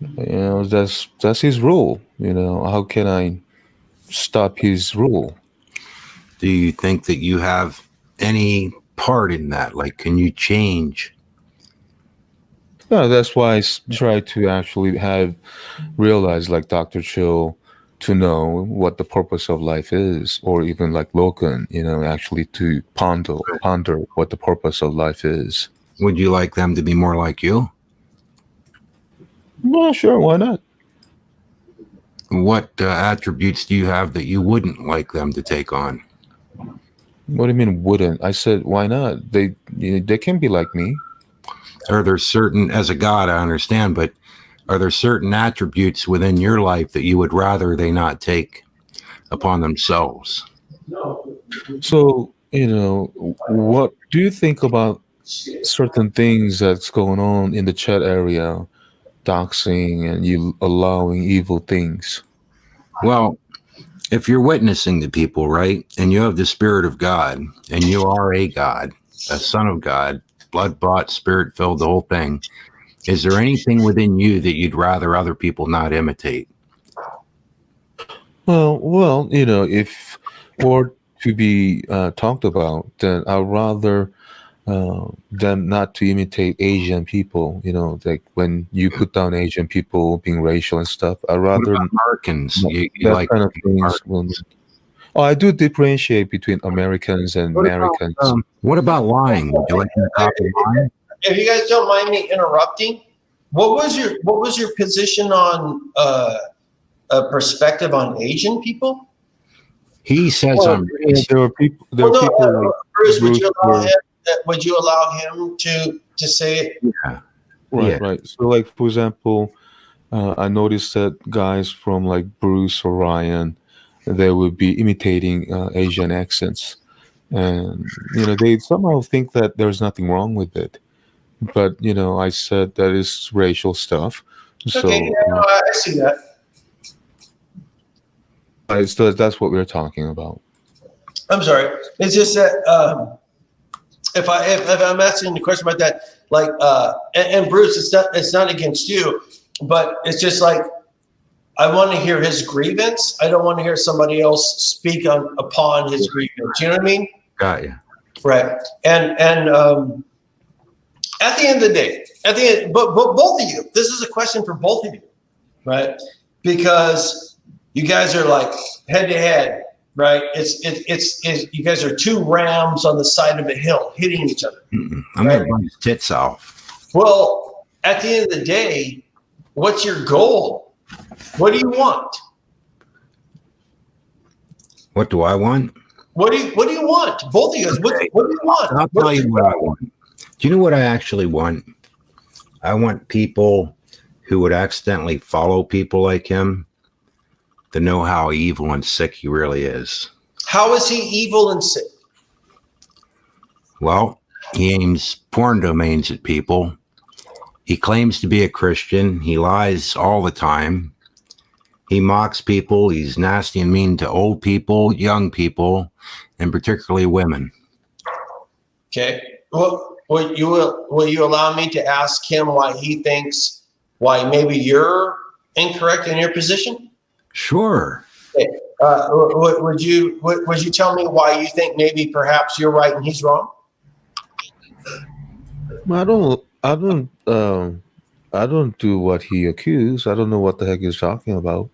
That's his rule. How can I stop his rule?
Do you think that you have any part in that? Like, can you change?
Yeah, that's why I try to actually realize, like Dr. Cho, to know what the purpose of life is, or even like Logan, actually to ponder what the purpose of life is.
Would you like them to be more like you?
Well, sure, why not?
What attributes do you have that you wouldn't like them to take on?
What do you mean wouldn't? I said, why not? They can be like me.
Are there certain, as a God, I understand, but are there certain attributes within your life that you would rather they not take upon themselves?
So, what do you think about certain things that's going on in the chat area, doxing and you allowing evil things?
Well, if you're witnessing to people, right, and you have the Spirit of God, and you are a God, a Son of God, blood-bought, Spirit-filled, the whole thing, is there anything within you that you'd rather other people not imitate?
Well, if or to be talked about, then I'd rather them not to imitate Asian people. Like when you put down Asian people being racial and stuff, I'd rather
Americans. You
that
like
kind of things. I do differentiate between Americans and Americans.
What about lying? Would you like to copy lying?
If you guys don't mind me interrupting, what was your position on a perspective on Asian people?
He says I'm racist.
There are people. Like
Bruce, would you allow him to say it?
Yeah.
Right. So, like for example, I noticed that guys from like Bruce or Ryan, they would be imitating Asian accents, and they somehow think that there's nothing wrong with it. But I said that is racial stuff. So
okay, I see that.
So that's what we're talking about.
I'm sorry. It's just that if I'm asking the question about that, like and Bruce, it's not against you, but it's just like I want to hear his grievance. I don't want to hear somebody else speak upon his grievance. You know what I mean?
Got you.
Right. And at the end of the day, but both of you, this is a question for both of you, right? Because you guys are like head to head, right? It's you guys are two rams on the side of a hill hitting each other.
I'm gonna run his tits off.
Well, at the end of the day, what's your goal? What do you want?
What do I want?
What do you want? Both of you guys. What do you want?
I'll tell you what I want. Do you know what I actually want? I want people who would accidentally follow people like him to know how evil and sick he really is.
How is he evil and sick?
Well, he aims porn domains at people. He claims to be a Christian. He lies all the time. He mocks people. He's nasty and mean to old people, young people, and particularly women.
Okay. Well, will you allow me to ask him why maybe you're incorrect in your position?
Sure.
Okay. Would you tell me why you think maybe perhaps you're right and he's wrong?
I don't do what he accused. I don't know what the heck he's talking about.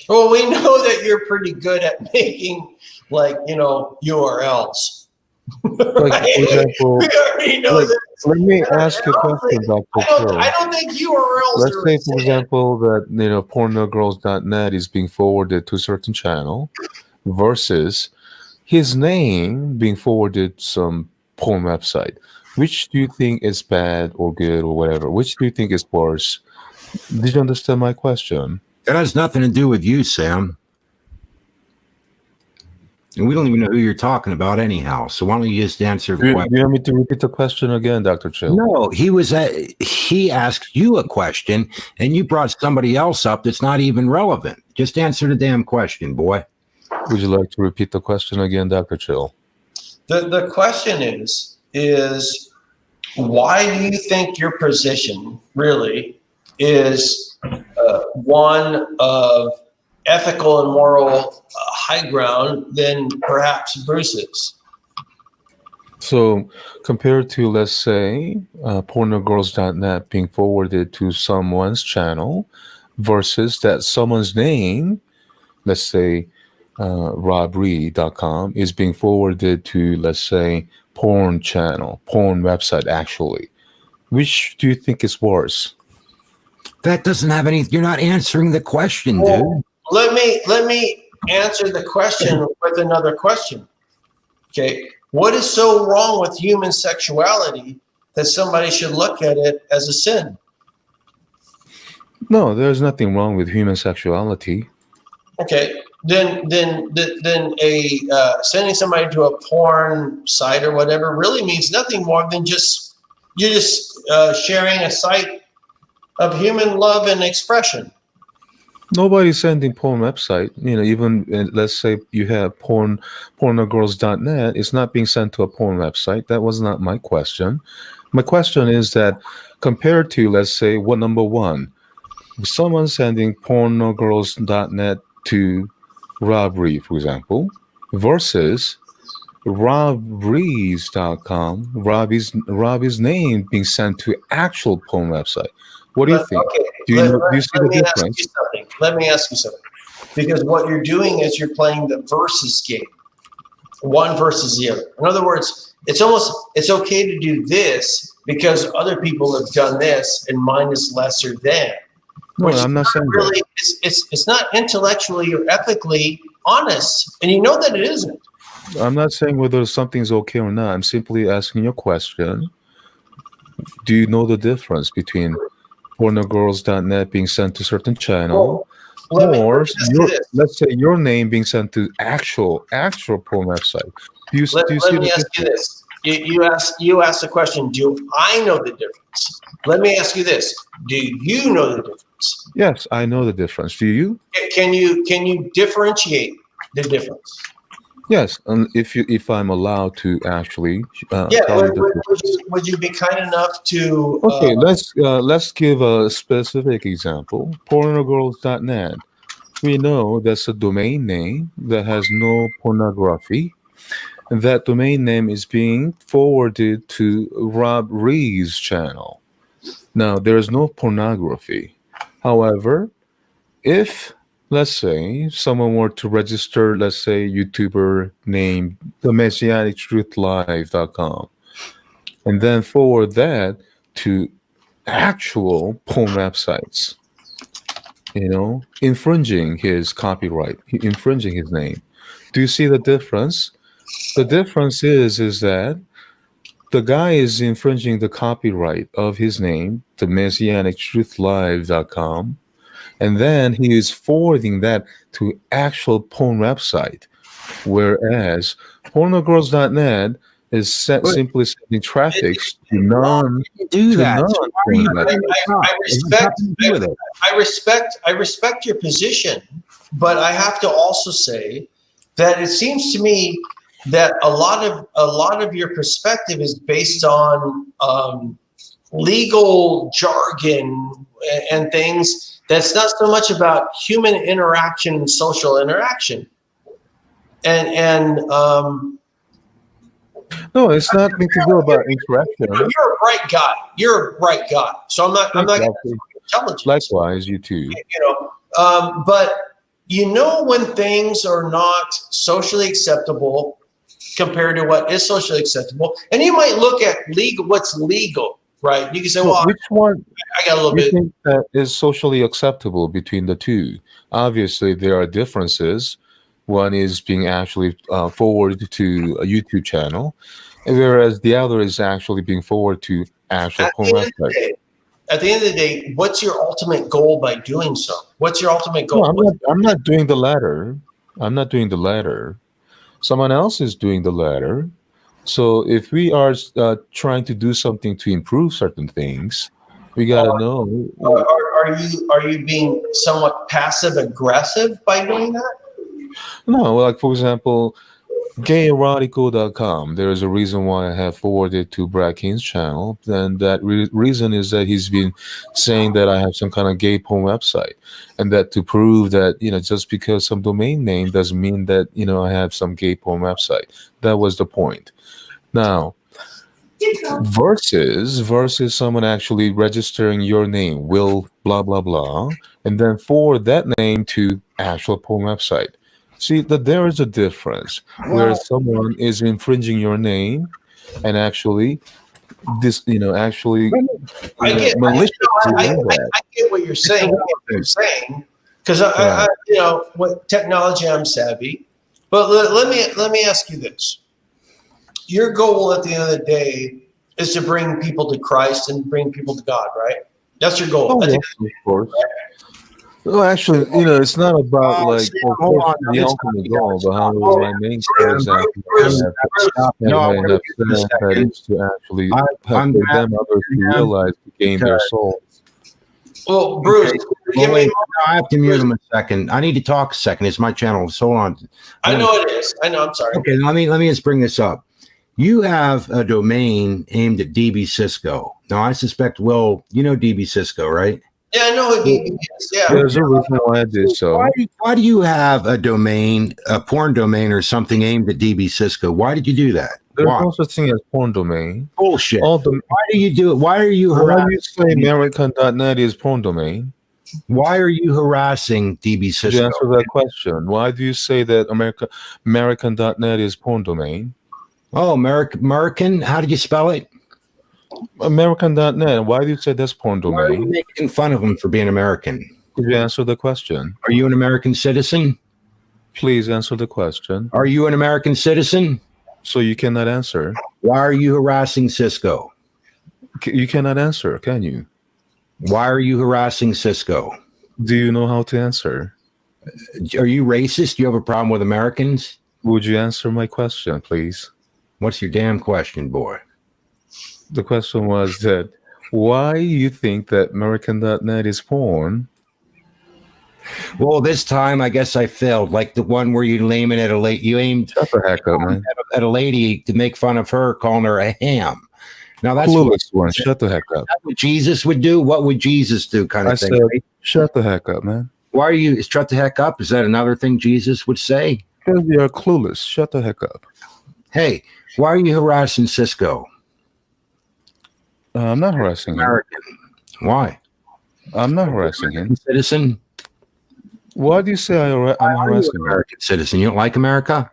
Well, we know that you're pretty good at making URLs.
Like,
Right?
for example,
We already know
like,
that.
let me ask you a question, Dr.
I don't think URLs
Let's
are
say, for example, that pornogirls.net is being forwarded to a certain channel versus his name being forwarded to some porn website. Which do you think is bad or good or whatever? Which do you think is worse? Did you understand my question?
It has nothing to do with you, Sam. And we don't even know who you're talking about anyhow. So why don't you just answer the question?
Do you want me to repeat the question again, Dr. Chill?
No, he asked you a question and you brought somebody else up that's not even relevant. Just answer the damn question, boy.
Would you like to repeat the question again, Dr. Chill?
The question is why do you think your position really is one of ethical and moral high ground than perhaps Bruce's?
So compared to, let's say, pornogirls.net being forwarded to someone's channel versus that someone's name, let's say robreed.com, is being forwarded to, let's say, porn channel, porn website, actually. Which do you think is worse?
That doesn't have any, you're not answering the question, dude.
Let me answer the question with another question. Okay. What is so wrong with human sexuality that somebody should look at it as a sin?
No, there's nothing wrong with human sexuality.
Okay. Then sending somebody to a porn site or whatever really means nothing more than you're just sharing a site of human love and expression.
Nobody's sending porn website. Even let's say you have pornogirls.net, it's not being sent to a porn website. That was not my question. My question is that compared to, let's say, number one, someone sending pornogirls.net to Rob Reed, for example, versus robreeze.com, Robbie's name being sent to actual porn website. What do you think?
Okay.
Do you see the difference?
Let me ask you something. Because what you're doing is you're playing the versus game, one versus the other. In other words, it's okay to do this because other people have done this and mine is lesser than.
No, I'm not saying
really,
that.
It's not intellectually or ethically honest, and you know that it isn't.
I'm not saying whether something's okay or not. I'm simply asking you a question. Do you know the difference between pornogirls.net being sent to certain channel, or let's say your name being sent to actual porn website?
Let me ask you this. You asked the question, do I know the difference? Let me ask you this. Do you know the difference?
Yes, I know the difference. Do you?
Can you differentiate the difference?
Yes, and if I'm allowed to actually tell you the difference.
Would you be kind enough to?
Okay, let's give a specific example. Pornogirls.net. We know that's a domain name that has no pornography. That domain name is being forwarded to Rob Reed's channel. Now, there is no pornography. However, if, let's say, someone were to register, let's say, YouTuber named themessianichtruthlive.com, and then forward that to actual porn websites, infringing his copyright, infringing his name. Do you see the difference? The difference is that the guy is infringing the copyright of his name, the messianichtruthlive.com, and then he is forwarding that to actual porn website, whereas pornogirls.net is simply sending traffic to non
do that.
I respect your position, but I have to also say that it seems to me that a lot of your perspective is based on legal jargon and things. That's not so much about human interaction and social interaction. And
no, it's nothing to do about interaction.
You're a bright guy. So I'm not going to intelligence.
Likewise, you too.
But when things are not socially acceptable compared to what is socially acceptable, and you might look at what's legal, right? You can say, well,
which one
I got a little bit
think that is socially acceptable between the two? Obviously, there are differences. One is being actually forwarded to a YouTube channel, whereas the other is actually being forwarded to actual porn website.
At the end of the day, what's your ultimate goal by doing so? What's your ultimate goal?
No, I'm not doing the latter. I'm not doing the latter. Someone else is doing the latter. So if we are trying to do something to improve certain things, we gotta know.
Are you being somewhat passive aggressive by doing that?
No, like for example, gayerotico.com. There is a reason why I have forwarded to Brad King's channel, and that reason is that he's been saying that I have some kind of gay porn website, and that to prove that just because some domain name doesn't mean that I have some gay porn website. That was the point. Now, versus someone actually registering your name, will blah blah blah, and then forward that name to actual porn website. See that there is a difference where someone is infringing your name and actually
I get what you're saying. Because I what technology, I'm savvy. But let me ask you this: your goal at the end of the day is to bring people to Christ and bring people to God, right? That's your goal.
Oh, yes, of course. Well, actually, it's not about the ultimate goal, but how my main goal is to actually help them others to realize to gain their souls.
Well, Bruce,
I have to mute him a second. I need to talk a second. It's my channel. So hold on.
I know it is. I know. I'm sorry.
Okay, let me just bring this up. You have a domain aimed at DB Cisco. Now, I suspect, DB Cisco, right?
Yeah, I know who DB is. Yeah.
There's a reason why I did so.
Why do you have a domain, a porn domain or something aimed at DB Cisco? Why did you do that?
There's no such thing as porn domain.
Bullshit. Why do you do it? Why are you harassing?
Why do you say American.net is porn domain?
Why are you harassing DB Cisco?
Could you answer that question? Why do you say that American.net is porn domain?
Oh, American? How did you spell it?
American.net. Why do you say that's porn domain?
Why are you making fun of them for being American?
Could you answer the question?
Are you an American citizen?
Please answer the question.
Are you an American citizen?
So you cannot answer.
Why are you harassing Cisco?
You cannot answer, can you?
Why are you harassing Cisco?
Do you know how to answer?
Are you racist? Do you have a problem with Americans?
Would you answer my question, please?
What's your damn question, boy?
The question was that why you think that American.net is porn?
Well, this time I guess I failed. Like the one where you aimed at a lady. You aimed
Shut the heck up, man.
At a lady to make fun of her, calling her a ham. Now that's
one. Shut the heck up.
That's what Jesus would do. What would Jesus do? Kind of thing.
Said, right? Shut the heck up, man.
Why are you shut the heck up? Is that another thing Jesus would say?
Because you're clueless. Shut the heck up.
Hey, why are you harassing Cisco?
I'm not harassing
American.
him.
Why?
I'm not harassing him.
Citizen.
Why do you say I'm harassing him?
American citizen? You don't like America?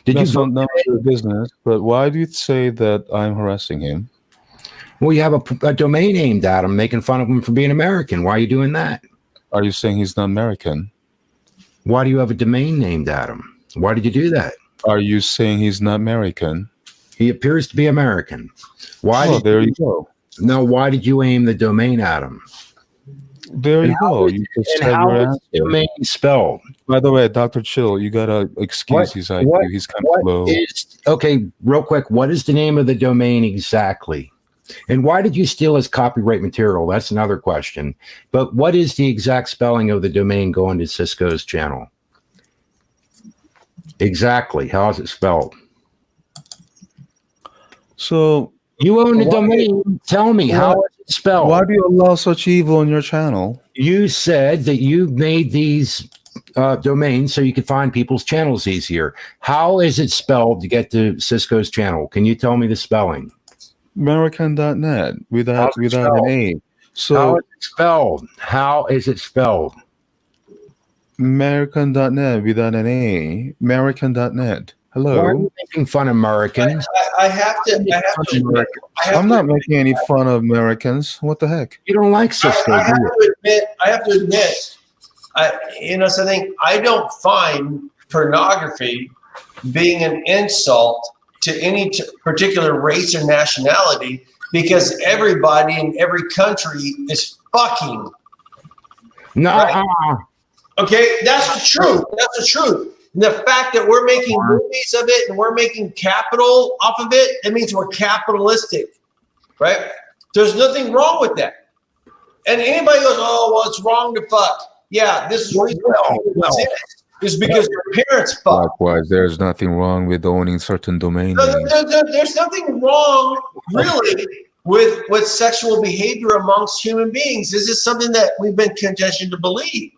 That's not your business. But why do you say that I'm harassing him?
Well, you have a domain aimed at him, making fun of him for being American. Why are you doing that?
Are you saying he's not American?
Why do you have a domain named at him? Why did you do that?
Are you saying he's not American?
He appears to be American. Why?
Oh, there you go.
No, why did you aim the domain at him?
There you go. You just said your answer.
Domain spelled
By the way, Dr. Chill, you gotta excuse his IQ. He's kind of low.
Okay, real quick, what is the name of the domain exactly? And why did you steal his copyright material? That's another question. But what is the exact spelling of the domain going to Cisco's channel? Exactly. How is it spelled?
So
you own the domain. Tell me, how is it spelled?
Why do you allow such evil on your channel?
You said that you made these domains so you could find people's channels easier. How is it spelled to get to Cisco's channel? Can you tell me the spelling?
American.net without an A. So
how is it spelled? How is it spelled?
American.net without an A. American.net. Hello.
Why are you making fun of Americans?
I have to admit,
I'm not making any fun of Americans. What the heck?
You don't like Cisco,
I have to admit, something. I don't find pornography being an insult to any particular race or nationality, because everybody in every country is fucking.
No.
Right? Okay, that's the truth. That's the truth. And the fact that we're making movies of it and we're making capital off of it, it means we're capitalistic, right? There's nothing wrong with that. And anybody goes, "Oh, well, it's wrong to fuck." Yeah, this is is because your parents fuck.
Likewise, there's nothing wrong with owning certain domain names.
There's nothing wrong, really, with sexual behavior amongst human beings. This is something that we've been conditioned to believe.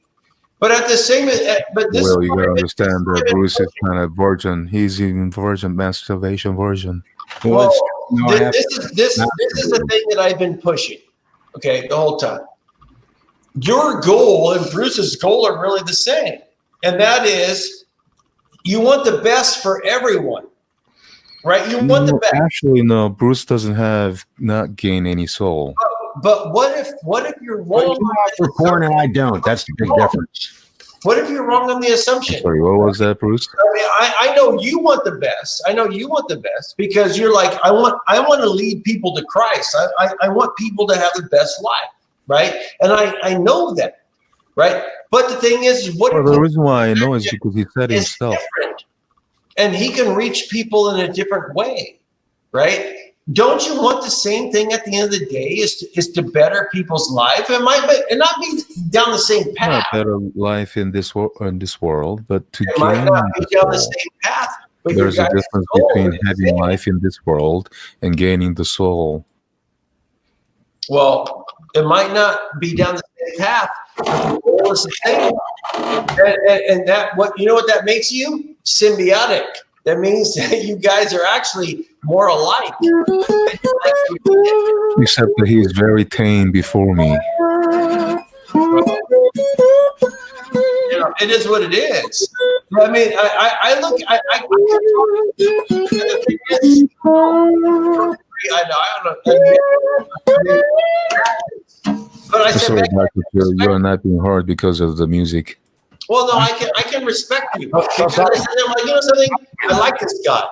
But at the same,
well, you gotta understand that Bruce is kind of virgin. He's even virgin, masturbation virgin.
Well, this is the thing that I've been pushing. Okay, the whole time. Your goal and Bruce's goal are really the same, and that is, you want the best for everyone, right? You want the best.
Actually, no. Bruce doesn't not gain any soul.
But what if you're wrong?
For porn and I don't. That's the big difference.
What if you're wrong on the assumption?
Sorry, what was that, Bruce?
I mean, I know you want the best. I know you want the best because you're like, I want to lead people to Christ. I want people to have the best life, right? And I know that, right? But the thing is,
the reason why I know is because he said himself.
Different. And he can reach people in a different way, right? Don't you want the same thing at the end of the day? Is to better people's life? It might not be down the same path.
Not better life in this world, but to
might not be down the same path.
There's a difference between having life in this world and gaining the soul.
Well, it might not be down the same path, but the goal is the same. And that what that makes you? Symbiotic. That means that you guys are actually more alike.
Except that he is very tame before me.
It is what it is. I mean, I look. I don't know. But I said,
you're not being heard because of the music.
Well, no, I can respect you. I'm like, something? I like this guy.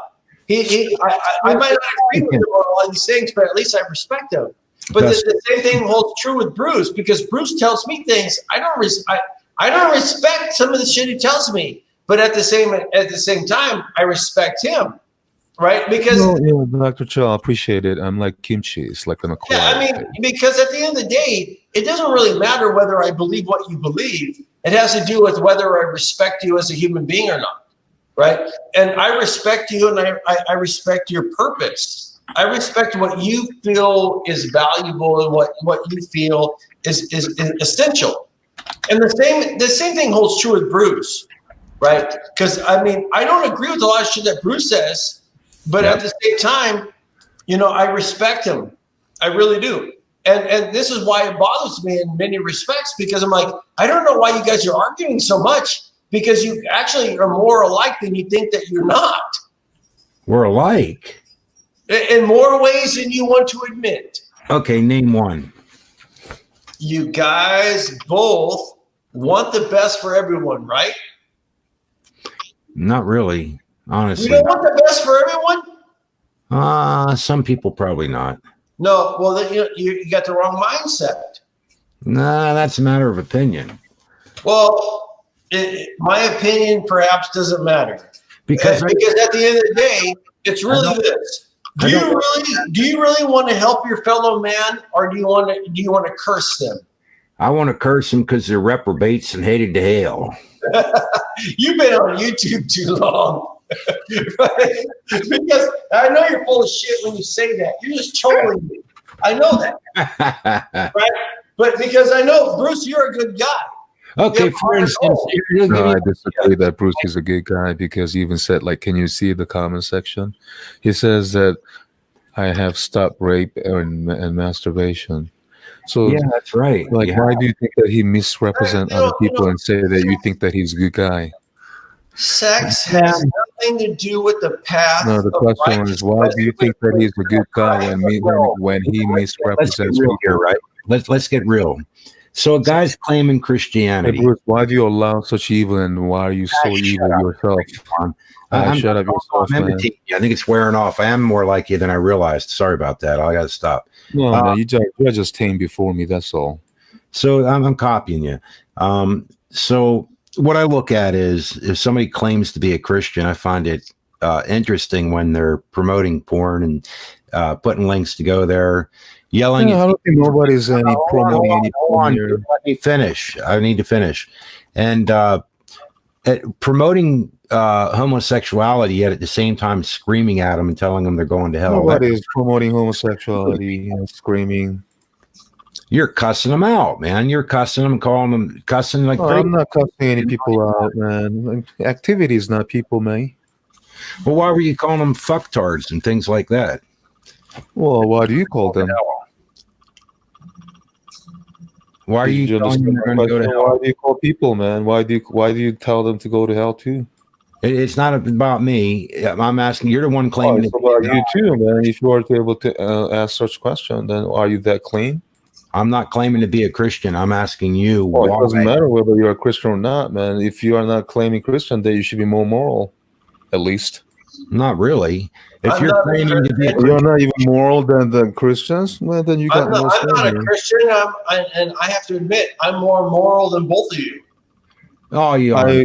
I might not agree with him on all these things, but at least I respect him. But the same thing holds true with Bruce, because Bruce tells me things I don't respect some of the shit he tells me, but at the same time, I respect him, right? Because
Dr. Cho, I appreciate it. I'm like kimchi. It's like an acquired.
Yeah, I mean, because at the end of the day, it doesn't really matter whether I believe what you believe. It has to do with whether I respect you as a human being or not, right? And I respect you, and I respect your purpose. I respect what you feel is valuable and what you feel is essential. And the same thing holds true with Bruce, right? Because I mean, I don't agree with a lot of shit that Bruce says, but at the same time, I respect him. I really do. And this is why it bothers me in many respects, because I'm like, I don't know why you guys are arguing so much, because you actually are more alike than you think that you're not.
We're alike.
In more ways than you want to admit.
Okay, name one.
You guys both want the best for everyone, right?
Not really, honestly.
You don't want the best for everyone?
Some people probably not.
No, well, then you got the wrong mindset.
Nah, that's a matter of opinion.
Well, my opinion perhaps doesn't matter because at the end of the day, it's really this. Do you really want to help your fellow man, or do you want to curse them?
I want to curse them because they're reprobates and headed to hell.
You've been on YouTube too long. Right? Because I know you're full of shit when you say that. You're just trolling me. I know that. Right? But because I know, Bruce, you're a good guy.
Okay, for instance,
no, I disagree that Bruce is a good guy because he even said, like, can you see the comment section? He says that I have stopped rape and masturbation. So
yeah, that's right.
Like, why do you think that he misrepresent other people and say that you think that he's a good guy?
Sex has nothing to do with the path.
No, the question is, why do you think that he's a good guy when he misrepresents people?
Here, right? Let's get real. So a guy's claiming Christianity.
Hey Bruce, why do you allow such evil, and why are you so evil yourself? Shut up yourself, man.
I think it's wearing off. I am more like you than I realized. Sorry about that. I got to stop.
No, man, you're just tame before me. That's all.
So I'm copying you. So what I look at is if somebody claims to be a Christian, I find it interesting when they're promoting porn and putting links to go there. Yelling.
Yeah, I don't think nobody's promoting any porn here.
Let me finish. I need to finish. And promoting homosexuality, yet at the same time screaming at them and telling them they're going to hell.
Nobody is promoting homosexuality and screaming.
You're cussing them out, man. You're cussing them, calling them cussing like.
I'm not cussing any people out, man. Activity is not people, man.
Well, why were you calling them fucktards and things like that?
Well, why do you call them?
Why are you telling them they're going to go to hell?
Why do you call people, man? Why do you tell them to go to hell too?
It's not about me. I'm asking. You're the one claiming.
It's about you too, man. If you are able to ask such question, then are you that clean?
I'm not claiming to be a Christian. I'm asking you.
Well, it doesn't matter whether you're a Christian or not, man. If you are not claiming Christian, then you should be more moral, at least.
Not really. If you're claiming to be a Christian,
you're not even moral than the Christians, well, then you got
I'm not a Christian, and I have to admit, I'm more moral than both of you.
Oh, you are.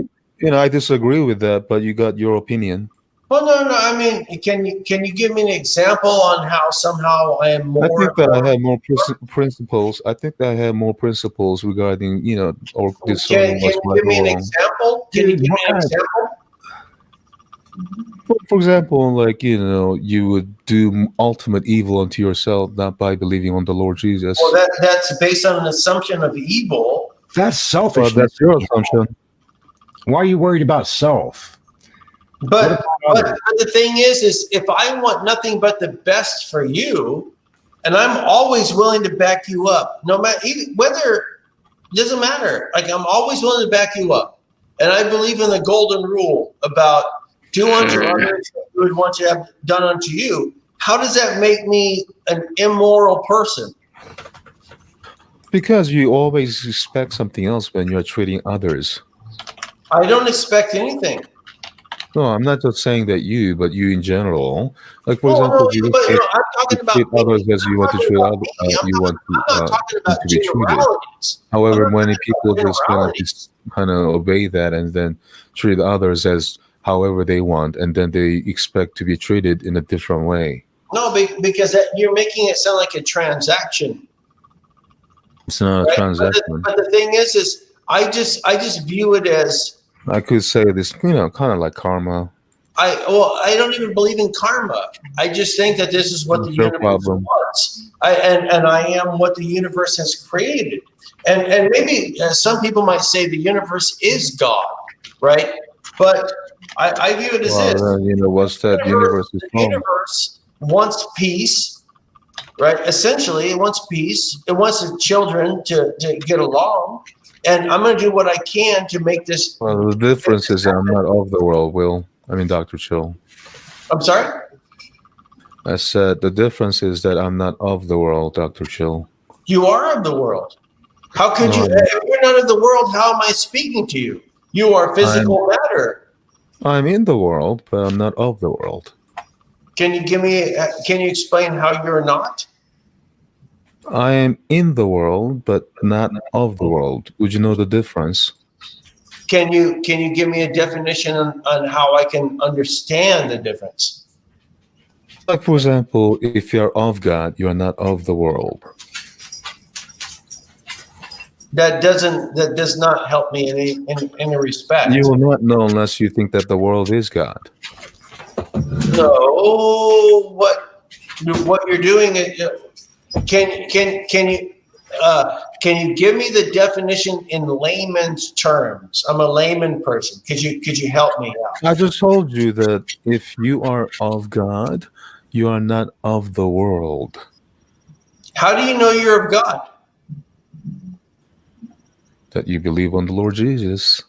I disagree with that, but you got your opinion.
Well, no. I mean, can you give me an example on how somehow I am more?
I think that I have more principles. I think that I have more principles regarding, or discerning what's right or wrong.
Can you give me an example? Can you give me an example?
For example, like, you would do ultimate evil unto yourself, not by believing on the Lord Jesus.
Well, that's based on an assumption of evil.
That's selfish.
Well, that's your assumption.
Why are you worried about self?
But the thing is if I want nothing but the best for you, and I'm always willing to back you up, no matter whether, it doesn't matter. Like, I'm always willing to back you up, and I believe in the golden rule about do unto others what you would want to have done unto you. How does that make me an immoral person?
Because you always expect something else when you're treating others.
I don't expect anything.
No, I'm not just saying that you, but you in general. Like, for example, you treat others as you want to treat others. You want to be treated. However, many people just kind of obey that and then treat others as however they want, and then they expect to be treated in a different way.
No, because you're making it sound like a transaction.
It's not a transaction.
But the thing is I just view it as,
I could say this, kind of like karma.
I don't even believe in karma. I just think that this is what the universe wants. And I am what the universe has created. And maybe some people might say the universe is God, right? But I view it as this.
What's that? The
universe wants peace, right? Essentially, it wants peace. It wants the children to get along. And I'm going to do what I can to make this.
Well, the difference is I'm not of the world, Dr. Chill.
I'm sorry?
I said the difference is that I'm not of the world, Dr. Chill.
You are of the world. How could you? If you're not of the world, how am I speaking to you? You are physical matter.
I'm in the world, but I'm not of the world.
Can you explain how you're not?
I am in the world, but not of the world. Would you know the difference?
Can you give me a definition on how I can understand the difference?
Like, for example, if you're of God, you are not of the world.
That does not help me in any respect.
You will not know unless you think that the world is God.
No, what you're doing? Can you give me the definition in layman's terms? I'm a layman person. Could you help me out?
I just told you that if you are of God, you are not of the world.
How do you know you're of God?
That you believe on the Lord Jesus.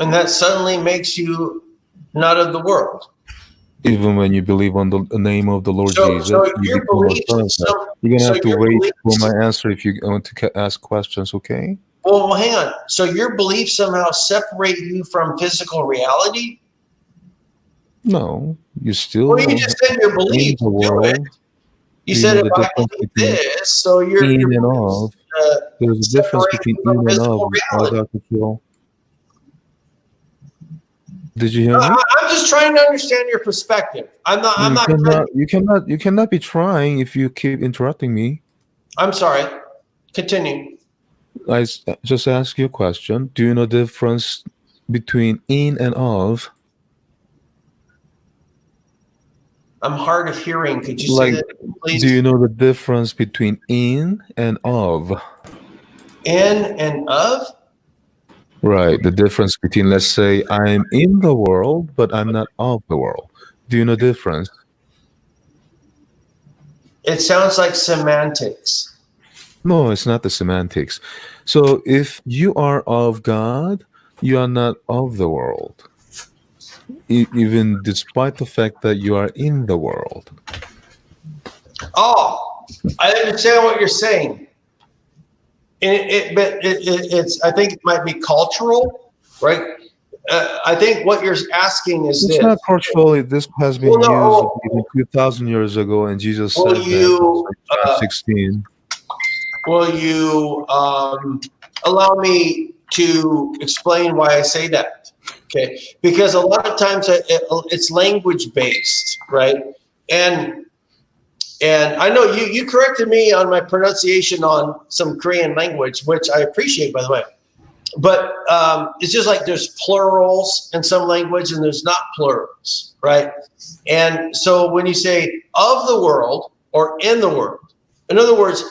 And that suddenly makes you not of the world.
Even when you believe on the name of the Lord Jesus,
so
you
your beliefs,
you're going to have to wait
beliefs,
for my answer if you want to ask questions, okay?
Well, hang on. So your beliefs somehow separate you from physical reality?
No, you still.
Well, you just said your beliefs do it. You said if I believe this, so you're
in and of. There's a difference between in and of. Dr. Phil. Did you hear me?
I'm just trying to understand your perspective.
You cannot be trying if you keep interrupting me.
I'm sorry. Continue.
I just ask you a question. Do you know the difference between in and of?
I'm hard of hearing. Could you say that, please?
Do you know the difference between in and of?
In and of?
Right. The difference between, let's say, I'm in the world, but I'm not of the world. Do you know the difference?
It sounds like semantics.
No, it's not the semantics. So if you are of God, you are not of the world. Even despite the fact that you are in the world.
Oh, I understand what you're saying. But it's. I think it might be cultural, right? I think what you're asking is
it's not cultural. This has been used even 2,000 years ago, and Jesus said that in 16.
Will you allow me to explain why I say that? Okay, because a lot of times it's language based, right? And I know you corrected me on my pronunciation on some Korean language, which I appreciate, by the way. But it's just like there's plurals in some language and there's not plurals, right? And so when you say of the world or in the world, in other words,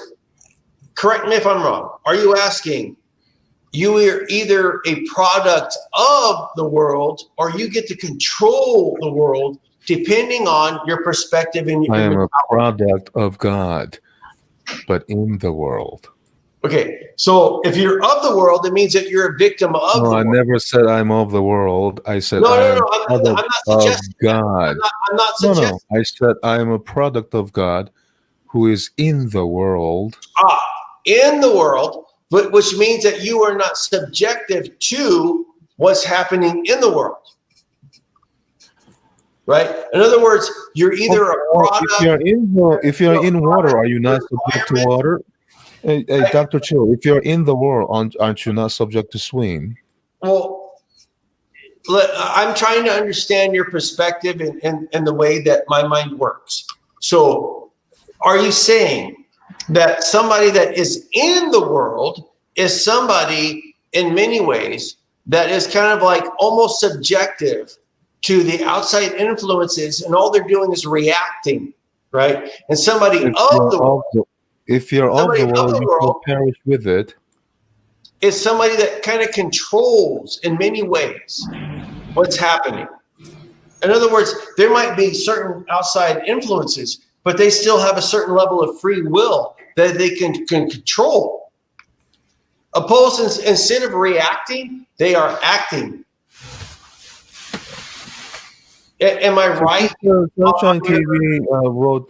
correct me if I'm wrong. Are you asking you are either a product of the world or you get to control the world depending on your perspective?
I am a product of God, but in the world.
Okay, so if you're of the world, it means that you're a victim of the world.
I never said I'm of the world. I said
I'm not suggesting
God.
I'm not suggesting.
No, I said I am a product of God who is in the world.
In the world, which means that you are not subjective to what's happening in the world. Right? In other words, you're either a product.
If you're in water, are you not subject to water? Hey, Dr. Chill, if you're in the world, aren't you not subject to swim?
Well, I'm trying to understand your perspective and the way that my mind works. So are you saying that somebody that is in the world is somebody in many ways that is kind of like almost subjective to the outside influences and all they're doing is reacting, right? And somebody of the world.
If you're of the world, you will perish with it.
Is somebody that kind of controls in many ways what's happening. In other words, there might be certain outside influences, but they still have a certain level of free will that they can control. Opposed, instead of reacting, they are acting. Am I right?
Sunshine TV wrote,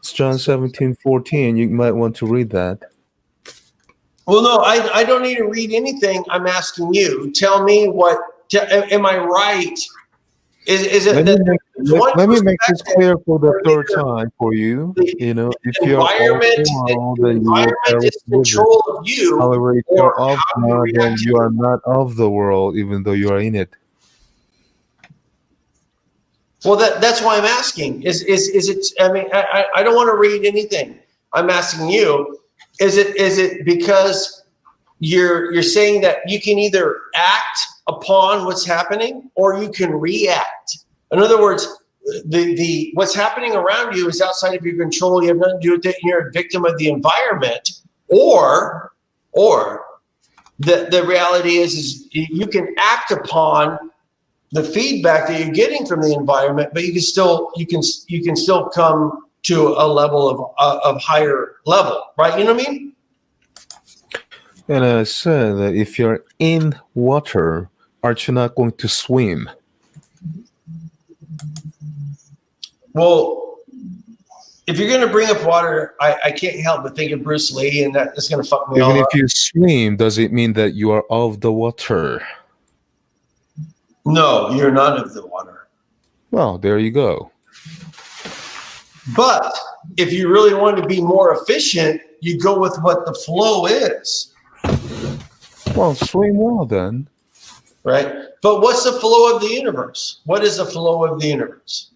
John 17:14. You might want to read that.
Well, no, I don't need to read anything. I'm asking you. Tell me am I right Is it
Let
that
me make,
there's
let,
one
let me make this
perspective
clear for the
where
third
either
time for you.
the
You know, if you're of
environment,
the world,
the
then you will
environment
perish
is in
with it.
control of you,
However, if
or
you're of
how you
God, then
react
you
to
are
it?
not of the world, even though you are in it.
Well, that's why I'm asking. Is it? I mean, I don't want to read anything. I'm asking you. Is it because you're saying that you can either act upon what's happening or you can react? In other words, the what's happening around you is outside of your control. You have nothing to do with it. You're a victim of the environment, or the reality is you can act upon the feedback that you're getting from the environment, but you can still come to a level of higher level, right? You know what I mean?
And I said that if you're in water, aren't you not going to swim?
Well, if you're going to bring up water, I can't help but think of Bruce Lee, and that's going to fuck me
Even
all
if
up.
you swim, does it mean that you are of the water?
No, you're not of the water.
Well, there you go.
But if you really want to be more efficient, you go with what the flow is,
Well, swim well then.
right? But what's the flow of the universe? What is the flow of the universe?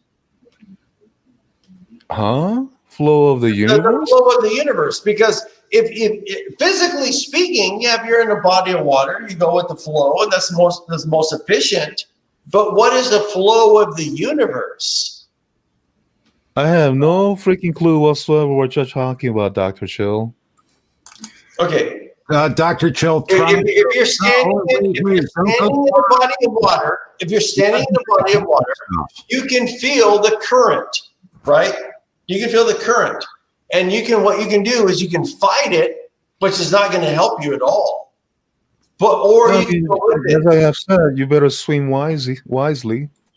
Huh? Flow of the
The
universe?
flow of the universe, because if physically speaking, yeah, if you're in a body of water, you go with the flow, and that's most efficient. But what is the flow of the universe?
I have no freaking clue whatsoever what you're talking about, Dr. Chill.
Okay,
Dr. Chill,
if you're standing in a body of water, you can feel the current, right? You can feel the current, and what you can do is you can fight it, which is not going to help you at all. You can go with it.
As I have said, you better swim wisely.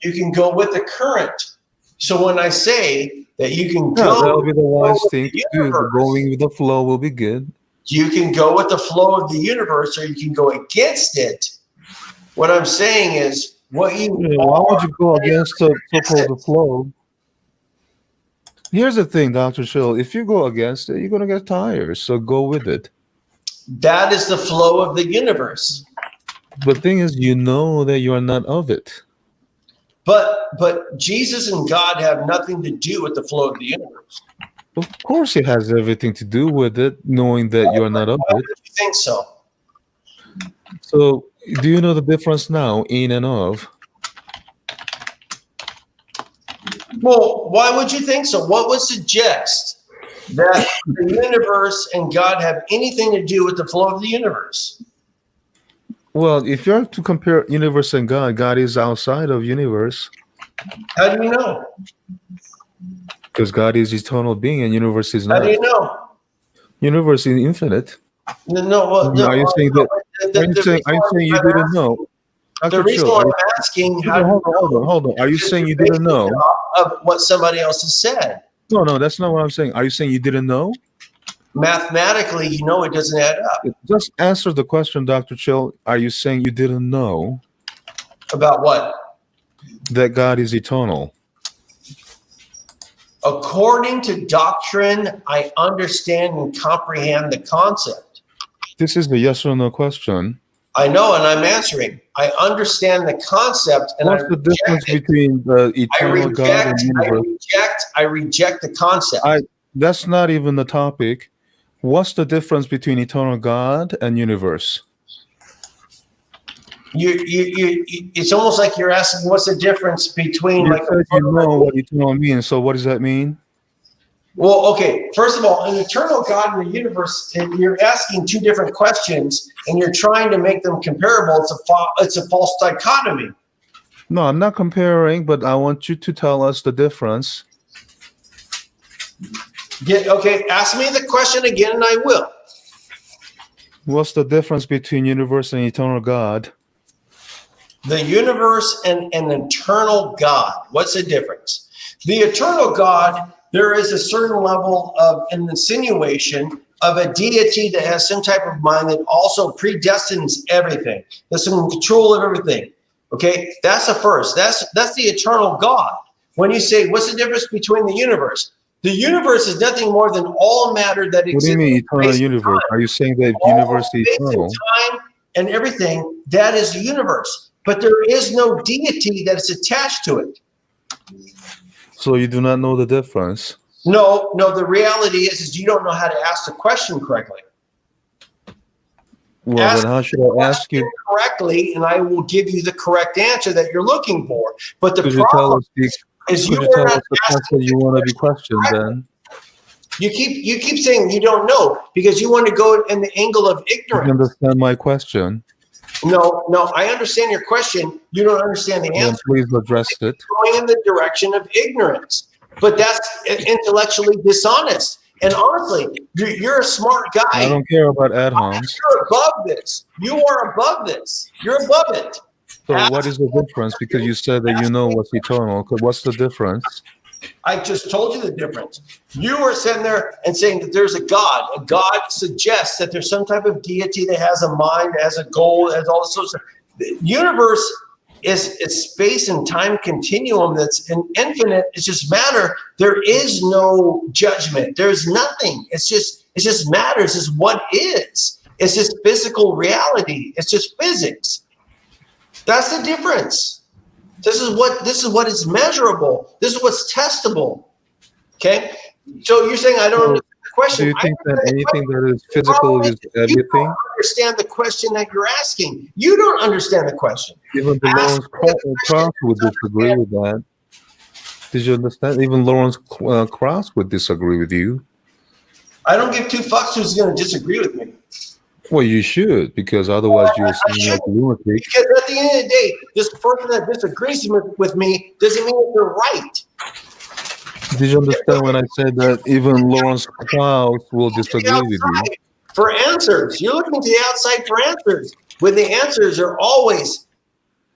You can go with the current. So when I say that you can
Yeah,
go
that'll be the wise
with
thing
the
to do.
universe,
Going with the flow will be good.
you can go with the flow of the universe, or you can go against it. What I'm saying is, why
would you go against the so-called flow? Here's the thing, Dr. Chill. If you go against it, you're going to get tired. So go with it.
That is the flow of the universe.
The thing is, you know that you are not of it.
But Jesus and God have nothing to do with the flow of the universe.
Of course, it has everything to do with it, knowing that you are not of
Why
it.
would you think so?
So, do you know the difference now, in and of?
Well, why would you think so? What would suggest that the universe and God have anything to do with the flow of the universe?
Well, if you are to compare universe and God, God is outside of universe.
How do you know?
Because God is eternal being and universe is not.
How do you know?
Universe is infinite.
Are
you saying you didn't know?
The reason why I'm asking,
hold on. Are you saying you didn't know?
Of what somebody else has said.
No, that's not what I'm saying. Are you saying you didn't know?
Mathematically, it doesn't add up.
Just answer the question, Dr. Chill. Are you saying you didn't know?
About what?
That God is eternal.
According to doctrine, I understand and comprehend the concept.
This is the yes or no question.
I know, and I'm answering. I understand the concept, and
what's the difference between the eternal God and universe?
I reject the concept.
That's not even the topic. What's the difference between eternal God and universe?
It's almost like you're asking what's the difference between
you know what eternal means. So what does that mean?
Well, okay. First of all, an eternal God in the universe, you're asking two different questions, and you're trying to make them comparable. It's a false dichotomy.
No, I'm not comparing, but I want you to tell us the difference.
Okay, ask me the question again, and I will.
What's the difference between universe and eternal God?
The universe and an eternal God. What's the difference? The eternal God, there is a certain level of an insinuation of a deity that has some type of mind that also predestines everything, that's in control of everything. Okay, that's the first. That's the eternal God. When you say, what's the difference between the universe? The universe is nothing more than all matter that exists.
What do you mean eternal
in
universe?
time.
Are you saying that
All
universe is
space and
eternal?
time and everything, that is the universe. But there is no deity that is attached to it.
So you do not know the difference?
No, the reality is you don't know how to ask the question correctly.
Well, then how should I ask you?
Correctly, and I will give you the correct answer that you're looking for. But the
Could you tell
problem
us the,
is
could
you
you
are
tell
not
us the
asking
question you want to be questioned then?
You keep saying you don't know because you want to go in the angle of
You
ignorance.
understand my question?
No, I understand your question. You don't understand the
Then
answer.
please address it.
Going in the direction of ignorance, but that's intellectually dishonest. And honestly, you're a smart guy.
I don't care about ad homs.
You're above this. You are above this. You're above it.
So what is the difference? Because you said that you know what's eternal. What's the difference?
I just told you the difference. You were sitting there and saying that there's a God. A God suggests that there's some type of deity that has a mind, has a goal, has all this sort of stuff. The universe is space and time continuum that's infinite. It's just matter. There is no judgment. There's nothing. It's just matter. It's just what is. It's just physical reality. It's just physics. That's the difference. This is what is measurable. This is what's testable. Okay? So you're saying I don't understand the question.
Do you think that anything that is physical is
You
everything?
don't understand the question that you're asking. You don't understand the question.
Even the Lawrence Krauss would disagree with that. Did you understand? Even Lawrence Krauss would disagree with you.
I don't give two fucks who's going to disagree with me.
Well, you should, because otherwise you'll seem like a lunatic.
Because at the end of the day, this person that disagrees with me doesn't mean that they're right.
Did you understand when I said that even Lawrence Krauss will disagree with you?
For answers. You're looking to the outside for answers, when the answers are always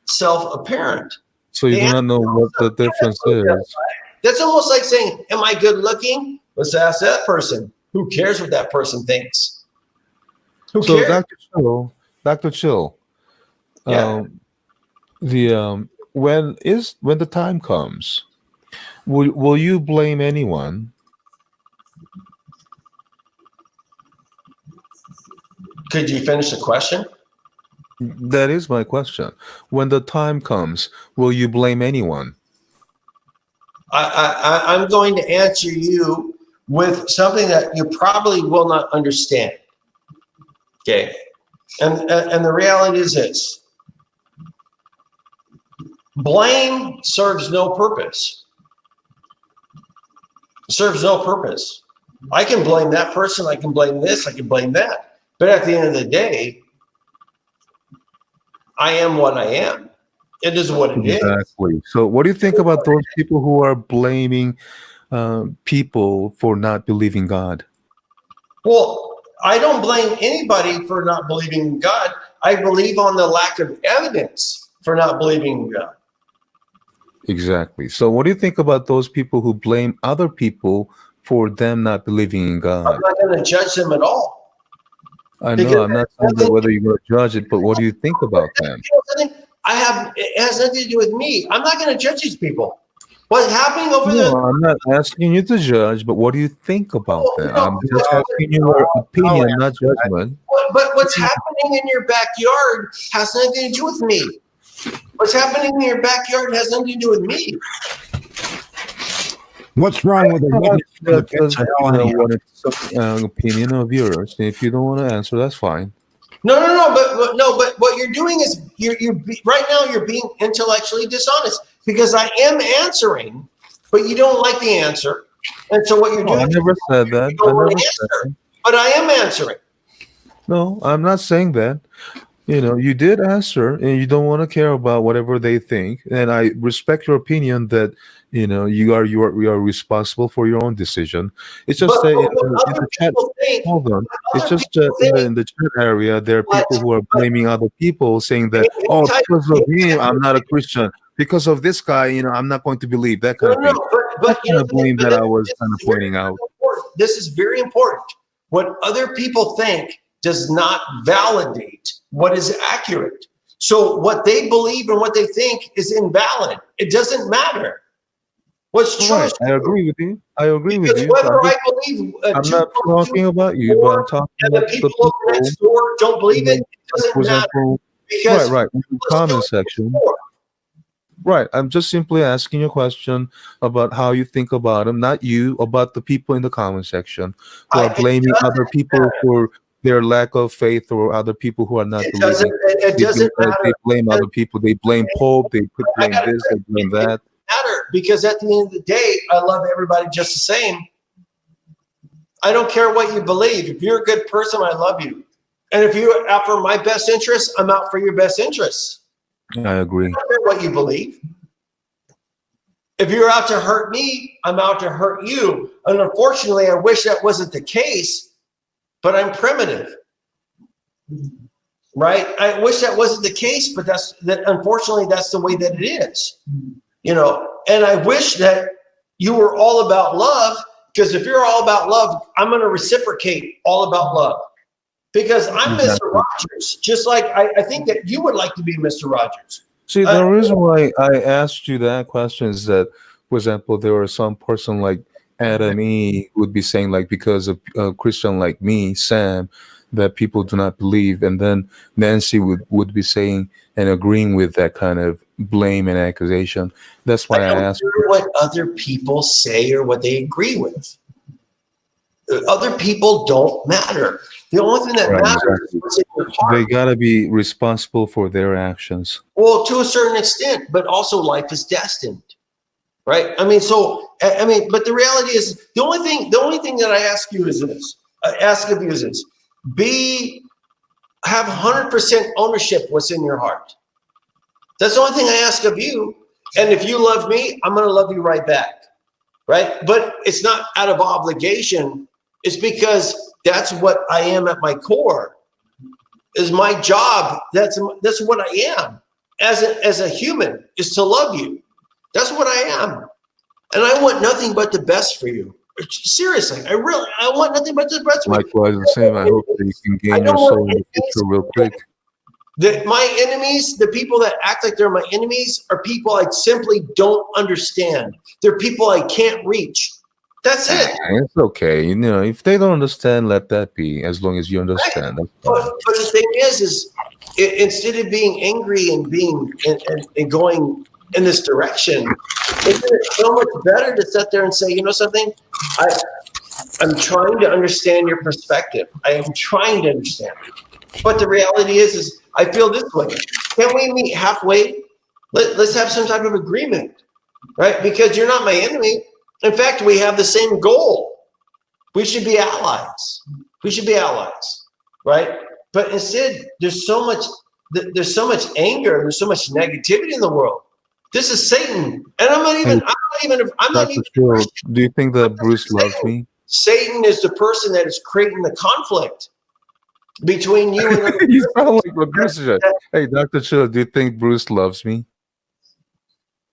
self-apparent.
So you do not know what the difference is.
That's almost like saying, am I good looking? Let's ask that person. Who cares what that person thinks? Who
So
cares?
Dr. Chill,
Yeah.
when the time comes, will you blame anyone?
Could you finish the question?
That is my question. When the time comes, will you blame anyone?
I'm going to answer you with something that you probably will not understand. Okay. And the reality is this. Blame serves no purpose. Serves no purpose. I can blame that person. I can blame this. I can blame that. But at the end of the day, I am what I am. It is what it is.
Exactly. So what do you think about those people who are blaming people for not believing God?
Well, I don't blame anybody for not believing in God. I believe on the lack of evidence for not believing in God.
Exactly. So what do you think about those people who blame other people for them not believing in God?
I'm not going to judge them at all.
I know. I'm not saying that whether you're going to judge it, but what do you think about them?
It has nothing to do with me. I'm not going to judge these people. What's happening over there?
No, I'm not asking you to judge, but what do you think about them? I'm just asking you your opinion, not judgment.
But what's happening in your backyard has nothing to do with me. What's happening in your backyard has nothing to do with me.
What's wrong with
It's an opinion of yours. If you don't want to answer, that's fine.
No. But what you're doing is right now you're being intellectually dishonest because I am answering, but you don't like the answer, and so what you're doing?
I never said that.
But I am answering.
No, I'm not saying that. You did answer, and you don't want to care about whatever they think. And I respect your opinion that you are responsible for your own decision. It's just that in the chat. Hold on. It's just in the chat area, there are people who are blaming other people, saying that because of him, I'm not a Christian. Because of this guy, I'm not going to believe that kind of thing.
But
kind of blame that I was kind of pointing out.
This is very important. What other people think does not validate what is accurate. So what they believe and what they think is invalid. It doesn't matter. What's true?
Right. I agree with you. I agree with
Because
you.
whether I believe
I'm not talking about you, but I'm talking
and the
about the
people over
people.
next door don't believe it, it doesn't
For
matter.
example,
Because
right, in the comment section. Right. I'm just simply asking you a question about how you think about them, not you, about the people in the comment section who are blaming other people for their lack of faith, or other people who are not believing.
It doesn't matter.
They blame other people. They blame Pope. They blame this. They blame that.
Matter, because at the end of the day, I love everybody just the same. I don't care what you believe. If you're a good person, I love you. And if you're out for my best interest, I'm out for your best interests.
I agree.
I don't care what you believe. If you're out to hurt me, I'm out to hurt you. And unfortunately, I wish that wasn't the case, but I'm primitive. Right? I wish that wasn't the case, but unfortunately, that's the way that it is. You know, and I wish that you were all about love, because if you're all about love, I'm going to reciprocate all about love, because I'm Mr. Rogers, just like I think that you would like to be Mr. Rogers.
See, the reason why I asked you that question is that, for example, there were some person like Adam E would be saying, like, because of a Christian like me, Sam, that people do not believe, and then Nancy would be saying and agreeing with that kind of blame and accusation. That's why I asked
what other people say or what they agree with. Other people don't matter. The only thing that matters is what's in your heart.
They gotta be responsible for their actions.
Well, to a certain extent, but also life is destined, right? I mean, but the reality is the only thing that I ask you is this. Have 100% ownership what's in your heart. That's the only thing I ask of you. And if you love me, I'm going to love you right back, right? But it's not out of obligation. It's because that's what I am at my core. Is my job. That's what I am as a human, is to love you. That's what I am, and I want nothing but the best for you. Seriously, I want nothing but the best.
Likewise, the same. I hope that you can gain your soul in the future real quick.
My enemies, the people that act like they're my enemies, are people I simply don't understand. They're people I can't reach. That's it.
It's okay. You know, if they don't understand, let that be, as long as you understand.
But the thing is instead of being angry and and going in this direction, isn't it so much better to sit there and say, you know something? I'm trying to understand your perspective. I am trying to understand. But the reality is I feel this way. Can we meet halfway? Let's have some type of agreement, right? Because you're not my enemy. In fact, we have the same goal. We should be allies. Right? But instead, there's so much anger, there's so much negativity in the world. This is Satan, and I'm not even.
Do you think that Bruce loves me?
Satan is the person that is creating the conflict between you and
you sound like a Christian. Hey, Dr. Chill, do you think Bruce loves me?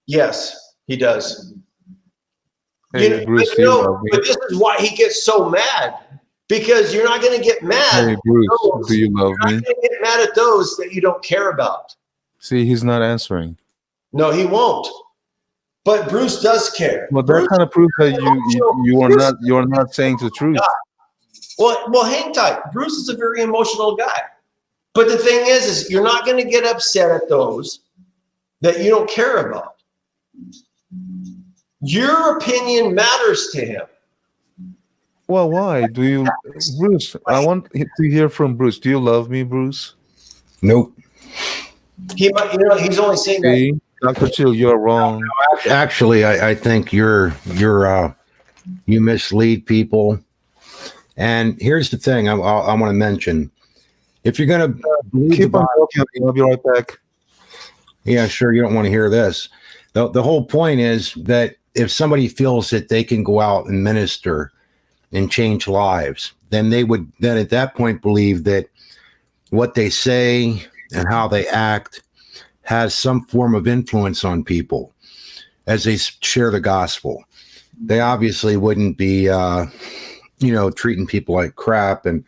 Yes, he does.
Hey, Bruce, do you love me?
But this is why he gets so mad, because you're not going to get mad.
Hey, Bruce, do you love me?
You're not going to get mad at those that you don't care about.
See, he's not answering.
No, he won't. But Bruce does care.
Well, that kind of proves that you are not saying the truth.
Well, hang tight. Bruce is a very emotional guy. But the thing is you're not going to get upset at those that you don't care about. Your opinion matters to him.
Well, why do you, Bruce? I want to hear from Bruce. Do you love me, Bruce?
Nope.
He might, he's only saying that.
Dr. Chill, you're wrong.
Actually, I think you mislead people. And here's the thing I want to mention. If you're going to
keep on talking, I'll be right back.
Yeah, sure. You don't want to hear this. The whole point is that if somebody feels that they can go out and minister and change lives, then they would then at that point believe that what they say and how they act has some form of influence on people as they share the gospel. They obviously wouldn't be, treating people like crap and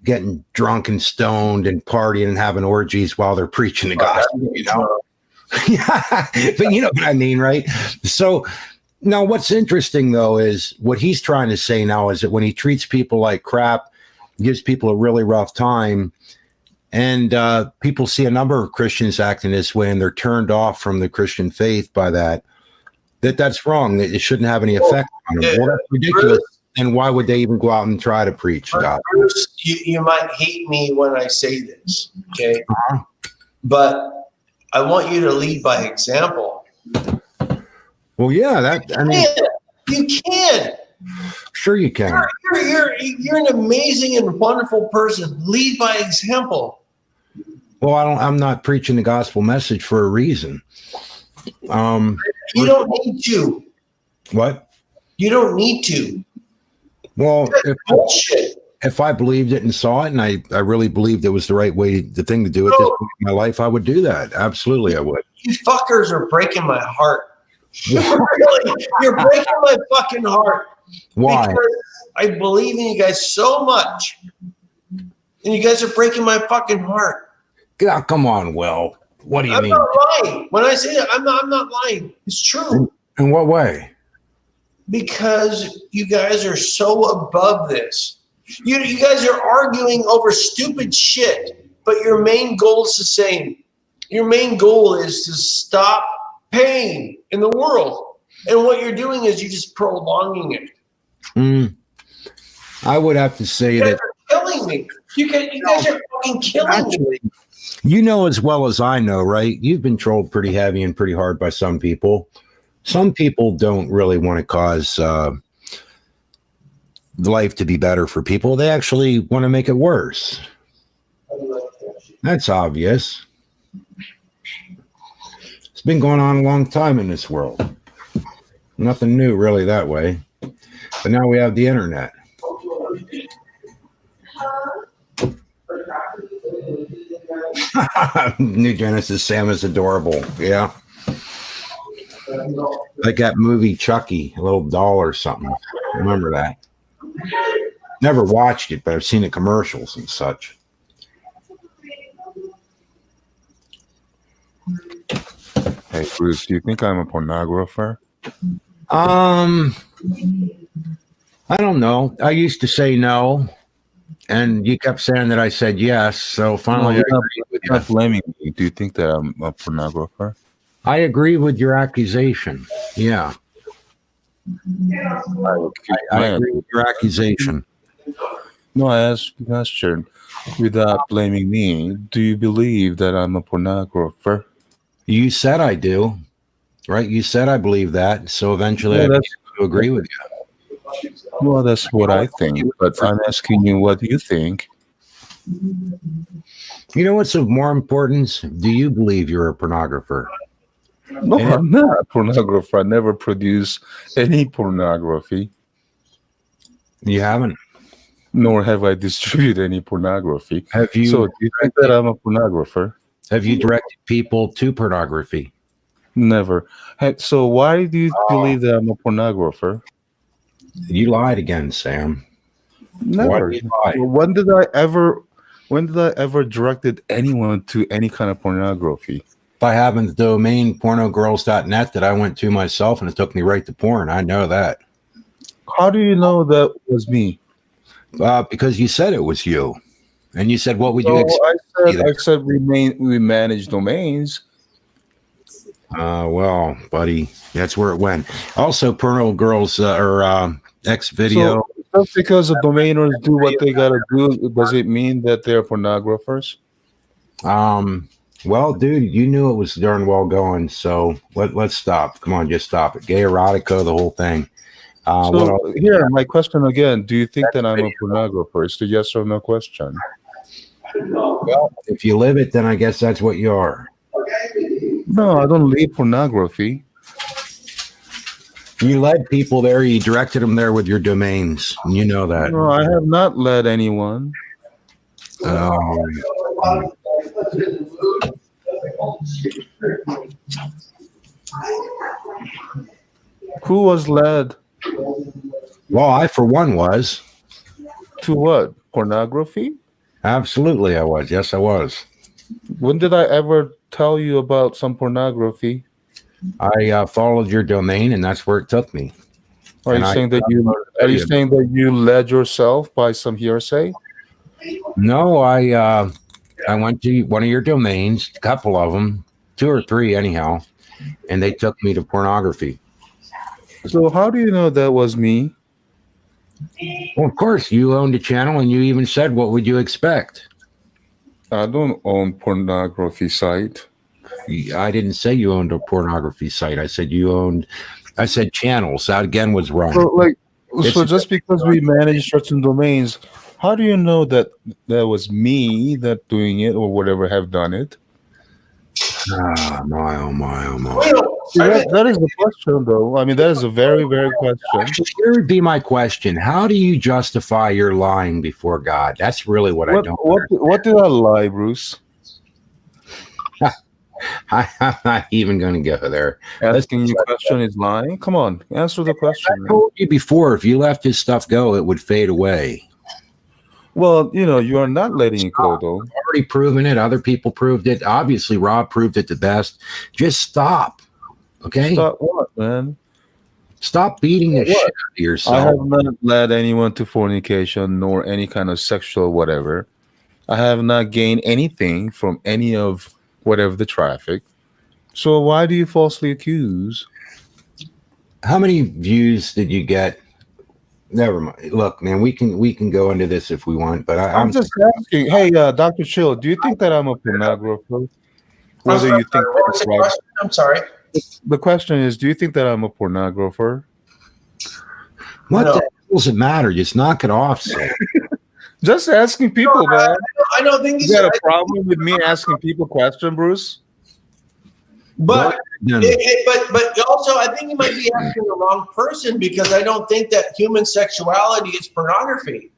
getting drunk and stoned and partying and having orgies while they're preaching the gospel, you know? Yeah, but you know what I mean, right? So now what's interesting, though, is what he's trying to say now is that when he treats people like crap, gives people a really rough time, and people see a number of Christians acting this way and they're turned off from the Christian faith by that's wrong, that it shouldn't have any effect on them. Well, that's ridiculous. And why would they even go out and try to preach God?
Bruce, you might hate me when I say this, okay? But I want you to lead by example.
Well, yeah,
you can.
Sure you can.
You're an amazing and wonderful person. Lead by example.
Well, I'm not preaching the gospel message for a reason.
You don't need to.
What?
You don't need to.
Well, if I believed it and saw it, and I really believed it was the right way, the thing to do at this point in my life, I would do that. Absolutely, I would.
You fuckers are breaking my heart. Really, you're breaking my fucking heart.
Why?
Because I believe in you guys so much, and you guys are breaking my fucking heart.
Yeah, come on, Will. What do you mean?
I'm not lying. When I say that, I'm not lying. It's true.
In what way?
Because you guys are so above this. You guys are arguing over stupid shit, but your main goal is the same. Your main goal is to stop pain in the world. And what you're doing is you're just prolonging it.
I would have to say that
you're killing me. You guys are fucking killing me.
You know as well as I know, right? You've been trolled pretty heavy and pretty hard by some people. Some people don't really want to cause life to be better for people. They actually want to make it worse. That's obvious. It's been going on a long time in this world. Nothing new really that way. But now we have the internet. New Genesis Sam is adorable. Yeah. Like that movie Chucky, a little doll or something. Remember that? Never watched it, but I've seen the commercials and such.
Hey, Bruce, do you think I'm a pornographer?
I don't know. I used to say no, and you kept saying that I said yes. So finally, I agree with you.
Not blaming me. Do you think that I'm a pornographer?
I agree with your accusation. Yeah. I agree with your accusation.
No, I asked the question without blaming me. Do you believe that I'm a pornographer?
You said I do, right? You said I believe that. So eventually I agree with you.
Well, that's what I think. But I'm asking you what you think.
You know what's of more importance? Do you believe you're a pornographer?
No, I'm not a pornographer. I never produce any pornography.
You haven't?
Nor have I distributed any pornography.
Have you?
So do you think that I'm a pornographer?
Have you directed people to pornography?
Never. So why do you believe that I'm a pornographer?
You lied again, Sam.
Never.
Why did you lie?
When did I ever directed anyone to any kind of pornography?
By having the domain pornogirls.net that I went to myself, and it took me right to porn. I know that.
How do you know that was me?
Because you said it was you, and you said, "What would you expect?"
I said we manage domains.
Well, buddy, that's where it went. Also, Porno Girls or X Video.
So just because the domainers do what they gotta do, does it mean that they're pornographers?
Well, dude, you knew it was darn well going, so let's stop. Come on, just stop it. Gay erotica, the whole thing.
So here, my question again: do you think that I'm a pornographer? It's a yes or no question.
Well, if you live it, then I guess that's what you are.
No, I don't live pornography.
You led people there. You directed them there with your domains. And you know that.
No, I have not led anyone. Who was led?
Well, I, for one, was.
To what? pornography?
Absolutely, I was. Yes, I was.
When did I ever tell you about some pornography?
I followed your domain, and that's where it took me.
Are you saying that you led yourself by some hearsay?
No, I went to one of your domains, a couple of them, 2 or 3 anyhow, and they took me to pornography.
So how do you know that was me?
Well, of course, you owned a channel, and you even said, "What would you expect?"
I don't own pornography site.
I didn't say you owned a pornography site. I said you owned. I said channels. That again was wrong.
So just because we manage certain domains, how do you know that that was me that doing it or whatever have done it?
Oh my! Oh my! Oh my!
That is the question, though. I mean, that is a very, very question.
Actually, here would be my question: how do you justify your lying before God? That's really what I don't.
What did I lie, Bruce?
I'm not even going to go there.
Asking you a question is lying? Come on, answer the question.
I told you before, if you let this stuff go, it would fade away.
Well, you are not letting it go, though.
I've already proven it. Other people proved it. Obviously, Rob proved it the best. Just stop. Okay?
Stop what, man?
Stop beating the shit out of yourself.
I have not led anyone to fornication nor any kind of sexual whatever. I have not gained anything from any of whatever the traffic. So why do you falsely accuse?
How many views did you get? Never mind. Look, man, we can go into this if we want, but I'm
just asking. Hey, Dr. Chill, do you think that I'm a pornographer? Whether you think that's right?
I'm sorry.
The question is, do you think that I'm a pornographer?
What the hell does it matter? Just knock it off. So.
Just asking people, man.
I don't think
you got a problem with me asking people questions, Bruce.
But also, I think you might be asking the wrong person, because I don't think that human sexuality is pornography.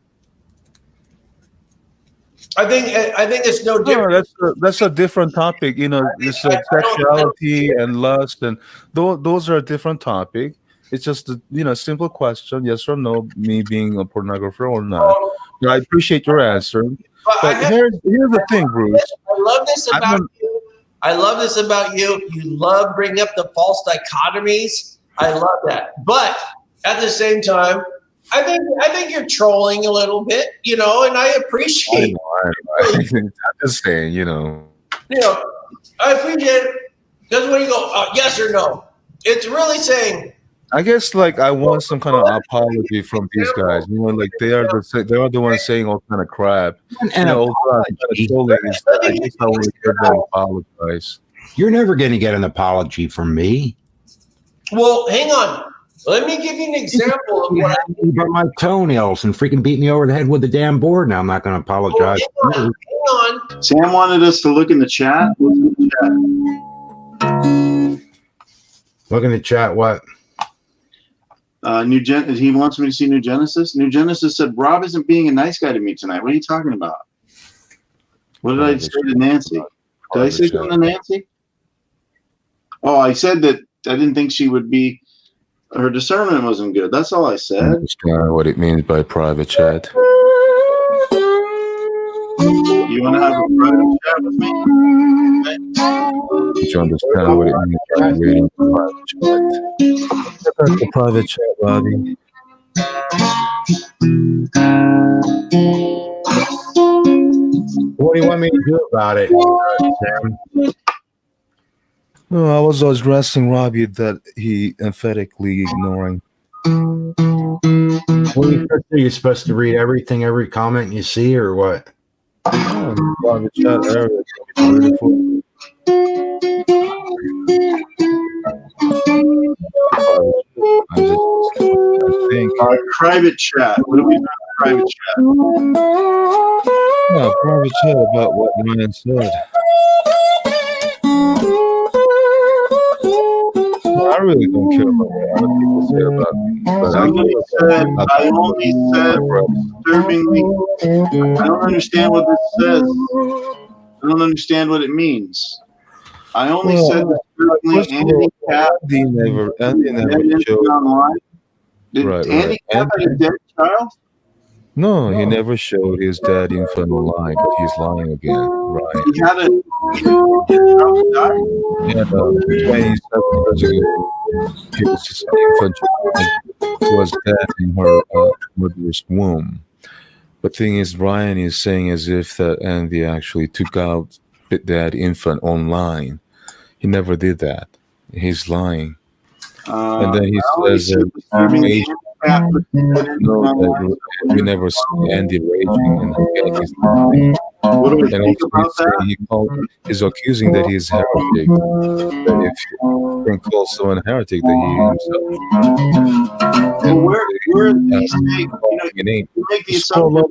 I think it's no different.
No, that's a different topic. It's sexuality and lust, and those are a different topic. It's just a simple question, yes or no, me being a pornographer or not. I appreciate your answer. But here's the thing, Bruce.
I love this about you. I love this about you. You love bringing up the false dichotomies. I love that. But at the same time, I think you're trolling a little bit, and I appreciate it.
I'm just saying,
I appreciate it, because when you go, yes or no, it's really saying,
I guess I want some kind of apology from these guys. They are the ones saying all kind of crap.
And
I guess I want to get them apologize.
You're never going to get an apology from me.
Well, hang on. Let me give you an example of what I
mean. But my toenails and freaking beat me over the head with the damn board. Now I'm not going to apologize.
Well, hang on.
Sam wanted us to look in the chat. Look in the chat.
Look in the chat. What?
He wants me to see New Genesis. New Genesis said, Rob isn't being a nice guy to me tonight. What are you talking about? What did I say to Nancy? Did I say something to Nancy? Oh, I said that I didn't think she would be, her discernment wasn't good. That's all I said. I
understand what it means by private chat.
You want to have a private chat with me?
Did you understand what it means by reading private chat? That's the private chat, Robbie.
What do you want me to do about it, Sam?
No, I was addressing Robbie that he emphatically ignoring.
What are you supposed to read everything, every comment you see, or what?
Oh, private chat area is beautiful.
Private chat. What do we do? Private chat.
No, private chat about what Ryan said. I really don't care about what other people say about me. But
I only said disturbingly. I don't understand what this says. I don't understand what it means. I only said disturbingly handicap.
Andy never showed.
Did handicap a dead child?
No, he never showed his dad infant online, but he's lying again, right?
He had a died?
Yeah, 27 years ago, he was just an infant child. He was dead in her mother's womb. But thing is, Ryan is saying as if that Andy actually took out that infant online. He never did that. He's lying. And then he says that no, that we never see Andy raging, and again he's lying.
What do we
And
think
also
about that?
he's accusing that he's heretic. That if you can call someone heretic, that he himself.
Well, where did he say? You make the
Scroll
assumption.
up.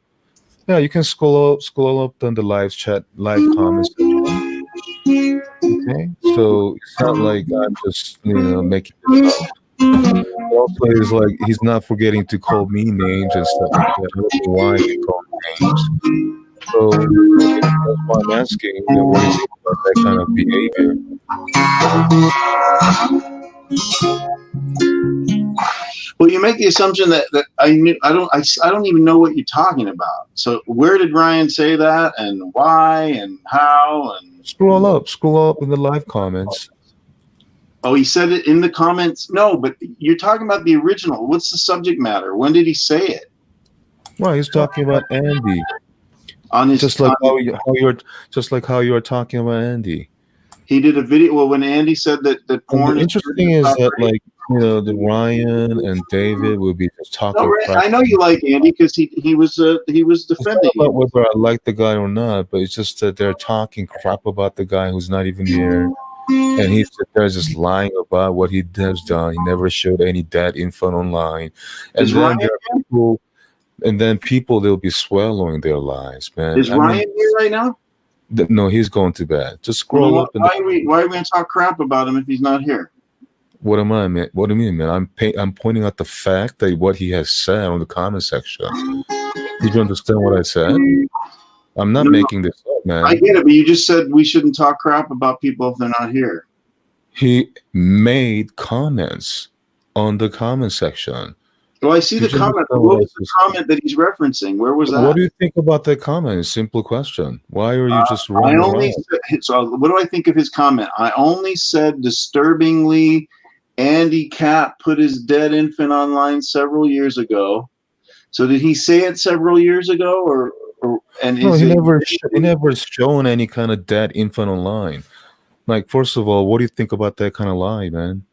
Yeah, you can scroll up on the live chat, live comments. Okay, so it's not like I'm just making this up. Also, it's like he's not forgetting to call me names and stuff like that. I don't know why he called me names. So that's why I'm asking, what do you think about that kind of behavior?
Well, you make the assumption that I don't even know what you're talking about. So where did Ryan say that, and why, and how, and
Scroll up in the live comments.
oh, he said it in the comments. No, but you're talking about the original. What's the subject matter? When did he say it?
Well, he's talking about Andy.
On his
Just like how you're talking about Andy.
He did a video. Well, when Andy said that porn.
The interesting is that like the Ryan and David will be just talking.
No, I know you like Andy because he was defending.
It's not about whether I like the guy or not, but it's just that they're talking crap about the guy who's not even here, and he's just lying about what he has done. He never showed any dead infant online, and then there are people. And then people, they'll be swallowing their lies, man.
Is Ryan here right now?
No, he's going to bed. Just scroll up.
Why are we going to talk crap about him if he's not here?
What am I, man? What do you mean, man? I'm pointing out the fact that what he has said on the comment section. Did you understand what I said? I'm not making this up, man.
I get it, but you just said we shouldn't talk crap about people if they're not here.
He made comments on the comment section.
Well, I see the comment. What was the comment that he's referencing? Where was that?
What do you think about that comment? Simple question. Why are you just running around?
So what do I think of his comment? I only said disturbingly, Andy Capp put his dead infant online several years ago. So did he say it several years ago, or
no? He never shown any kind of dead infant online. Like, first of all, what do you think about that kind of lie, man?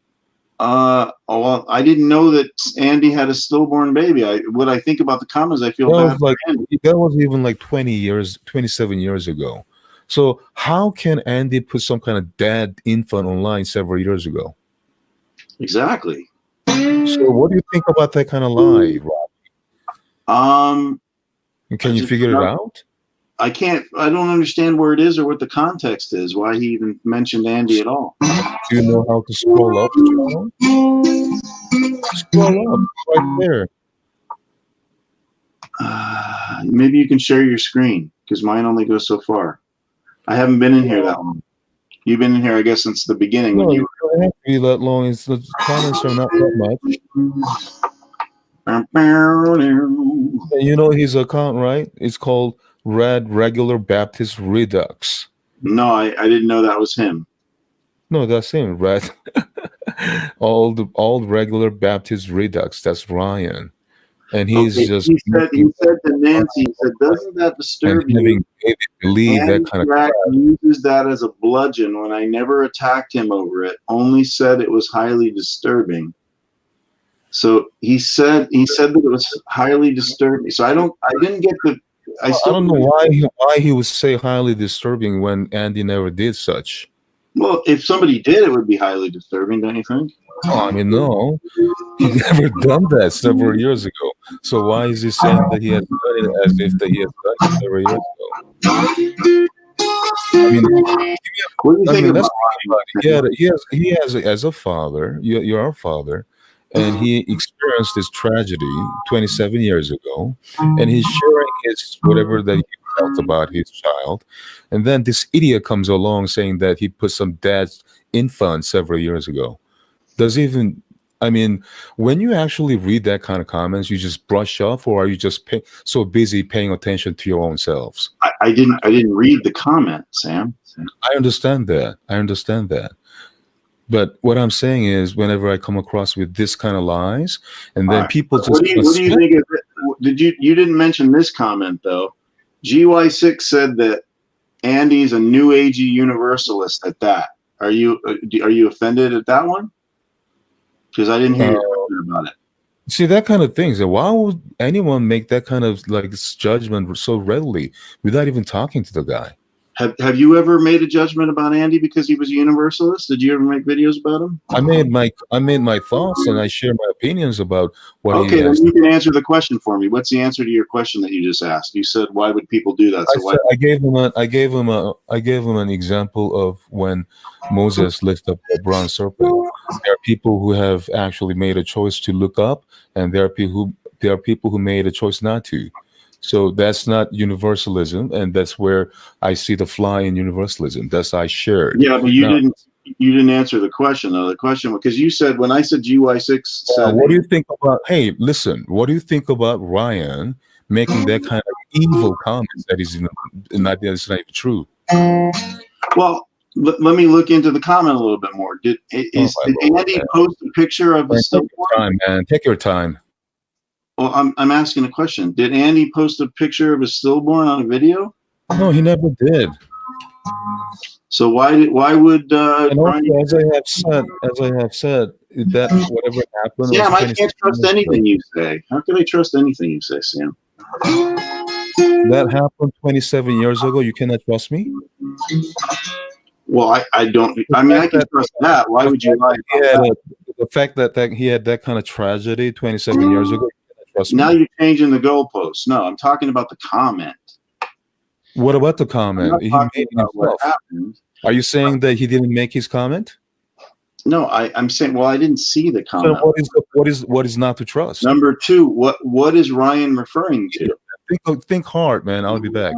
Well, I didn't know that Andy had a stillborn baby. What I think about the comments, I feel bad for Andy.
That was even like 27 years ago. So how can Andy put some kind of dead infant online several years ago?
Exactly.
So what do you think about that kind of lie, Rob? And can you figure it out?
I can't. I don't understand where it is or what the context is. Why he even mentioned Andy at all.
Do you know how to scroll up? Scroll up right there.
Maybe you can share your screen because mine only goes so far. I haven't been in here that long. You've been in here, I guess, since the beginning.
No,
when you
don't have to be that long. The comments are not that much. And you know his account, right? It's called Regular Baptist Redux.
No, I didn't know that was him.
No, that's him. Red. all Regular Baptist Redux. That's Ryan, and he's just.
He said to Nancy, he said, "Doesn't that disturb you?"
Believe that kind of crap.
Uses that as a bludgeon when I never attacked him over it. Only said it was highly disturbing. So he said that it was highly disturbing. So I didn't get the. I
don't know why he would say highly disturbing when Andy never did such.
Well, if somebody did, it would be highly disturbing, don't you think?
Oh, I mean, no, he never done that several years ago. So why is he saying that he has done it as if that he has done it several years ago?
What do you think
about it? He has as a father. You're our father. And he experienced this tragedy 27 years ago, and he's sharing his whatever that he felt about his child. And then this idiot comes along saying that he put some dead infant several years ago. Does he even I mean, when you actually read that kind of comments, you just brush off, or are you just so busy paying attention to your own selves?
I didn't read the comment, Sam.
I understand that. I understand that. But what I'm saying is, whenever I come across with this kind of lies, and then people just
what do you think of it? You didn't mention this comment though? GY6 said that Andy's a new agey universalist at that. Are you offended at that one? Because I didn't hear you talking about it.
See, that kind of things. Why would anyone make that kind of like judgment so readily without even talking to the guy?
Have you ever made a judgment about Andy because he was a universalist? Did you ever make videos about him?
I made my thoughts and I share my opinions about what he
Okay,
has.
then you can answer the question for me. What's the answer to your question that you just asked? You said, why would people do that? So
I gave him an example of when Moses lifted up the bronze serpent. There are people who have actually made a choice to look up, and there are people who made a choice not to. So that's not universalism, and that's where I see the flaw in universalism. That's I shared.
Yeah, but you didn't answer the question though. The question, because you said, when I said GY6 said,
what do you think about? Hey, listen. What do you think about Ryan making that kind of evil comments that is not even true?
Well, let me look into the comment a little bit more. Did Andy post a picture of his
Take your time, man. Take your time.
Well, I'm asking a question. Did Andy post a picture of his stillborn on a video?
No, he never did.
So why would
and also, as I have said, that whatever happened.
Sam, I can't trust anything you say. How can I trust anything you say, Sam?
That happened 27 years ago. You cannot trust me?
Well, I don't. I mean, I can trust that. Why would you lie?
The fact that he had that kind of tragedy 27 years ago.
Now you're changing the goalposts. No, I'm talking about the comment.
What about the comment? He made himself. Are you saying that he didn't make his comment?
No, I'm saying. Well, I didn't see the comment.
So what is not to trust?
Number two, what is Ryan referring to?
Think hard, man. I'll be back.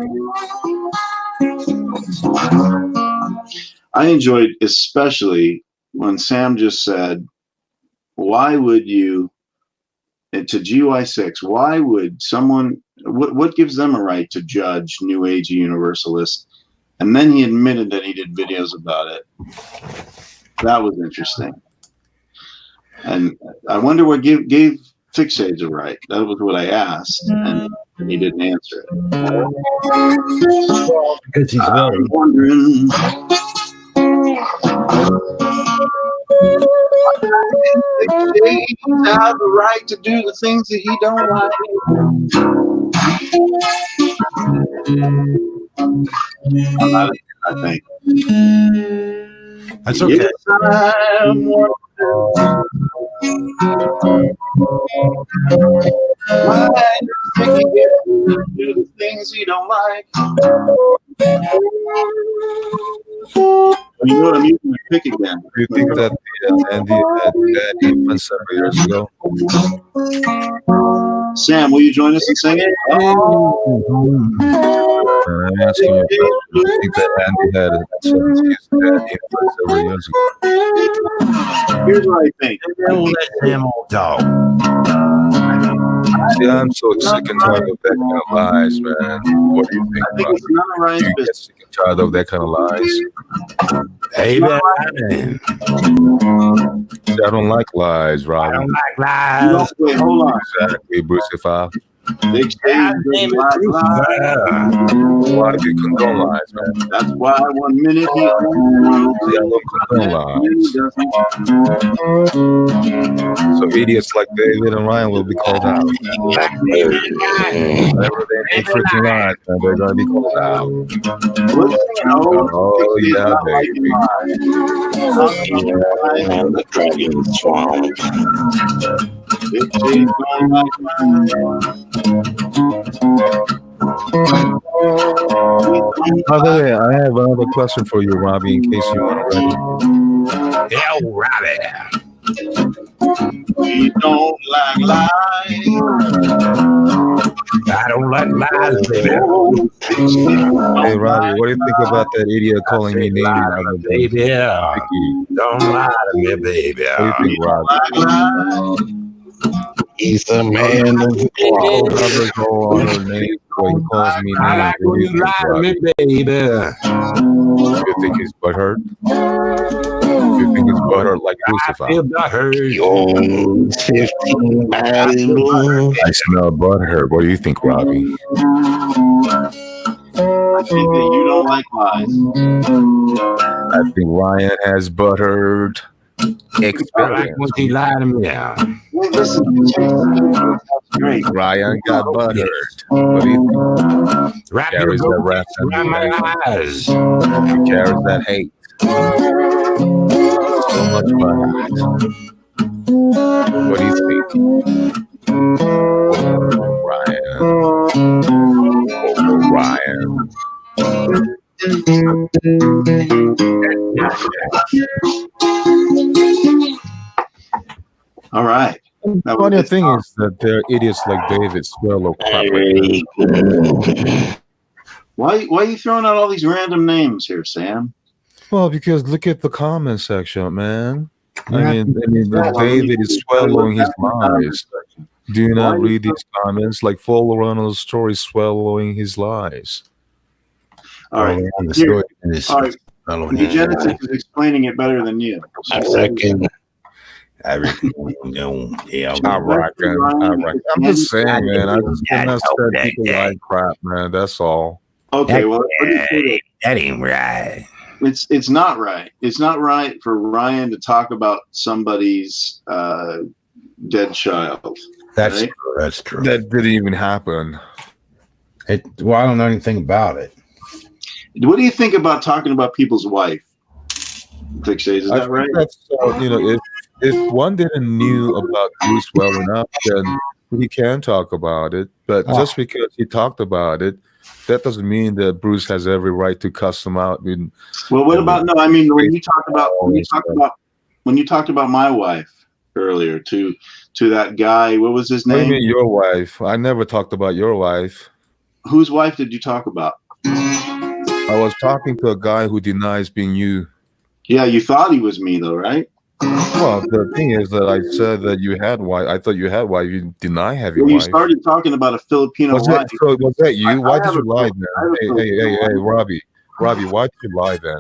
I enjoyed especially when Sam just said, "Why would you?" To GY6, why would someone? What gives them a right to judge New Age universalists? And then he admitted that he did videos about it. That was interesting. And I wonder what gave Fixades a right. That was what I asked, and he didn't answer it.
Because he's
I'm wondering. He has the right to do the things that he don't like. I think.
That's okay.
Yes, I'm wondering why he gets to do the things he don't like. You know what I'm using my pick again.
Do you think that Andy had that influence several years ago?
Sam, will you join us in singing?
I'm asking you, do you think that Andy had that influence several years ago?
Here's what I think.
See, I'm so sick and tired of that kind of lies, man. What do you think?
I think it's none of Ryan's
You get
business.
sick and tired of that kind of lies.
Hey, man.
See, I don't like lies, Robbie.
I don't like lies.
Wait, hold on.
Exactly, Bruce. If I
Big stage doesn't like lies.
a lot of people condone lies, man.
That's why 1 minute he
See, I don't condone lies. So idiots like David and Ryan will be called out. Whenever they make freaking lies, man, they're gonna be called out. Oh yeah, baby.
And the dragon swamp.
By the way, I have another question for you, Robbie, in case you want to ready.
Yeah, Robbie.
We don't like lies.
I don't like lies, baby.
Hey, Robbie, what do you think about that idiot calling me names?
Baby, don't lie to me, baby.
What do you think, Robbie?
He's the man of the
All others all other names, but he calls me
I
names.
like
What
when
do
you lie to me, baby.
You think he's butthurt? You think he's butthurt like
I
Lucifer?
feel butthurt.
Young 15 Malibu.
I smell butthurt. What do you think, Robbie?
I think that you don't like lies.
I think Ryan has butthurt
I like
experience.
when he lie to me. Yeah.
Wait, listen. That's great.
Ryan got butthurt. What do you think?
Wrap your
Carries that
goat
wrath
around my eyes.
He carries that hate. So much butthurt. What do you think? Ryan. Ryan.
All right.
The funny thing is that there are idiots like David swallow crap.
Why are you throwing out all these random names here, Sam?
Well, because look at the comment section, man. I mean, David is swallowing his lies. Do you not read these comments? Like follow around on the story, swallowing his lies.
All right. Here, all right. Eugenics is explaining it better than you.
I reckon.
I reckon. No, yeah,
I reckon. I'm just saying, man. I just cannot stand people like crap, man. That's all.
Okay, well, let me say that.
That ain't right.
It's not right. It's not right for Ryan to talk about somebody's dead child.
That's
right?
true. That's true.
That didn't even happen.
Well, I don't know anything about it.
What do you think about talking about people's wife? Fixate, is that right?
That's, if one didn't knew about Bruce well enough, then he can talk about it. But just because he talked about it, that doesn't mean that Bruce has every right to cuss him out.
Well, what about no? I mean, when you talked about my wife earlier to that guy, what was his
What do
name?
you mean your wife? I never talked about your wife.
Whose wife did you talk about?
I was talking to a guy who denies being you.
Yeah, you thought he was me though, right?
Well, the thing is that I said that you had wife. I thought you had wife. You deny having
Well, you
wife.
started talking about a Filipino
Was
wife.
that you? Why did you lie
I
then? Hey, Robbie, why did you lie then?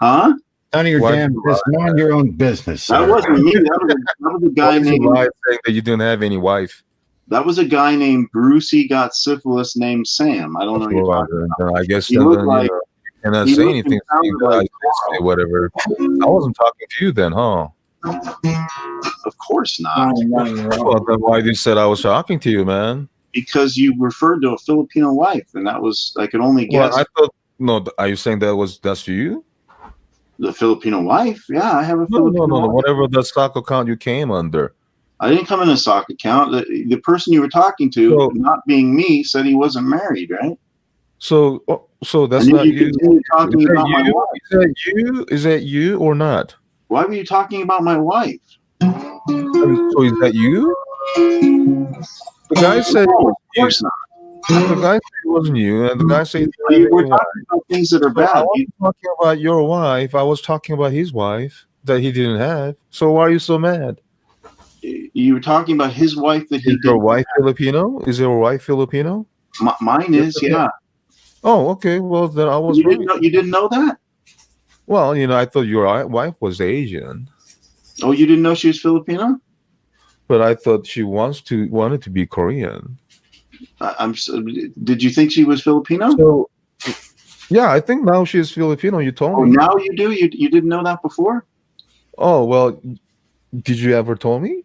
Huh?
None of your
Why-
damn business. Mind your own business.
That
sir.
wasn't me. That was a
Why
guy
did you
named.
lie saying that you didn't have any wife?
That was a guy named Brucey got syphilis named Sam. I don't know. Who you're talking about.
I guess
He
then,
looked like-
you cannot
he
say
looked
anything.
and sounded
That I
like-
say whatever. I wasn't talking to you then, huh?
Of course not,
Well, then why you said I was talking to you, man?
because you referred to a Filipino wife, and that was I could only guess
Well, I thought. No, are you saying that's you?
the Filipino wife. Yeah, I have a
No,
Filipino wife.
Whatever the stock account you came under.
I didn't come in a sock account. The person you were talking to,
So-
not being me, said he wasn't married, right?
So that's
And then
not you.
continued talking
Is that
about my
you?
wife.
Is that you? Is that you or not?
Why were you talking about my wife?
So is that you? The guy said
No, of course not.
the guy said it wasn't you, and the guy said
We were talking about things that are
I
bad.
wasn't talking about your wife. I was talking about his wife that he didn't have. So why are you so mad?
You were talking about his wife that he
Is your
did.
wife Filipino? Is your wife Filipino?
Mine is, yeah.
Oh, okay. Well, then I was
You
right.
didn't know that?
Well, I thought your wife was Asian,
Oh, you didn't know she was Filipino?
but I thought she wanted to be Korean.
Did you think she was Filipino?
So, yeah, I think now she's Filipino. You told
Oh,
me.
now you do? You didn't know that before?
Oh, well, did you ever tell me?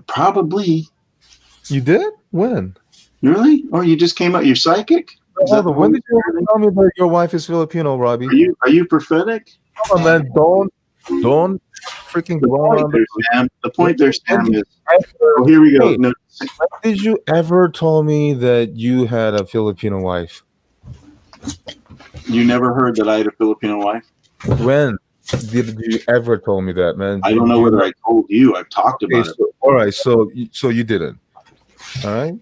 Probably.
You did? When?
Really? Or you just came out? You're psychic? Is that
Hold on, when did you ever tell me that your wife is Filipino, Robbie?
Are you prophetic?
Come on, man, don't freaking go on.
The point there, Sam, is. Oh, here we go.
Hey.
No,
When did you ever tell me that you had a Filipino wife?
you never heard that I had a Filipino wife?
When did you ever tell me that, man?
I don't know whether I told you. I've talked
Okay,
about it.
so, all right, so you didn't. All right.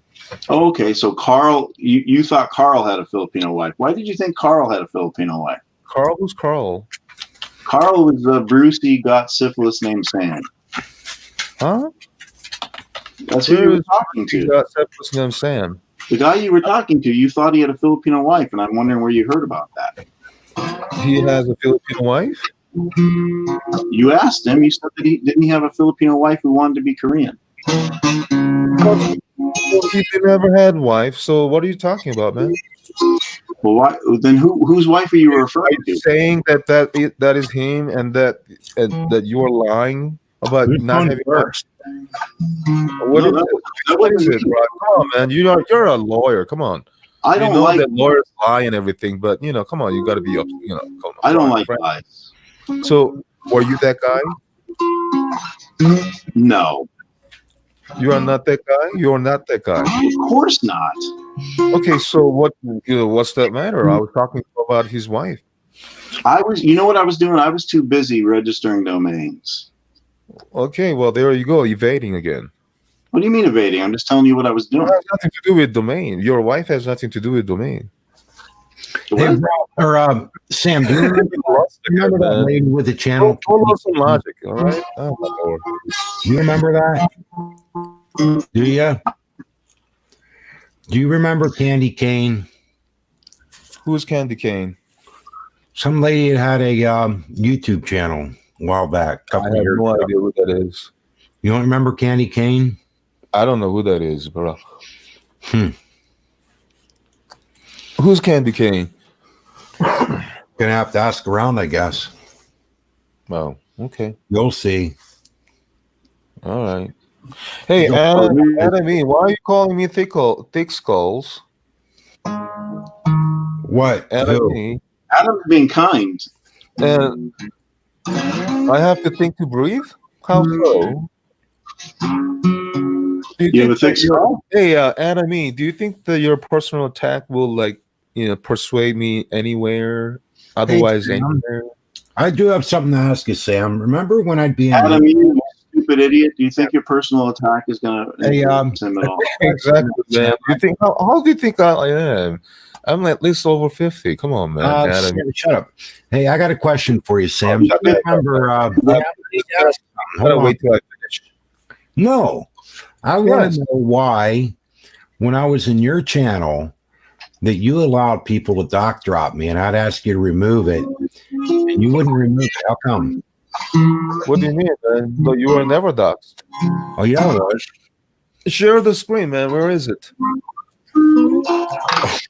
Oh, okay, so Carl, you thought Carl had a Filipino wife. Why did you think Carl had a Filipino wife?
Carl, who's Carl?
Carl was the Brucey got syphilis named Sam.
Huh?
That's who you were talking to.
Got syphilis named Sam.
The guy you were talking to, you thought he had a Filipino wife, and I'm wondering where you heard about that.
He has a Filipino wife?
You asked him. You said that he didn't have a Filipino wife who wanted to be Korean.
He never had wife. So what are you talking about, man?
Well, why then? Whose wife are you referring to?
Saying that is him, and that you are lying about not having wife. What is it, bro? Come on, man. You're a lawyer. Come on.
I don't like
that lawyers lie and everything, but come on, you got to be up. Come on,
I don't like lies.
So, were you that guy?
No.
You are not that guy. You are not that guy.
Of course not.
Okay, so what's that matter? I was talking about his wife.
I was. You know what I was doing? I was too busy registering domains.
Okay, well there you go, evading again.
What do you mean evading? I'm just telling you what I was doing.
It has nothing to do with domain. Your wife has nothing to do with domain.
Sam, do you remember that lady with the channel?
Follow some logic, all right? Oh my Lord.
Do you remember that? Do you? Do you remember Candy Cane?
Who's Candy Cane?
Some lady that had a YouTube channel a while back.
I have no idea who that is.
You don't remember Candy Cane?
I don't know who that is, bro. Who's Candy Cane?
Gonna have to ask around, I guess.
Oh, okay.
You'll see.
All right. Hey, Adam, why are you calling me thick skulls?
What?
Adam's being kind.
And I have to think to breathe? How so?
You have a thick skull?
Hey, Adam, do you think that your personal attack will persuade me anywhere? Otherwise, anywhere?
I do have something to ask you, Sam. Remember when I'd be in
Adam, you stupid idiot? Do you think your personal attack is gonna influence him at all?
Exactly, man. How do you think I am? I'm at least over 50. Come on, man. Adam.
Shut up. Hey, I got a question for you, Sam. Do you remember?
Wait till I finish.
No, I want to know why, when I was in your channel, that you allowed people to doc drop me, and I'd ask you to remove it, and you wouldn't remove it. How come?
What do you mean, man? No, you were never doxed.
Oh, yeah, I was.
Share the screen, man. Where is it?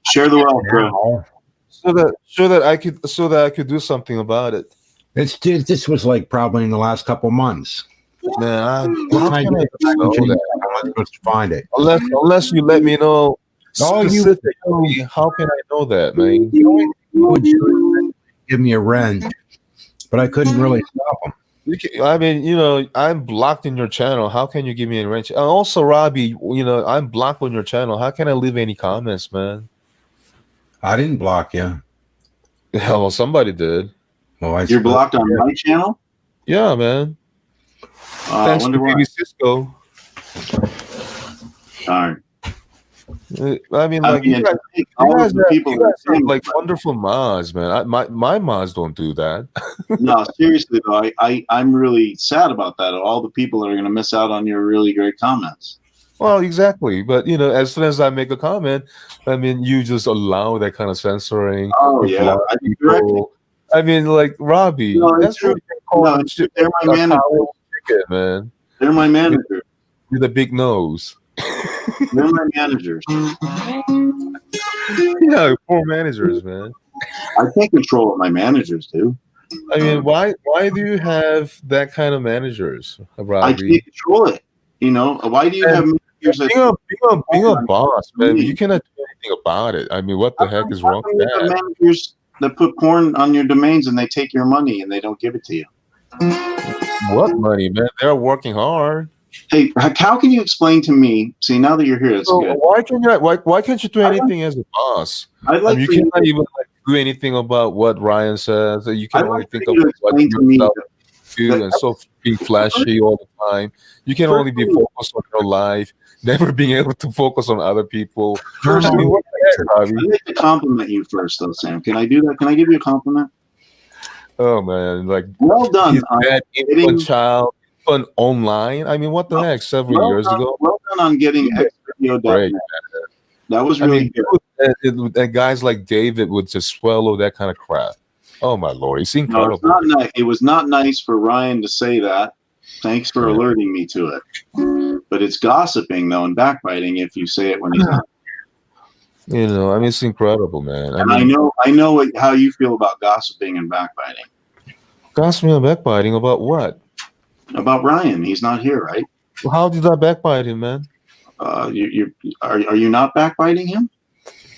Share the wealth, bro.
So that I could do something about it.
This was like probably in the last couple months.
Man,
I'm supposed to find it.
Unless you let me know specifically, how can I know that, man?
You would give me a wrench, but I couldn't really stop them.
I mean, I'm blocked in your channel. How can you give me a wrench? And also, Robbie, I'm blocked on your channel. How can I leave any comments, man?
I didn't block you.
Hell, well, somebody did.
Well, you're blocked on my channel?
Yeah, man. Thanks to Baby Cisco.
All right.
I mean, like you guys are like wonderful mods, man. My mods don't do that.
No, seriously though, I'm really sad about that. All the people that are going to miss out on your really great comments.
Well, exactly. But as soon as I make a comment, I mean, you just allow that kind of censoring.
Oh yeah,
I mean, like Robbie, that's what you're calling.
They're my manager,
man.
They're my manager.
With a big nose.
They're my managers.
Yeah, poor managers, man.
I can't control what my managers do.
I mean, why do you have that kind of managers, Robbie?
I can't control it. Why do you have managers?
Being a boss, man, you cannot do anything about it. I mean, what the heck is wrong with that?
Managers that put porn on your domains and they take your money and they don't give it to you.
What money, man? They're working hard.
Hey, how can you explain to me? See, now that you're here, that's good.
Why can't you do anything as a boss? You cannot even do anything about what Ryan says. You can only think about what you IQ and so being flashy all the time. You can only be focused on your life, never being able to focus on other people.
First,
I mean, what the heck, Robbie?
I'd like to compliment you first, though, Sam. Can I do that? Can I give you a compliment?
Oh man, like
Well done.
he's that infant child, fun online. I mean, what the heck? Several years ago.
Well done on getting
Great.
XVideo.net. That was really good.
And guys like David would just swallow that kind of crap. Oh my lord, it's incredible.
No, it's not nice. It was not nice for Ryan to say that. Thanks for alerting me to it. But it's gossiping though and backbiting if you say it when he's not.
You know, I mean, it's incredible, man.
I know how you feel about gossiping and backbiting.
Gossiping and backbiting about what?
About Ryan. He's not here, right?
Well, how did I backbite him, man?
Are you not backbiting him?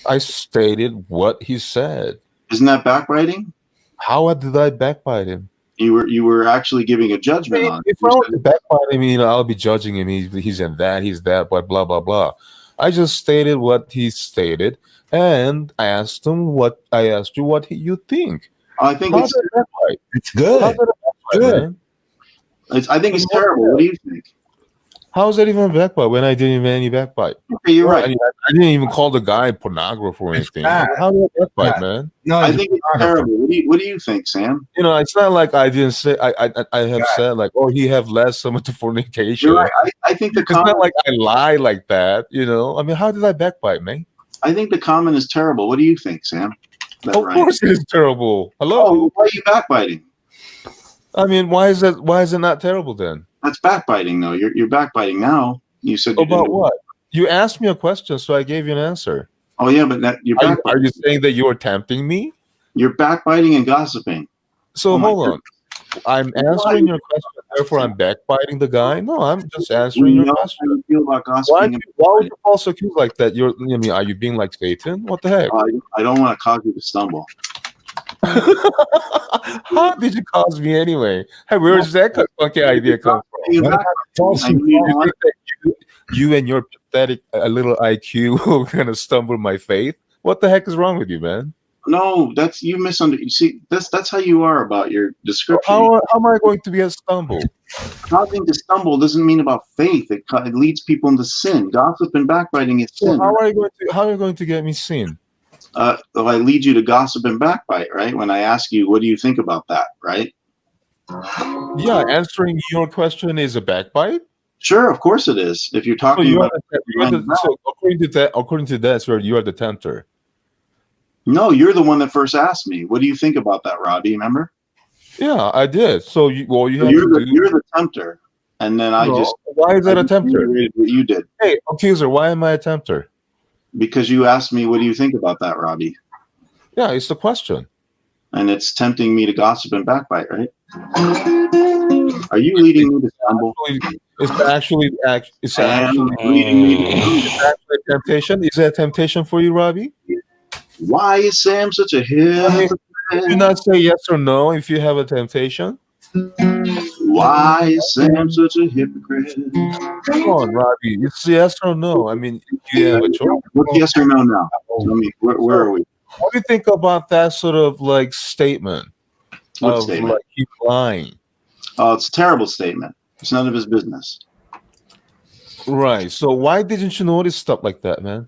I stated what he said.
Isn't that backbiting?
How did I backbite him?
You were actually giving a judgment on.
If I were to backbite him, you know, I'll be judging him. He's in that, he's that, but blah blah blah. I just stated what he stated, and I asked him what you think.
I think
it's good.
Good.
I think it's terrible. What do you think?
How is that even a backbite when I didn't even any backbite?
Okay, you're right.
I didn't even call the guy pornographer or anything. How did I backbite, man?
No, I think it's terrible. What do you think, Sam?
You know, it's not like I didn't say. I have said like, oh, he have less some of the fornication.
You're right. I think the comment,
it's not like I lie like that. You know, I mean, how did I backbite, man?
I think the comment is terrible. What do you think, Sam?
Of course, it is terrible. Hello.
Oh, why are you backbiting?
I mean, why is that? Why is it not terrible then?
That's backbiting, though. You're backbiting now. You said you
about what? You asked me a question, so I gave you an answer.
Oh yeah, but
are you saying that you're tempting me?
You're backbiting and gossiping.
So hold on. I'm answering your question, therefore I'm backbiting the guy. No, I'm just answering your question.
How you feel about gossiping?
Why would you false accuse like that? Are you being like Satan? What the heck?
I don't want to cause you to stumble.
How did you cause me anyway? Hey, where does that funky idea come from? You and your pathetic little IQ are gonna stumble my faith. What the heck is wrong with you, man?
No, that's you misunderstood. You see, that's how you are about your description.
How am I going to be a stumble?
Causing to stumble doesn't mean about faith. It leads people into sin. Gossip and backbiting is sin.
How are you going to get me sin?
I lead you to gossip and backbite, right? When I ask you, what do you think about that, right?
Yeah, answering your question is a backbite.
Sure, of course it is. If you're talking
according to that, sir, you are the tempter.
No, you're the one that first asked me. What do you think about that, Robbie? Remember?
Yeah, I did. So you're
the tempter, and then
why is that a tempter?
What you did.
Hey, accuser, why am I a tempter?
Because you asked me, what do you think about that, Robbie?
Yeah, it's the question.
And it's tempting me to gossip and backbite, right? Are you leading me to stumble?
It's actually leading me to a temptation. Is that a temptation for you, Robbie?
Why is Sam such a hypocrite?
Do not say yes or no if you have a temptation.
Why is Sam such a hypocrite?
Come on, Robbie. It's yes or no. I mean, you have a choice.
What's yes or no now? Tell me, where are we?
What do you think about that sort of like statement?
What statement?
Like he's lying.
Oh, it's a terrible statement. It's none of his business.
Right. So why didn't you notice stuff like that, man?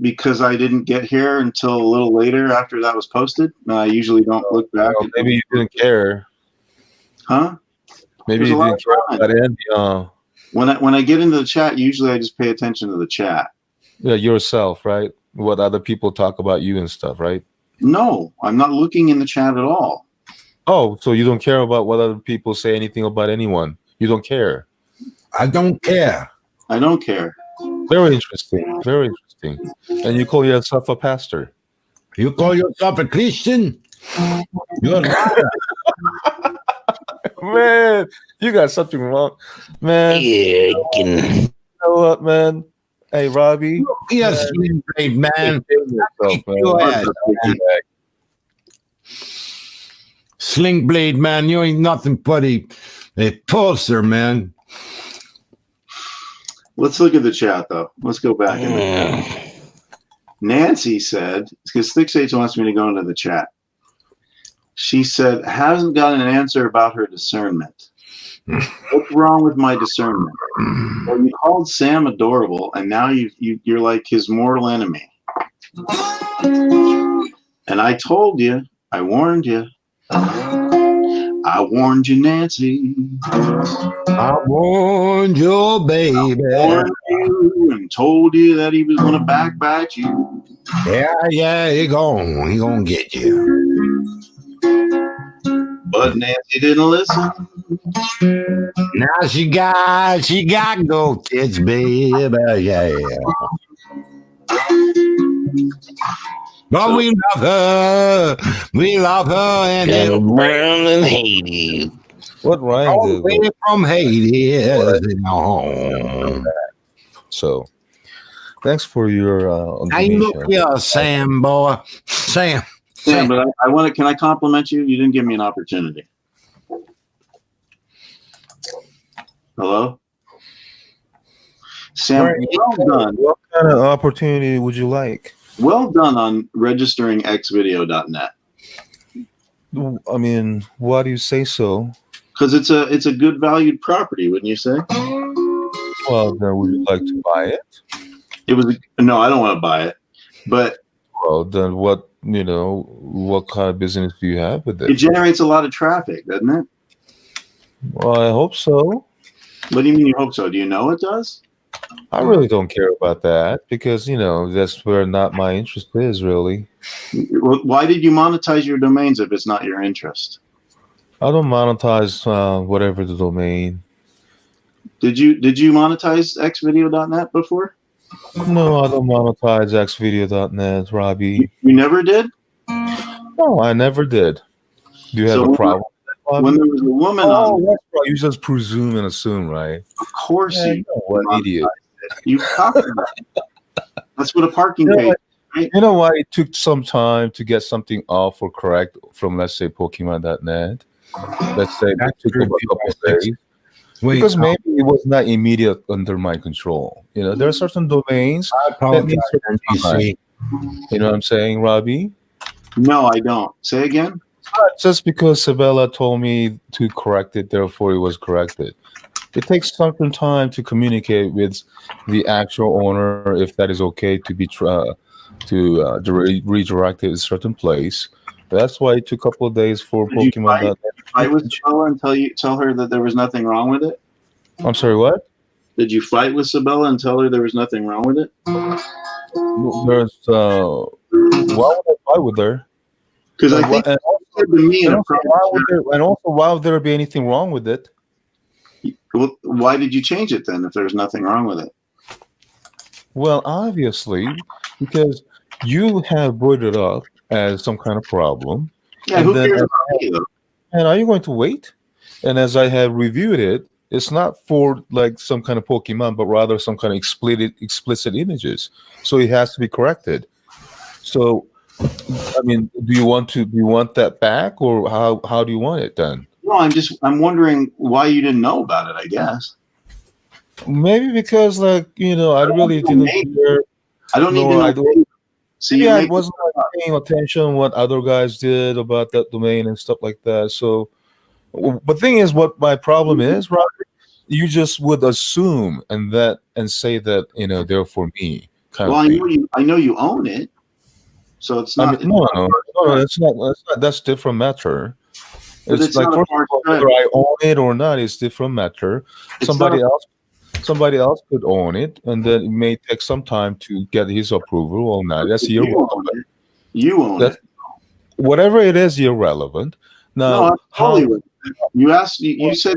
Because I didn't get here until a little later after that was posted. I usually don't look back.
Well, maybe you didn't care.
Huh?
Maybe you didn't care about it.
When I get into the chat, usually I just pay attention to the chat.
Yeah, yourself, right? What other people talk about you and stuff, right?
No, I'm not looking in the chat at all.
Oh, so you don't care about what other people say anything about anyone? You don't care?
I don't care.
I don't care.
Very interesting. Very interesting. And you call yourself a pastor?
You call yourself a Christian? You're
Man, you got something wrong, man.
Yeah,
you know what, man? Hey, Robbie.
Yes, Sling man. Sling Blade, man. You ain't nothing but a pulser, man.
Let's look at the chat, though. Let's go back. In the chat. Nancy said, because Thick Sage wants me to go into the chat. She said, hasn't gotten an answer about her discernment. What's wrong with my discernment? Well, you called Sam adorable, and now you're like his mortal enemy. And I told you, I warned you. I warned you, Nancy.
I warned your baby.
I warned you and told you that he was going to backbite you.
Yeah, he gonna get you.
But Nancy didn't listen.
Now she got gold tits, baby. Yeah. But we love her, and
brown and Hades.
What rhymes
all the
is
way
it?
from Hades. No.
So, thanks for your
Hey, look
information.
here, Sam, boy. Sam.
Sam, but I want to. Can I compliment you? You didn't give me an opportunity. Hello, Sam.
Right.
Well done.
What kind of opportunity would you like?
Well done on registering xvideo.net.
I mean, why do you say so?
Because it's a good valued property, wouldn't you say?
Well, then would you like to buy it?
It was no, I don't want to buy it, but
Well, then what kind of business do you have with
it
it?
generates a lot of traffic, doesn't it?
Well, I hope so.
What do you mean you hope so? Do you know it does?
I really don't care about that because, that's where not my interest is, really.
Why did you monetize your domains if it's not your interest?
I don't monetize whatever the domain.
Did you monetize xvideo.net before?
No, I don't monetize xvideo.net, Robbie.
You never did?
No, I never did. Do you have
So
a problem with that, Robbie?
When there was a woman
Oh,
on,
that's right. You just presume and assume, right?
of course
Yeah,
you
what
monetized
idiot.
it. You talked about it. That's what a parking
You know
page.
what? You know why it took some time to get something off or correct from, let's say, Pokemon.net? Let's say it took a couple of days. Because maybe it was not immediate under my control. There are certain domains
I
that
apologize,
need certain time.
NBC.
You know what I'm saying, Robbie?
No, I don't. Say again.
Just because Sabella told me to correct it, therefore it was corrected. It takes certain time to communicate with the actual owner if that is okay to be redirected to a certain place. That's why it took a couple of days for
Did you
Pokemon.net.
fight with Sabella and tell her that there was nothing wrong with it?
I'm sorry, what?
Did you fight with Sabella and tell her there was nothing wrong with it?
There's why would I fight with her?
Because I think
And
said to me in a
also, why would there be anything wrong with it?
well, why did you change it then if there's nothing wrong with it?
Well, obviously, because you have brought it up as some kind of problem.
Yeah,
And
who
then-
cares about me though?
And are you going to wait? And as I have reviewed it, it's not for like some kind of Pokemon, but rather some kind of explicit images. So it has to be corrected. So, I mean, do you want that back, or how do you want it then?
No, I'm wondering why you didn't know about it, I guess.
Maybe because, like, I really didn't care.
I don't need
No, I
to know.
don't.
So you
Yeah, I
make
wasn't like, paying attention what other guys did about that domain and stuff like that. So, the thing is, what my problem is, Robert, you just would assume and say that they're for me. Kind
well,
of thing.
I know you own it, so it's
I
not.
mean, no, it's not. That's different matter.
But it's
like
not a
first of
far
all,
stretch.
whether I own it or not is different matter.
It's
Somebody
not
else could own it, and then it may take some time to get his approval or not. That's
you own
irrelevant.
it. You own
That's
it.
Whatever it is, irrelevant.
No,
Now,
I'm totally with you. You asked. You said.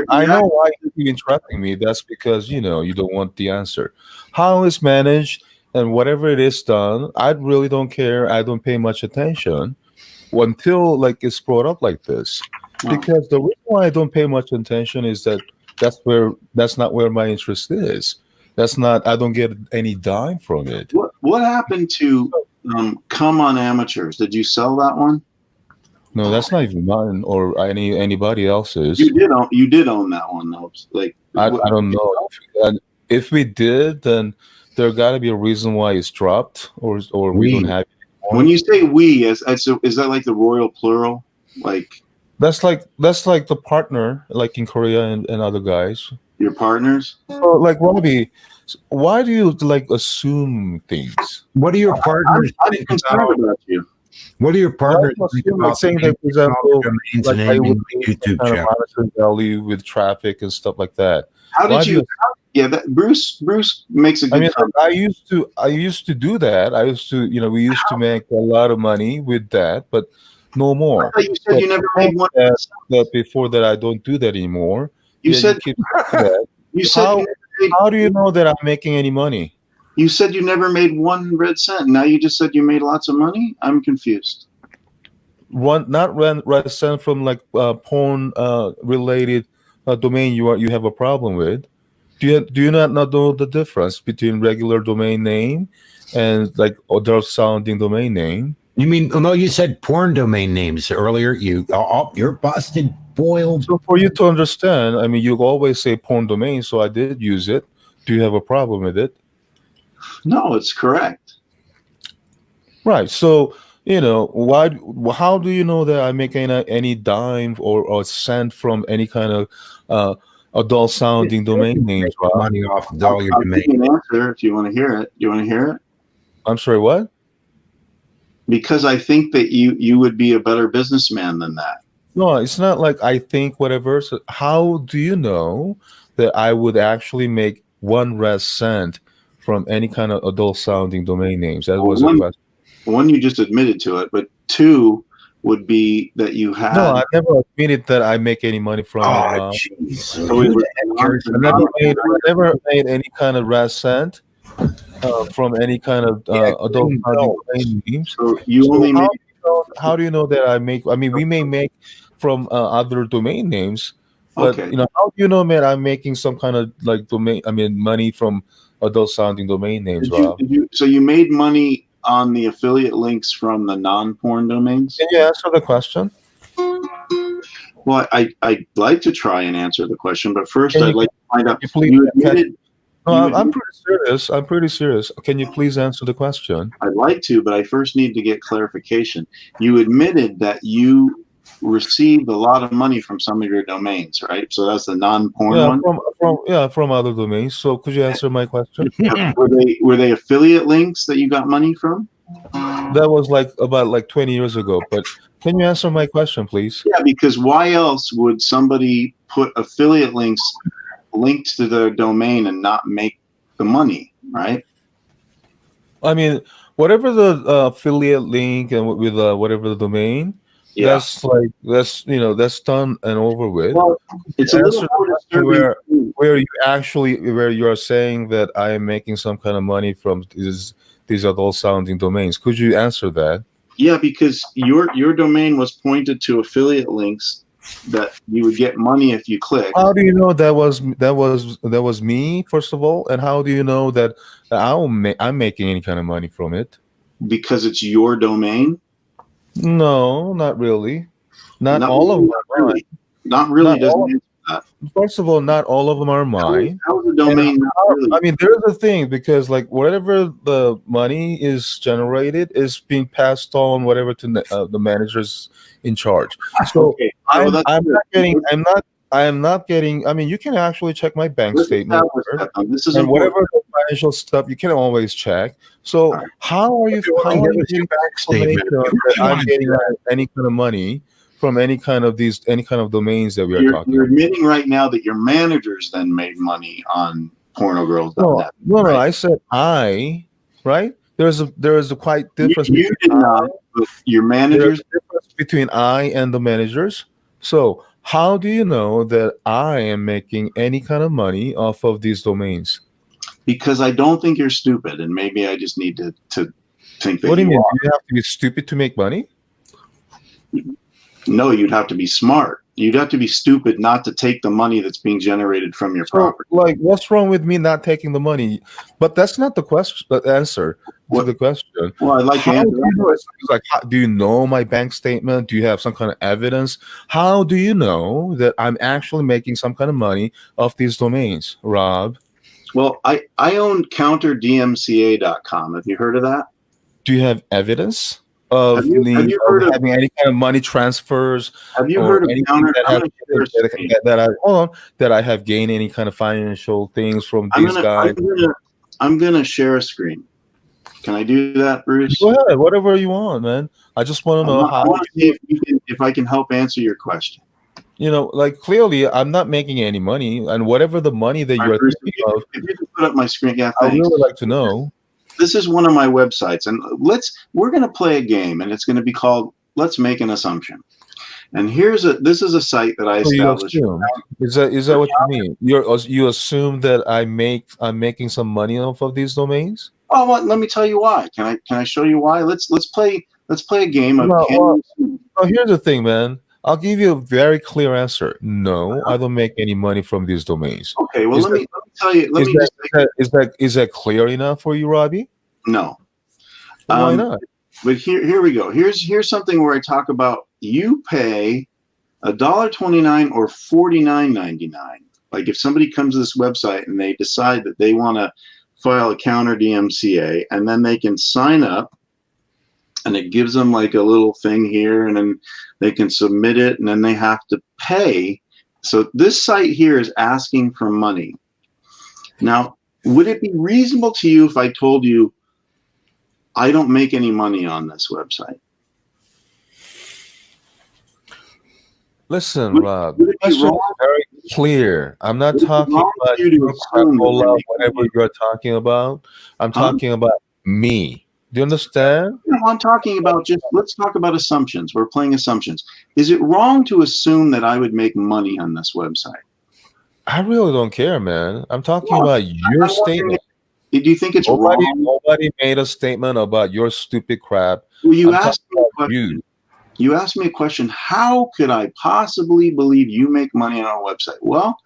I know why you're interrupting me. That's because you don't want the answer. How it's managed and whatever it is done, I really don't care. I don't pay much attention until like it's brought up like this.
No.
Because the reason why I don't pay much attention is that's not where my interest is. I don't get any dime from it.
What happened to Come On Amateurs? Did you sell that one?
No, that's not even mine or anybody else's.
You did own that one though. Like
I don't know. If we did, then there got to be a reason why it's dropped, or we don't have it anymore.
When you say we, is that like the royal plural? Like
That's like the partner, like in Korea and other guys.
your partners?
So, like Robbie, why do you like assume things?
What are your partners
I'm
think
concerned
about?
about you.
What are your partners
Why do you
think
assume, like
about
saying
the
that, for example,
domains
like
and
I would
naming
need
my
some
YouTube
kind of
channel?
monetary value with traffic and stuff like that.
How
Why
did
do
you? Yeah, that Bruce makes a
I
good
mean,
comment.
I used to do that. I used to, we used to make a lot of money with that, but no
I
more.
thought you said
But
you never
before
made one.
that before that, I don't do that anymore.
You
Yeah,
said
you keep saying that.
you said
How
you never made,
how do you know that I'm making any money?
you said you never made 1 red cent. Now you just said you made lots of money. I'm confused.
Not sent from like porn related domain you have a problem with. Do you not know the difference between regular domain name and like other sounding domain name?
You mean? Oh, no, you said porn domain names earlier. You're busted, boiled.
So for you to understand, I mean, you always say porn domain, so I did use it. Do you have a problem with it?
No, it's correct.
Right. So why? How do you know that I make any dime or cent from any kind of adult sounding domain names? Rob?
Money off all your
I'll give
domain.
you an answer if you want to hear it. You want to hear it?
I'm sorry. What?
Because I think that you would be a better businessman than that.
No, it's not like I think whatever. So how do you know that I would actually make 1 cent from any kind of adult sounding domain names? That was a question.
One, you just admitted to it, but 2 would be that you had.
No, I never admitted that I make any money from it, Rob.
So it was
I never made any kind of cent from any kind of adult sounding domain names.
So you only made.
How do you know that I make? I mean, we may make from other domain names, but
Okay.
how do you know, man? I'm making some kind of like domain. I mean, money from adult sounding domain names, Rob.
So you made money on the affiliate links from the non-porn domains?
Can you answer the question?
Well, I'd like to try and answer the question, but first
Can
I'd
you-
like to find out.
please-
You admitted,
No,
You
I'm
would-
pretty serious. I'm pretty serious. Can you please answer the question?
I'd like to, but I first need to get clarification. You admitted that you received a lot of money from some of your domains, right? So that's the non-porn
Yeah,
one.
from other domains. So could you answer my question?
Were they affiliate links that you got money from?
That was like about like 20 years ago. But can you answer my question, please?
Yeah, because why else would somebody put affiliate links linked to their domain and not make the money, right?
I mean, whatever the affiliate link and with whatever the domain,
Yeah.
that's done and over with.
Well, it's a little
Answer
more
the question
disturbing.
where you are saying that I am making some kind of money from these adult sounding domains. Could you answer that?
Yeah, because your domain was pointed to affiliate links that you would get money if you click.
How do you know that was me, first of all, and how do you know that I'm making any kind of money from it?
Because it's your domain.
No, not really. Not all of them are mine.
Not really
Not all
doesn't answer that.
First of all, not all of them are mine.
How's the domain not really?
I mean, there's a thing because like whatever the money is generated is being passed on whatever to the managers in charge. So
Okay,
I'm
that's
not
good.
getting. I mean, you can actually check my bank
Let's
statement.
establish that, though. This is
And
important.
whatever the financial stuff, you can always check. So
All right.
how are you getting
statement.
information that I'm getting any kind of money from any kind of domains that we are talking
You're
about?
admitting right now that your managers then made money on pornogirls.net.
No,
right?
I said right? There is a quite difference
You
between
did not, but your
there's
managers.
a difference between I and the managers. So how do you know that I am making any kind of money off of these domains?
Because I don't think you're stupid, and maybe I just need to think that
What do you mean?
are.
Do you have to be stupid to make money?
No, you'd have to be smart. You'd have to be stupid not to take the money that's being generated from your
So,
property.
like, what's wrong with me not taking the money? But that's not the question. The answer to the question.
Well, I'd like to
How
answer
do you
that.
know? It's like, do you know my bank statement? Do you have some kind of evidence? How do you know that I'm actually making some kind of money off these domains, Rob?
Well, I own counterdmca.com. Have you heard of that?
Do you have evidence? of
heard of
having any kind of money transfers.
Have you
or
heard of
anything
counter?
that
I'm
has
gonna share a screen.
that I have gained any kind of financial things from
I'm
these guys?
gonna share a screen. Can I do that, Bruce?
Go ahead, whatever you want, man. I just want to know
I
how.
want to see if I can help answer your question.
Like clearly, I'm not making any money, and whatever the money that you're
Bruce,
thinking of,
if you can put up my screen, yeah,
I
thanks.
really like to know.
This is one of my websites, and we're going to play a game, and it's going to be called "Let's Make an Assumption." And this is a site that I established.
Is that what you mean? You assume that I'm making some money off of these domains?
Oh, well, let me tell you why. Can I show you why? Let's play a game of.
Here's the thing, man. I'll give you a very clear answer. No, I don't make any money from these domains.
Okay, well, let me tell you.
Is that clear enough for you, Robbie?
No.
Why not?
But here we go. Here's something where I talk about you pay $1.29 or $49.99. Like if somebody comes to this website and they decide that they want to file a counter DMCA, and then they can sign up, and it gives them like a little thing here, and then they can submit it, and then they have to pay. So this site here is asking for money. Now, would it be reasonable to you if I told you I don't make any money on this website?
Listen, Rob, the question is very clear. I'm not talking about your crapola, whatever you're talking about. I'm talking about me. Do you understand?
No, I'm talking about let's talk about assumptions. We're playing assumptions. Is it wrong to assume that I would make money on this website?
I really don't care, man. I'm talking about your statement.
Do you think it's wrong?
Nobody made a statement about your stupid crap.
Well, you asked me a question. How could I possibly believe you make money on our website? Well,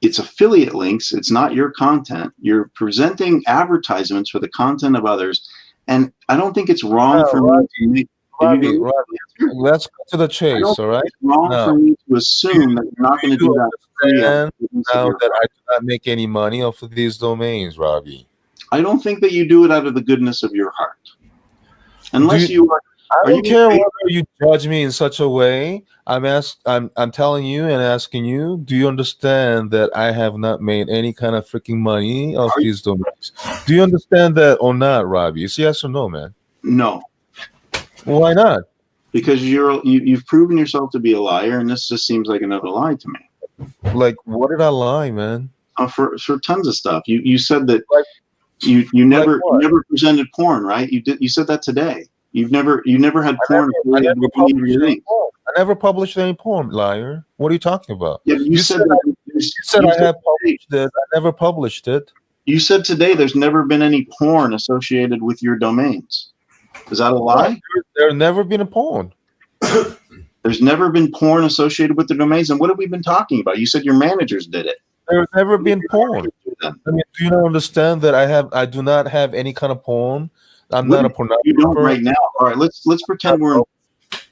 it's affiliate links. It's not your content. You're presenting advertisements for the content of others. And I don't think it's wrong for me to make.
Robbie, let's go to the chase, all right?
It's wrong for me to assume that you're not going to do that.
Now that I do not make any money off of these domains, Robbie.
I don't think that you do it out of the goodness of your heart. Unless you are.
I don't care whether you judge me in such a way. I'm telling you and asking you, do you understand that I have not made any kind of freaking money off these domains? Do you understand that or not, Robbie? It's yes or no, man?
No.
Why not?
Because you've proven yourself to be a liar, and this just seems like another lie to me.
Like, what did I lie, man?
For tons of stuff. You said that you never presented porn, right? You said that today. You never had porn.
I never published any porn, liar. What are you talking about?
Yeah, you said
I have published it. I never published it.
You said today there's never been any porn associated with your domains. Is that a lie?
There's never been a porn.
There's never been porn associated with the domains. And what have we been talking about? You said your managers did it.
There's never been porn. I mean, do you not understand that I do not have any kind of porn? I'm not a pornographer.
You don't right now. All right, let's pretend we're.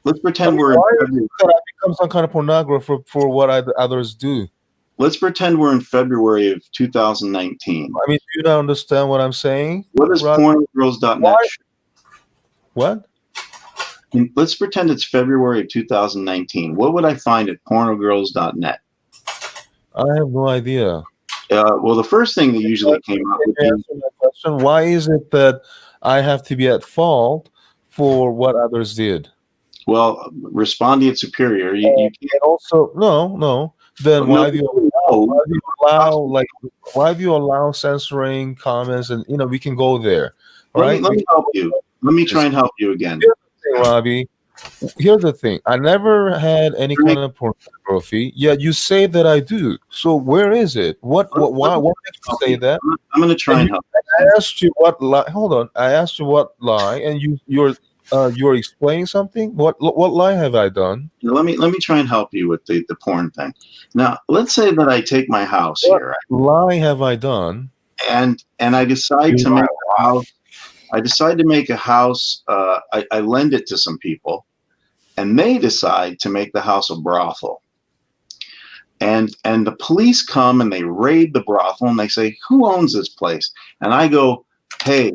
Let's pretend we're.
I become some kind of pornographer for what others do.
Let's pretend we're in February of 2019.
I mean, do you not understand what I'm saying?
What is pornogirls.net?
What?
Let's pretend it's February of 2019. What would I find at pornogirls.net?
I have no idea.
Well, the first thing that usually came up would be
my question. Why is it that I have to be at fault for what others did?
Well, respondeat superior. You
can't also no. Then why do you allow censoring comments? And we can go there. Right?
Let me help you. Let me try and help you again.
Here's the thing, Robbie. Here's the thing. I never had any kind of pornography. Yet you say that I do. So where is it? Why makes you say that?
I'm going to try and help.
I asked you what lie. Hold on. I asked you what lie, and you're explaining something. What lie have I done?
Let me try and help you with the porn thing. Now, let's say that I take my house here.
What lie have I done?
And I decide to make a house. I decide to make a house. I lend it to some people, and they decide to make the house a brothel. And the police come and they raid the brothel and they say, "Who owns this place?" And I go, "Hey,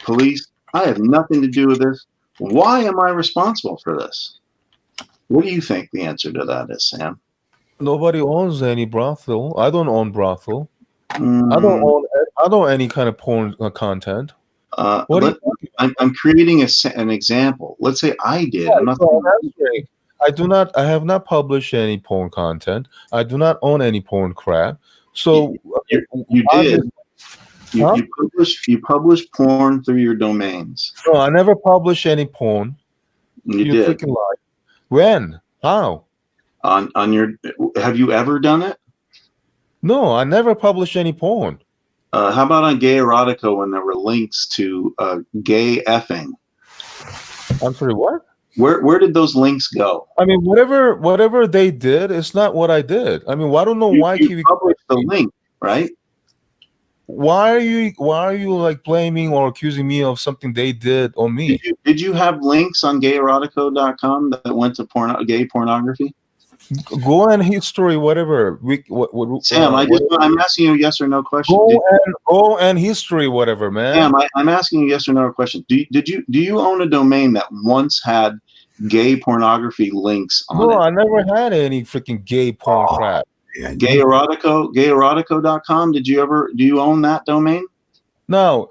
police, I have nothing to do with this. Why am I responsible for this? What do you think the answer to that is, Sam?
Nobody owns any brothel. I don't own brothel.
Mm,
I don't own any kind of porn content.
I'm creating an example. Let's say I did.
Yeah,
I'm not
so I do not. I have not published any porn content. I do not own any porn crap. So
you did. You published porn through your domains.
No, I never published any porn.
You did.
Freaking lie. When? How?
On your? Have you ever done it?
No, I never published any porn.
How about on Gay Erotica when there were links to gay effing?
I'm sorry, what?
Where did those links go?
I mean, whatever they did, it's not what I did. I mean, I don't know why
you published the link, right?
Why are you like blaming or accusing me of something they did on me?
Did you have links on gayerotico.com that went to gay pornography?
Go and history, whatever.
Sam, I'm asking you a yes or no question.
Go and history, whatever, man.
Sam, I'm asking you a yes or no question. Do you own a domain that once had gay pornography links on it?
No, I never had any freaking gay porn crap.
Yeah. Gayerotico.com. Do you own that domain?
No.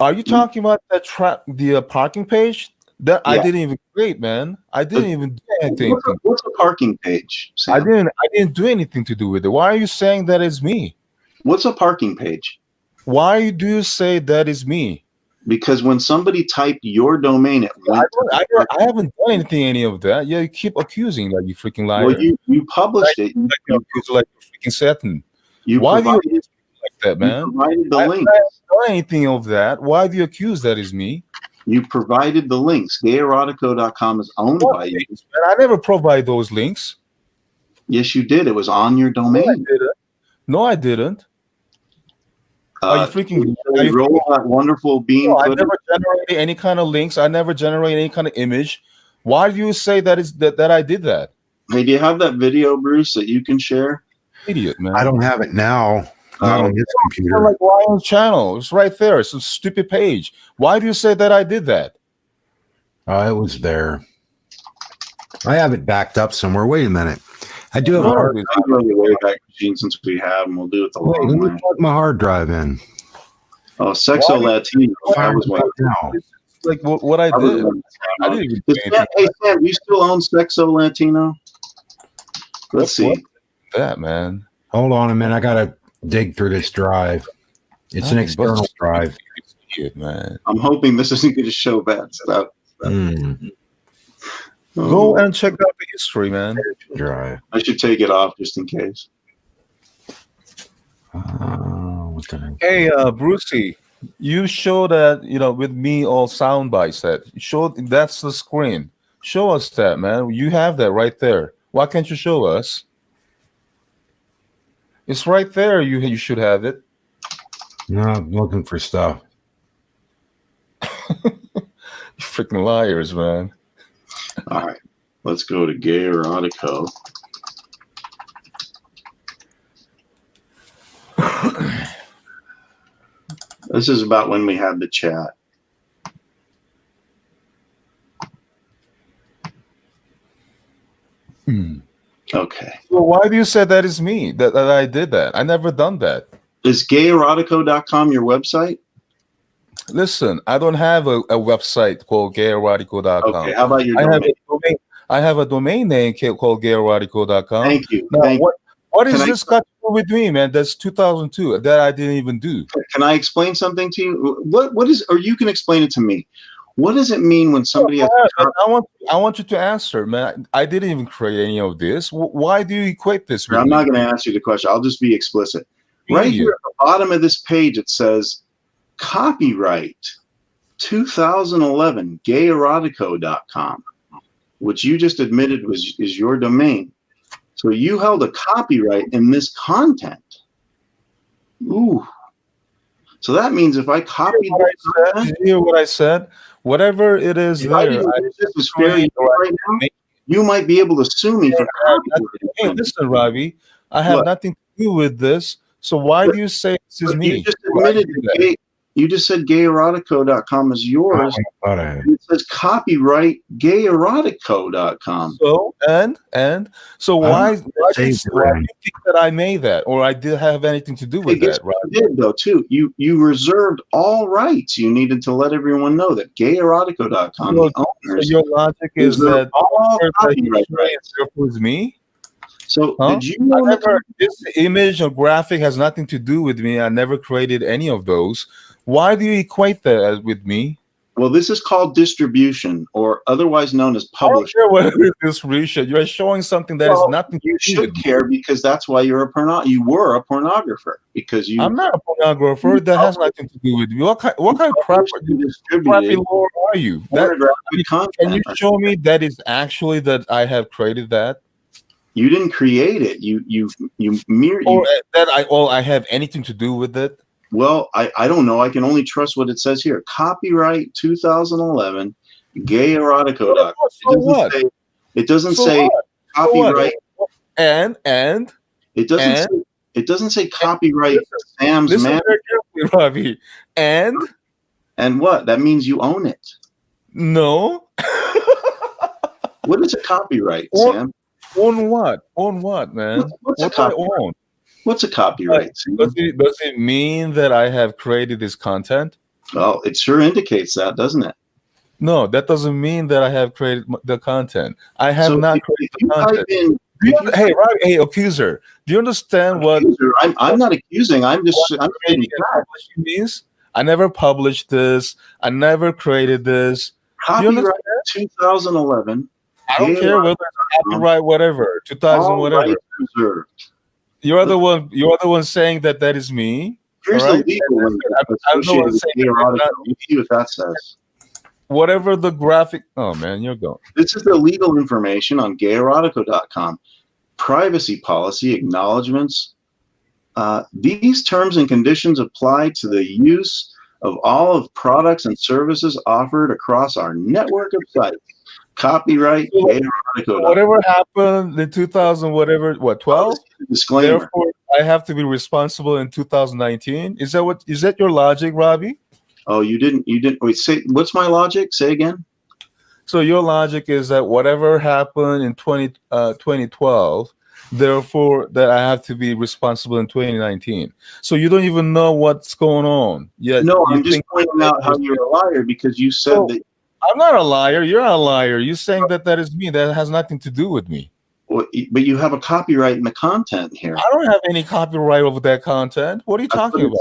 Are you talking about the parking page? That I didn't even create, man. I didn't even do anything.
What's a parking page, Sam?
I didn't do anything to do with it. Why are you saying that is me?
What's a parking page?
Why do you say that is me?
Because when somebody typed your domain,
I haven't done any of that. Yeah, you keep accusing like you freaking liar.
Well, you published it.
You accuse like freaking Satan.
Why
do you accuse like that, man?
You provided the links.
I haven't done anything of that. Why do you accuse that is me?
You provided the links. Gayerotico.com is owned by you.
I never provide those links.
Yes, you did. It was on your domain.
No, I didn't. Are you freaking?
Roll that wonderful bean?
No, I never generated any kind of links. I never generated any kind of image. Why do you say that I did that?
Hey, do you have that video, Bruce, that you can share?
Idiot, man.
I don't have it now. Not on his computer.
Like Ryan's channel. It's right there. It's a stupid page. Why do you say that I did that?
Oh, it was there. I have it backed up somewhere. Wait a minute. I do have a hard
Wayback Machine since we have, and we'll do it the long
let
way.
me plug my hard drive in.
Oh, Sexo Latino. That was what.
Like what I did. I didn't even do anything.
Hey Sam, do you still own Sexo Latino? Let's see.
That man.
Hold on a minute. I gotta dig through this drive. It's an external drive.
Man.
I'm hoping this isn't going to show bad stuff.
Go and check out the history, man.
Drive.
I should take it off just in case.
Hey, Brucey, you show that with me all sound bites. That's the screen. Show us that, man. You have that right there. Why can't you show us? It's right there. You should have it.
No, I'm looking for stuff.
You freaking liars, man.
All right. Let's go to Gay Erotico. This is about when we had the chat. Okay.
Well, why do you say that is me? That I did that? I never done that.
Is gayerotico.com your website?
Listen, I don't have a website called gayerotico.com.
Okay, how about your domain?
I have a domain name called gayerotico.com.
Thank you.
Now, what is this got to do with me, man? That's 2002 that I didn't even do.
Can I explain something to you? What is, or you can explain it to me. What does it mean when somebody has
I want you to answer, man. I didn't even create any of this. Why do you equate this with
I'm
me?
not going to answer the question. I'll just be explicit. Right here at the bottom of this page, it says copyright 2011 gayerotico.com, which you just admitted is your domain. So you held a copyright in this content. Ooh. So that means if I copied
did you hear what I said? Whatever it is there,
you might be able to sue me for copyright.
Hey, listen, Robbie, I have nothing to do with this. So why do you say this is me?
You just said gayerotico.com is yours. It says copyright gayerotico.com.
So so why do you think that I made that, or I did have anything to do with that? Right?
You did though too. You reserved all rights. You needed to let everyone know that gayerotico.com.
So your logic is that
all copyright rights
was me.
So did you know
this image or graphic has nothing to do with me? I never created any of those. Why do you equate that with me?
Well, this is called distribution, or otherwise known as publishing.
I don't care what it is distribution. You're showing something that is nothing to do with me.
You should care because that's why you were a pornographer. Because
I'm not a pornographer. That has nothing to do with me. What kind of crappy lord are you? Can you show me that is actually that I have created that?
You didn't create it. You
I have anything to do with it?
Well, I don't know. I can only trust what it says here. Copyright 2011, gayerotico.com. It doesn't say copyright.
And
it doesn't say copyright Sam's man.
Robbie. And
what? That means you own it.
No.
What is a copyright, Sam?
On what? On what, man?
What's a copyright? What's a copyright?
Does it mean that I have created this content?
Well, it sure indicates that, doesn't it?
No, that doesn't mean that I have created the content. I have not created the content. Hey, accuser. Do you understand what?
I'm not accusing. I'm saying
means. I never published this. I never created this.
Copyright 2011.
I don't care whether it's copyright, whatever, 2000, whatever.
Reserved.
You're the one saying that is me.
Here's the legal one. Let's see what that says.
Whatever the graphic. Oh man, you're going.
This is the legal information on gayerotico.com. Privacy policy acknowledgments. These terms and conditions apply to the use of all of products and services offered across our network of sites. Copyright gayerotico.com.
Whatever happened in 2000, 12?
Disclaimer.
Therefore, I have to be responsible in 2019. Is that your logic, Robbie?
Oh, you didn't wait, say what's my logic? Say again.
So your logic is that whatever happened in 2012, therefore that I have to be responsible in 2019. So you don't even know what's going on.
No, I'm just pointing out how you're a liar because you said that.
I'm not a liar. You're a liar. You're saying that is me. That has nothing to do with me.
Well, but you have a copyright in the content here.
I don't have any copyright over that content. What are you talking about?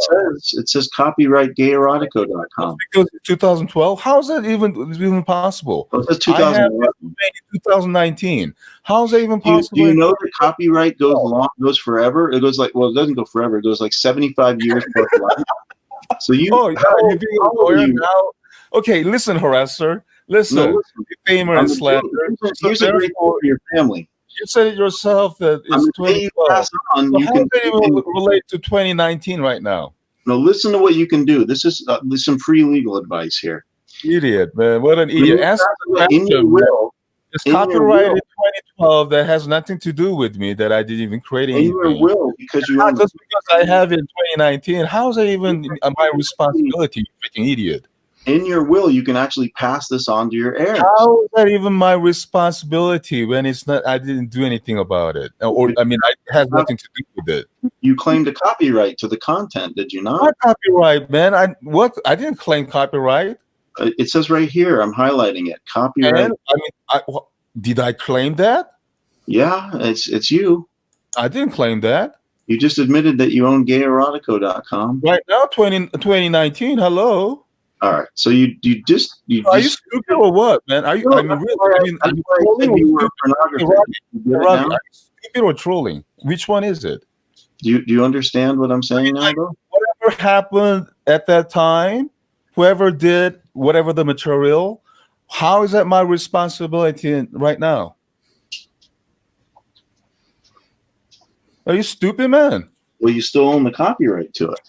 It says copyright gayerotico.com.
Because 2012? How is that even possible?
Well, it says
2019. How is that even possible?
Do you know that copyright goes forever? It goes it doesn't go forever. It goes like 75 years plus life. So you're being a lawyer
now. Okay, listen, harasser. Listen, famer and slander.
Here's a great for your family.
You said it yourself that it's 2012. So how does it even relate to 2019 right now?
No, listen to what you can do. This is some free legal advice here.
Idiot, man. What an idiot.
In your will.
It's copyrighted in 2012 that has nothing to do with me, that I didn't even create anything.
In your will, because you
just because I have it in 2019, how is that even my responsibility, you freaking idiot?
In your will, you can actually pass this on to your heirs.
How is that even my responsibility when it's not? I didn't do anything about it, it has nothing to do with it.
You claimed a copyright to the content, did you not?
What copyright, man? I didn't claim copyright.
It says right here. I'm highlighting it. Copyright.
And, did I claim that?
Yeah, it's you.
I didn't claim that.
You just admitted that you own gayerotico.com.
Right now, 2019. Hello.
All right, so you just
are you stupid or what, man? Are you?
No,
stupid or trolling? Which one is it?
Do you understand what I'm saying now, though?
Whatever happened at that time, whoever did whatever the material, how is that my responsibility right now? Are you stupid, man?
Well, you still own the copyright to it.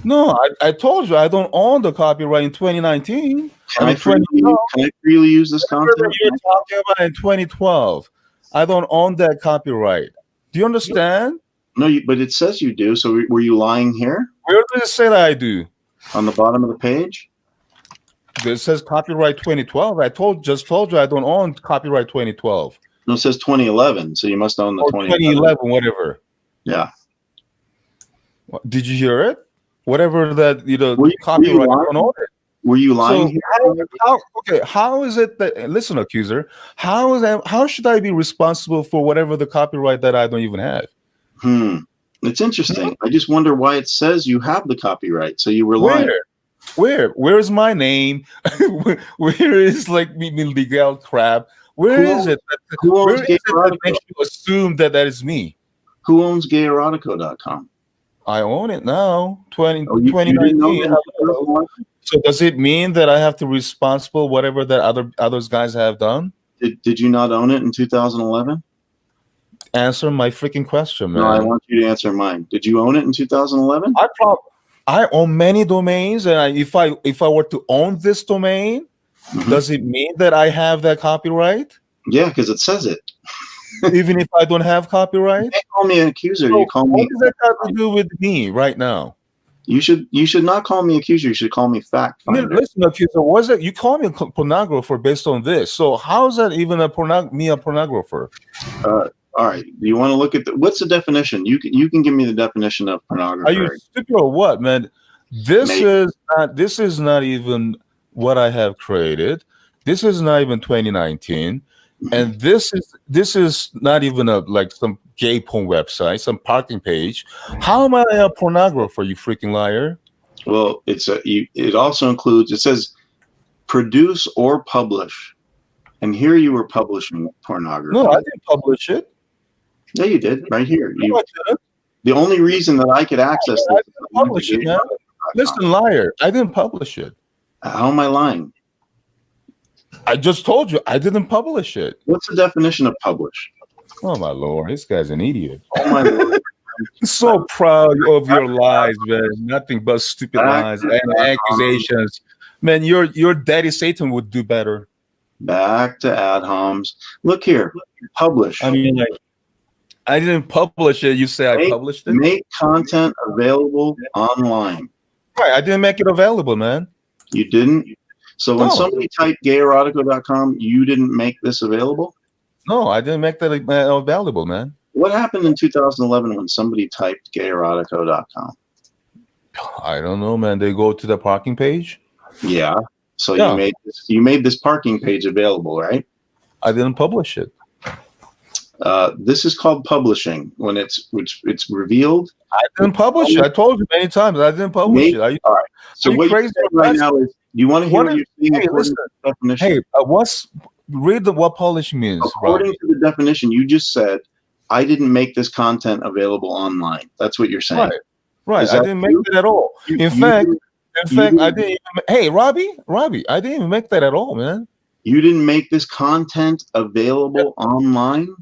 No, I told you I don't own the copyright in 2019.
Can I freely use this content?
You're talking about in 2012. I don't own that copyright. Do you understand?
No, but it says you do. So were you lying here?
Where does it say that I do?
On the bottom of the page?
It says copyright 2012. Just told you I don't own copyright 2012.
No, it says 2011, so you must own the
2011, whatever.
Yeah.
Did you hear it? Whatever that
I
copyright.
don't
own it.
Were you lying?
How is it that, listen, accuser, how should I be responsible for whatever the copyright that I don't even have?
It's interesting. I just wonder why it says you have the copyright. So you were lying.
Where's my name? Where is like me legal crap? Where is it? Where is it that makes you assume that is me?
Who owns gayerotico.com?
I own it now. 2019. So does it mean that I have to be responsible whatever that others guys have done?
Did you not own it in 2011?
Answer my freaking question, man.
No, I want you to answer mine. Did you own it in 2011?
I own many domains, and if I were to own this domain, does it mean that I have that copyright?
Yeah, because it says it.
Even if I don't have copyright?
You call me an accuser.
So
you call me.
What does that have to do with me right now?
You should not call me accuser. You should call me fact finder.
Listen, accuser, was it you call me a pornographer based on this? So how is that even a pornographer?
All right. Do you want to look at what's the definition? You can give me the definition of pornographer.
Are you stupid or what, man? This is not even what I have created. This is not even 2019. And this is not even some gay porn website, some parking page. How am I a pornographer, you freaking liar?
Well, it also includes, it says produce or publish. And here you were publishing pornography.
No, I didn't publish it.
Yeah, you did, right here.
No, I didn't.
The only reason that I could access this,
I didn't publish it, man. Listen, liar, I didn't publish it.
How am I lying?
I just told you I didn't publish it.
What's the definition of publish?
Oh my Lord, this guy's an idiot.
Oh my Lord.
I'm so proud of your lies, man. Nothing but stupid lies and accusations. Man, your daddy Satan would do better.
Back to ad homs. Look here, publish.
I mean, I didn't publish it. You say I published it?
Make content available online.
Right, I didn't make it available, man.
You didn't? So when somebody typed gayerotico.com, you didn't make this available?
No, I didn't make that available, man.
What happened in 2011 when somebody typed gayerotico.com?
I don't know, man. They go to the parking page?
Yeah. So you made this parking page available, right?
I didn't publish it.
This is called publishing when it's revealed.
I didn't publish it. I told you many times I didn't publish it. All right.
So what you're saying right now is you want to hear what you're saying according to the definition.
Hey, read what publish means.
According to the definition, you just said I didn't make this content available online. That's what you're saying.
Right. I didn't make it at all. In fact, I didn't even. Hey, Robbie, I didn't even make that at all, man.
You didn't make this content available online?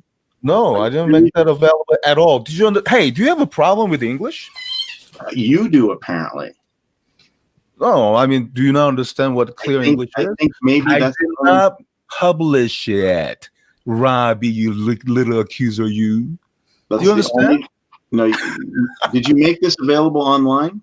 No, I didn't make that available at all. Did you? Hey, do you have a problem with English?
You do, apparently.
No, I mean, do you not understand what clear English is?
I think maybe
I did not publish it, Robbie. You little accuser, you. Do you understand?
No. Did you make this available online?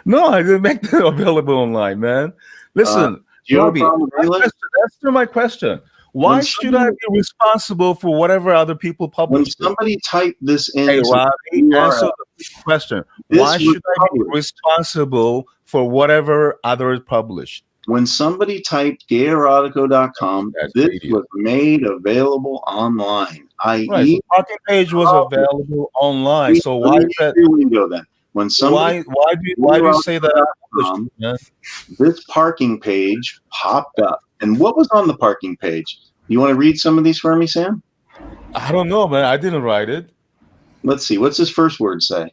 No, I didn't make that available online, man. Listen, Robbie, answer my question. Why should I be responsible for whatever other people publish?
When somebody typed this in,
hey, Robbie, answer the question. Why should I be responsible for whatever others published?
When somebody typed gayerotico.com, this was made available online.
The parking page was available online. So why is that?
Here we go then. When somebody
why do you say that?
This parking page popped up. And what was on the parking page? You want to read some of these for me, Sam?
I don't know, man. I didn't write it.
Let's see. What's this first word say?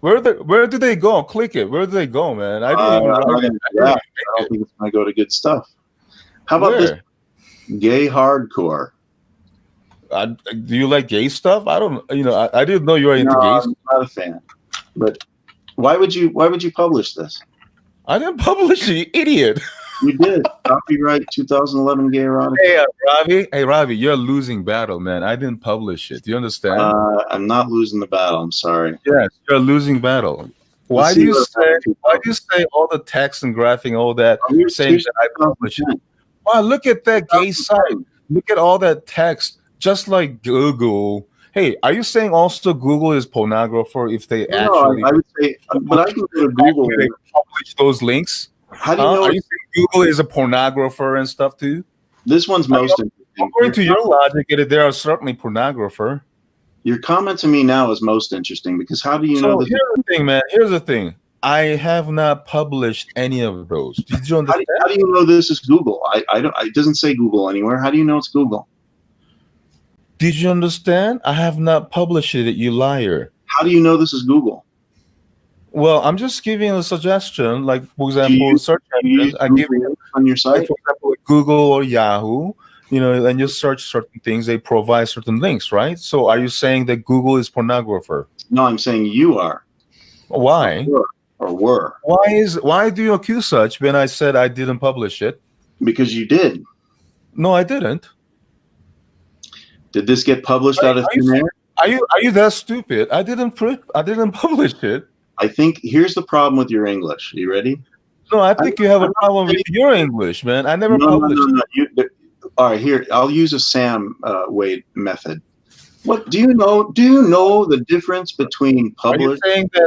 Where do they go? Click it. Where do they go, man? I didn't even write it.
I don't think it's going to go to good stuff. How about this? Gay hardcore.
Do you like gay stuff? I don't. I didn't know you were into gay stuff.
I'm not a fan. But why would you publish this?
I didn't publish it, you idiot.
You did. Copyright 2011 gay erotic.
Hey, Robbie, you're a losing battle, man. I didn't publish it. Do you understand?
I'm not losing the battle. I'm sorry.
Yes, you're a losing battle. Why do you say all the text and graphing, all that, saying that I publish it? Wow, look at that gay site. Look at all that text, just like Google. Hey, are you saying also Google is pornographer if they actually?
I would say, but I can go to Google.
They publish those links.
How do you know?
Are you saying Google is a pornographer and stuff too?
This one's most interesting.
According to your logic, they are certainly pornographer.
Your comment to me now is most interesting because how do you know this?
Here's the thing, man. Here's the thing. I have not published any of those. Did you understand?
How do you know this is Google? I don't. It doesn't say Google anywhere. How do you know it's Google?
Did you understand? I have not published it. You liar.
How do you know this is Google?
Well, I'm just giving a suggestion. Like for example, search engines. I give you
on your site,
like, for example, Google or Yahoo. You know, and you search certain things. They provide certain links, right? So, are you saying that Google is pornographer?
No, I'm saying you are.
Why?
Or were.
Why do you accuse such when I said I didn't publish it?
Because you did.
No, I didn't.
Did this get published out of thin air?
Are you that stupid? I didn't publish it.
I think here's the problem with your English. Are you ready?
No, I think you have a problem with your English, man. I never published it.
All right, here I'll use a Sam Wade method. What do you know? Do you know the difference between publish?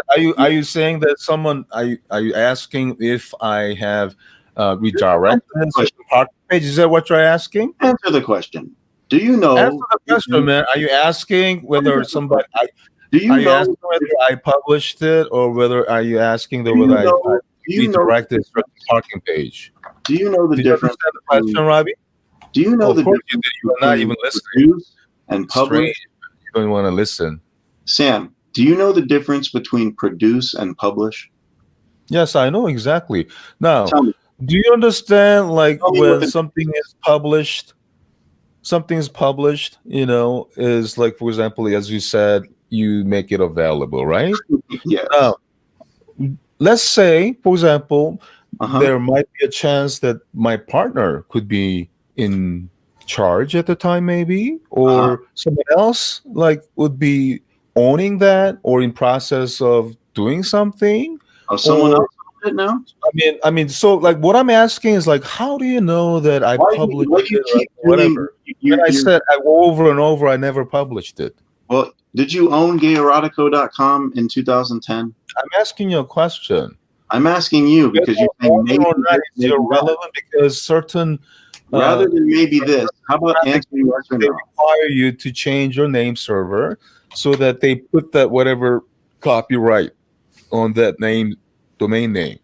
Are you saying that someone? Are you asking if I have redirected the park page? Is that what you're asking?
Answer the question. Do you know?
Answer the question, man. Are you asking whether somebody?
Do you know
asking whether I published it, or whether are you asking whether I redirected the parking page?
Do you know the difference?
You understand the question, Robbie?
Do you know the difference?
You are not even listening.
And publish.
You don't want to listen.
Sam, do you know the difference between produce and publish?
Yes, I know exactly. Now, do you understand, like, when something is published, you know, is like, for example, as you said, you make it available, right?
Yeah.
Now, let's say, for example, there might be a chance that my partner could be in charge at the time, maybe, or someone else like would be owning that or in process of doing something.
Someone else it now?
I mean, so like what I'm asking is like, how do you know that I published it or whatever? I said I go over and over, I never published it.
Well, did you own gayerotico.com in 2010?
I'm asking you a question.
I'm asking you because you think maybe
it's irrelevant because certain
rather than maybe this. How about answering yes or no?
They require you to change your name server so that they put that whatever copyright on that name, domain name.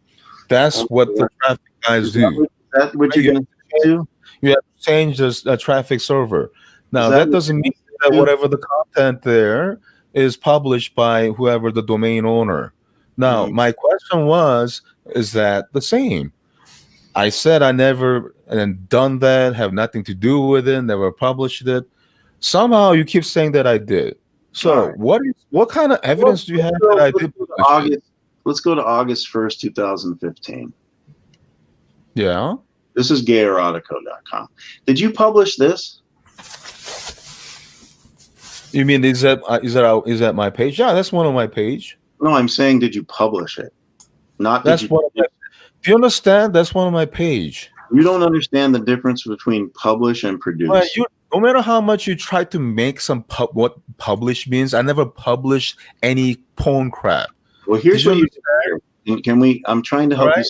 That's what the traffic guys do.
That's what you're going to do?
You have to change the traffic server. Now, that doesn't mean that whatever the content there is published by whoever the domain owner. Now, my question is that the same? I said I never done that, have nothing to do with it, never published it. Somehow you keep saying that I did. So what kind of evidence do you have that I did publish it?
Let's go to August 1st, 2015.
Yeah.
This is gayerotico.com. Did you publish this?
You mean is that my page? Yeah, that's one of my page.
No, I'm saying did you publish it? Not
that's one of my. Do you understand? That's one of my page.
You don't understand the difference between publish and produce.
Well, no matter how much you try to make what publish means, I never published any porn crap.
Well, here's what you said. Can we? I'm trying to help you.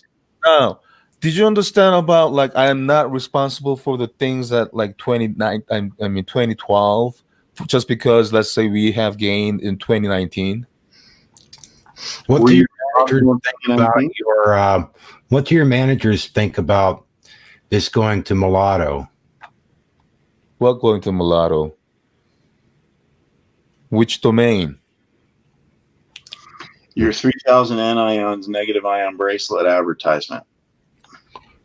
Now, did you understand about like I am not responsible for the things that like 2012, just because let's say we have gained in 2019.
What do your managers think about what do your managers think about this going to Mulatto?
What going to Mulatto? Which domain?
Your 3,000 anions negative ion bracelet advertisement.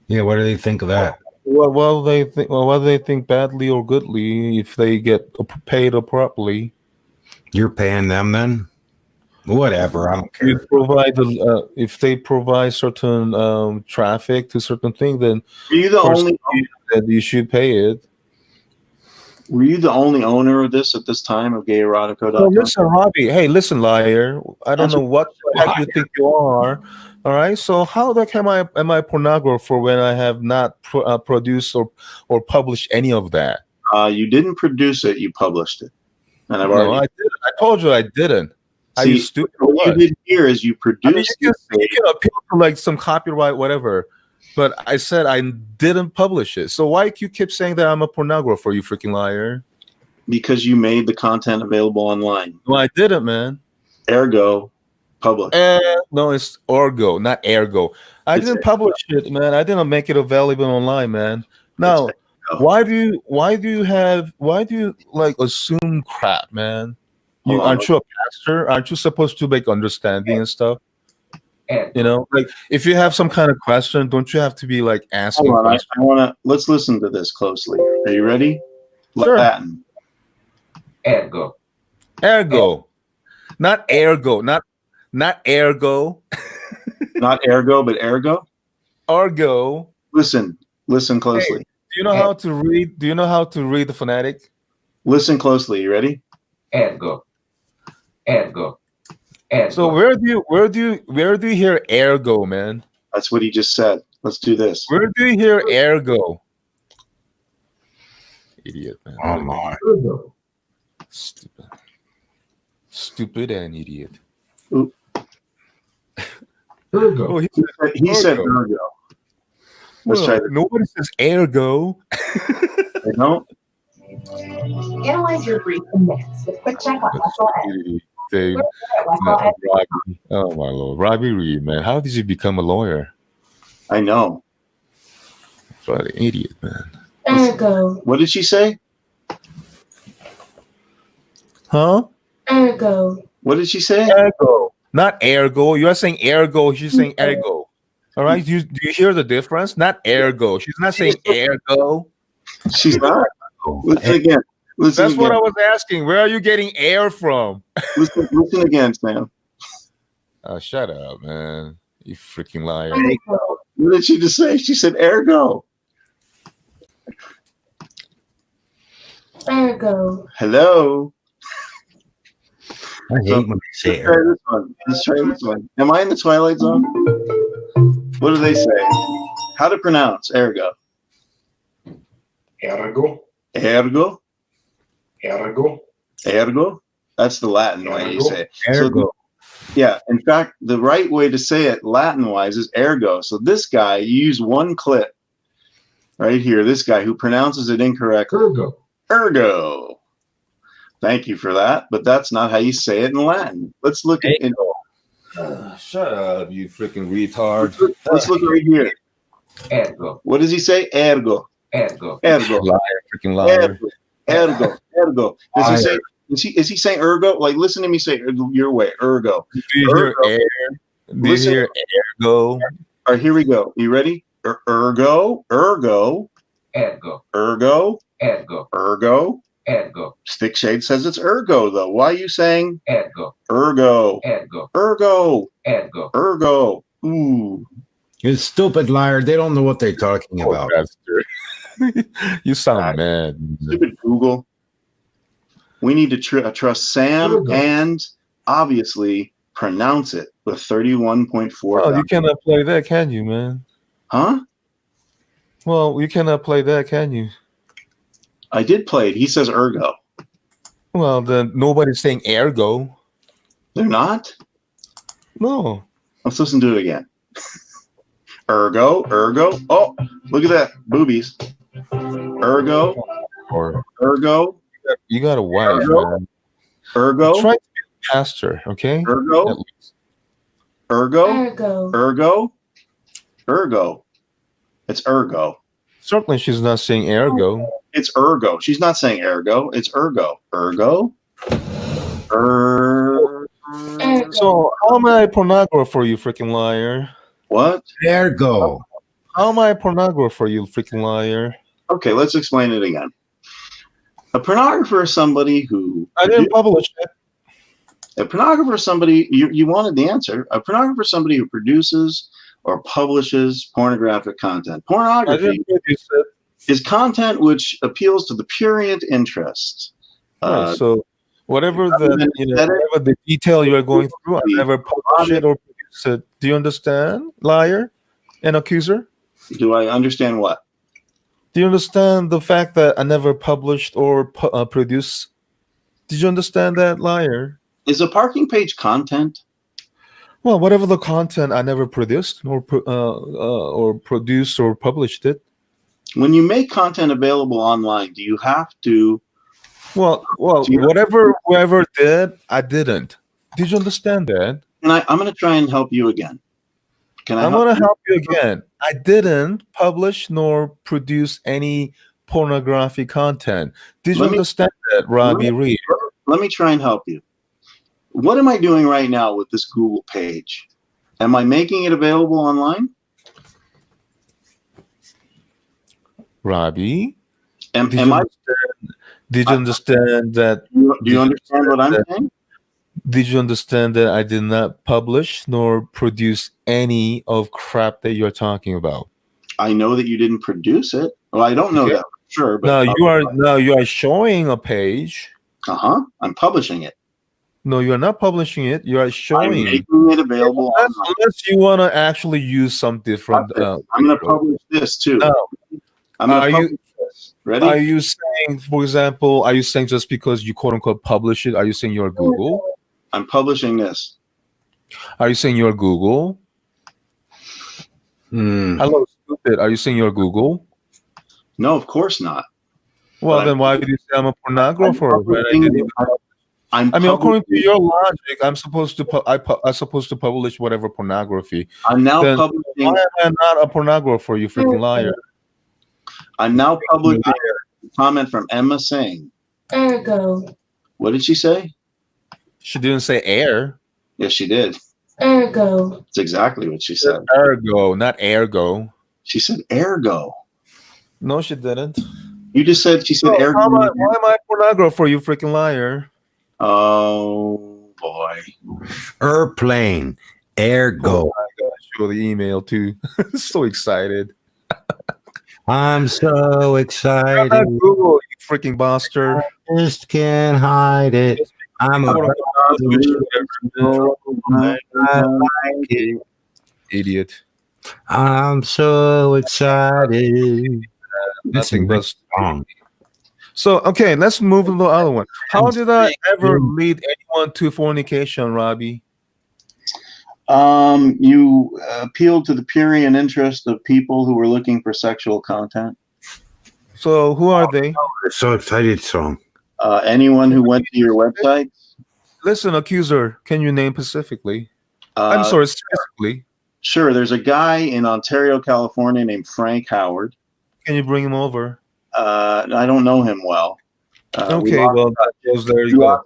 Yeah, what do they think of that?
Well, whether they think badly or goodly, if they get paid properly.
You're paying them then? Whatever, I don't care.
If they provide certain traffic to certain thing, then
are you the only
that you should pay it.
Were you the only owner of this at this time of gayerotico.com?
So listen, Robbie. Hey, listen, liar. I don't
That's
know what the heck you think you are. All right. So how the heck am I a pornographer when I have not produced or published any of that?
You didn't produce it. You published it. And I've
No,
already.
I did. I told you I didn't. Are you stupid?
What you did here is you produced.
You can appeal to like some copyright, whatever. But I said I didn't publish it. So why you keep saying that I'm a pornographer, you freaking liar?
Because you made the content available online.
No, I didn't, man.
Ergo, publish.
No, it's Orgo, not Ergo. I didn't publish it, man. I didn't make it available online, man. Now, why do you like assume crap, man? Aren't you a pastor? Aren't you supposed to make understanding and stuff? You know, like if you have some kind of question, don't you have to be like asking questions?
I wanna let's listen to this closely. Are you ready?
Sure.
Latin.
Ergo.
Ergo. Not ergo. Not ergo.
Not ergo, but ergo.
Argo.
Listen closely.
Hey, do you know how to read? Do you know how to read the phonetic?
Listen closely. You ready?
Ergo.
So where do you hear ergo, man?
That's what he just said. Let's do this.
Where do you hear ergo? Idiot, man.
Oh my.
Stupid and idiot.
Ooh.
Ergo.
Oh,
He said ergo. Let's try this.
Nobody says ergo.
They don't.
Analyze your brief in minutes with quick check on Westlaw Ed.
Robbie. Oh my lord, Robbie Reed, man, how did you become a lawyer?
I know.
What an idiot, man.
Ergo.
What did she say?
Huh?
Ergo.
What did she say?
Ergo, not ergo. You're saying ergo. She's saying ergo. All right. Do you hear the difference? Not ergo. She's not saying ergo.
She's not. Listen again.
That's what I was asking. Where are you getting air from?
Listen again, Sam.
Oh, shut up, man. You freaking liar.
Ergo.
What did she just say? She said ergo.
Ergo.
Hello.
I hate when they say
Let's try this one. Let's try this one. Am I in the Twilight Zone? What do they say? How to pronounce ergo?
Ergo.
Ergo.
Ergo.
Ergo. That's the Latin way you say it.
ergo.
So, yeah. In fact, the right way to say it Latin-wise is ergo. So this guy, you use one clip right here. This guy who pronounces it incorrectly.
Ergo.
Ergo. Thank you for that, but that's not how you say it in Latin. Let's look at it.
Shut up, you freaking retard.
Let's look right here.
Ergo.
What does he say? Ergo.
Ergo.
Ergo.
Liar, freaking liar.
Ergo. Ergo. Does he say? Is he saying ergo? Like, listen to me say your way. Ergo.
Do you hear air? Do you hear ergo?
All right, here we go. You ready? Ergo. Ergo.
Ergo.
Ergo.
Ergo.
Ergo.
Ergo.
Stick Shade says it's ergo though. Why are you saying
Ergo.
ergo?
Ergo.
Ergo.
Ergo.
Ergo. Ooh.
You stupid liar. They don't know what they're talking about.
You sound mad.
Stupid Google. We need to trust Sam
Ergo.
and obviously pronounce it with 31.4.
Well, you cannot play that, can you, man?
Huh?
Well, you cannot play that, can you?
I did play it. He says ergo.
Well, then nobody's saying ergo.
They're not?
No.
Let's listen to it again. Ergo, ergo. Oh, look at that. Boobies. Ergo,
Or
ergo,
you got a wife,
Ergo.
man.
ergo,
Try to be a pastor, okay?
ergo,
At least.
ergo,
Ergo.
ergo, ergo. It's ergo.
Certainly she's not saying ergo.
It's ergo. She's not saying ergo. It's ergo. Ergo.
Ergo.
So how am I a pornographer, you freaking liar?
What?
Ergo.
How am I a pornographer, you freaking liar?
Okay, let's explain it again. A pornographer is somebody who...
I didn't publish it.
A pornographer is somebody... You wanted the answer. A pornographer is somebody who produces or publishes pornographic content.
I
Pornography...
didn't produce it.
is content which appeals to the prurient interest.
Right. So whatever the whatever the detail you are going through, I never publish it or produce it. Do you understand, liar and accuser?
Do I understand what?
Do you understand the fact that I never published or produced? Did you understand that, liar?
Is a parking page content?
Well, whatever the content, I never produced or produced or published it.
When you make content available online, do you have to?
Well, whatever whoever did, I didn't. Did you understand that?
And I'm going to try and help you again.
I'm going to help you again. I didn't publish nor produce any pornography content. Did you understand that, Robbie Reed?
Let me try and help you. What am I doing right now with this Google page? Am I making it available online?
Robbie?
Did you
understand that?
Do you understand what I'm saying?
Did you understand that I did not publish nor produce any of crap that you're talking about?
I know that you didn't produce it. Well, I don't know that for sure. But
you are showing a page.
I'm publishing it.
No, you're not publishing it. You are showing.
I'm making it available.
Unless you want to actually use some different.
I'm going to publish this too.
No.
I'm going to publish this. Ready?
Are you saying, for example, are you saying just because you quote unquote publish it, are you saying you're Google?
I'm publishing this.
Are you saying you're Google? Hello, stupid. Are you saying you're Google?
No, of course not.
Well, then why did you say I'm a pornographer? According to your logic, I'm supposed to publish whatever pornography.
I'm now publishing.
Why am I not a pornographer? You freaking liar!
I'm now publishing a comment from Emma Singh.
Ergo.
What did she say?
She didn't say air.
Yes, she did.
Ergo.
That's exactly what she said.
Ergo, not ergo.
She said ergo.
No, she didn't.
You just said she said ergo.
Why am I a pornographer? You freaking liar!
Oh boy.
Airplane. Ergo.
I gotta show the email too. So excited.
I'm so excited.
Google, you freaking bastard.
I just can't hide it. I'm a
idiot.
I'm so excited.
Nothing but wrong. So, okay, let's move to the other one. How did I ever lead anyone to fornication, Robbie?
You appealed to the prurient interest of people who were looking for sexual content.
So, who are they?
So excited song.
Anyone who went to your website.
Listen, accuser, can you name specifically? I'm sorry, specifically.
Sure. There's a guy in Ontario, California named Frank Howard.
Can you bring him over?
I don't know him well.
Okay, well, there you go.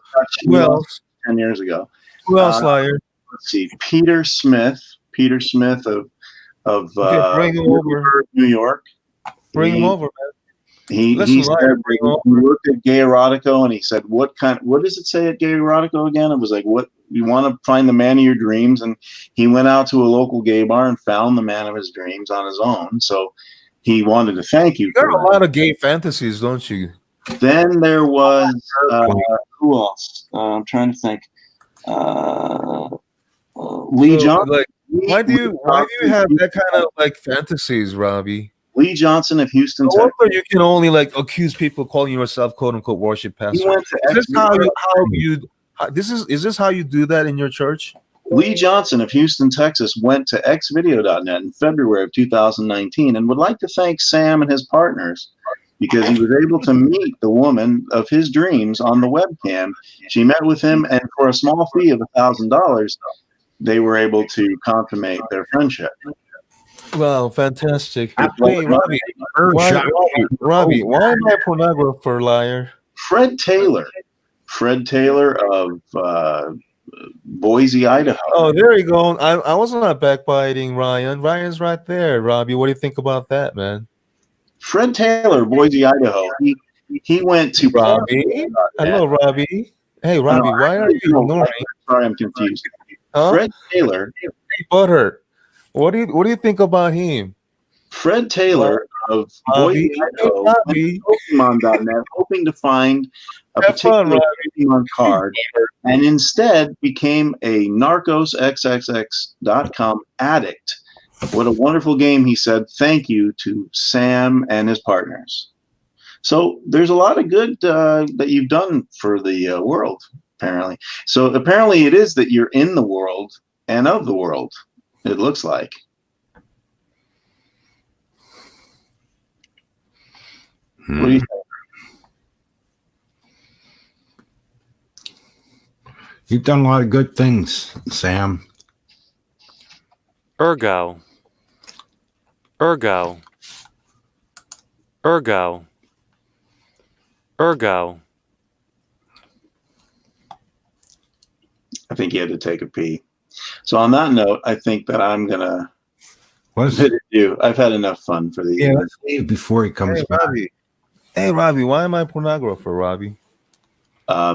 Who else?
10 years ago.
Who else, liar?
Let's see. Peter Smith of
bring him over.
New York.
Bring him over, man.
He looked at Gay Erotico and he said, what does it say at Gay Erotico again? It was like, what, you want to find the man of your dreams? And he went out to a local gay bar and found the man of his dreams on his own. So he wanted to thank you.
You got a lot of gay fantasies, don't you?
Then there was, who else? I'm trying to think. Lee Johnson.
Why do you have that kind of like fantasies, Robbie?
Lee Johnson of Houston, Texas.
You can only like accuse people calling yourself "quote unquote" worship pastor. Is this how you do that in your church?
Lee Johnson of Houston, Texas, went to xvideo.net in February of 2019 and would like to thank Sam and his partners because he was able to meet the woman of his dreams on the webcam. She met with him, and for a small fee of $1,000, they were able to consummate their friendship.
Wow, fantastic. Hey, Robbie, why am I a pornographer, liar?
Fred Taylor of Boise, Idaho.
Oh, there you go. I was not backbiting Ryan. Ryan's right there. Robbie, what do you think about that, man?
Fred Taylor, Boise, Idaho. He went to
Robbie. Hello, Robbie. Hey, Robbie, why are you ignoring?
Sorry, I'm confused.
Huh?
Fred Taylor.
Butthurt. What do you think about him?
Fred Taylor of Boise, Idaho, went to Pokemon.net hoping to find a particular Pokemon card, and instead became a NarcosXXX.com addict. What a wonderful game, he said. Thank you to Sam and his partners. So there's a lot of good that you've done for the world, apparently. So apparently it is that you're in the world and of the world, it looks like. What do you think?
You've done a lot of good things, Sam.
Ergo.
I think he had to take a pee. So on that note, I think that I'm gonna.
What's
you? I've had enough fun for the
evening. Let's leave before he comes back.
Robbie. Hey, Robbie, why am I pornographer, Robbie?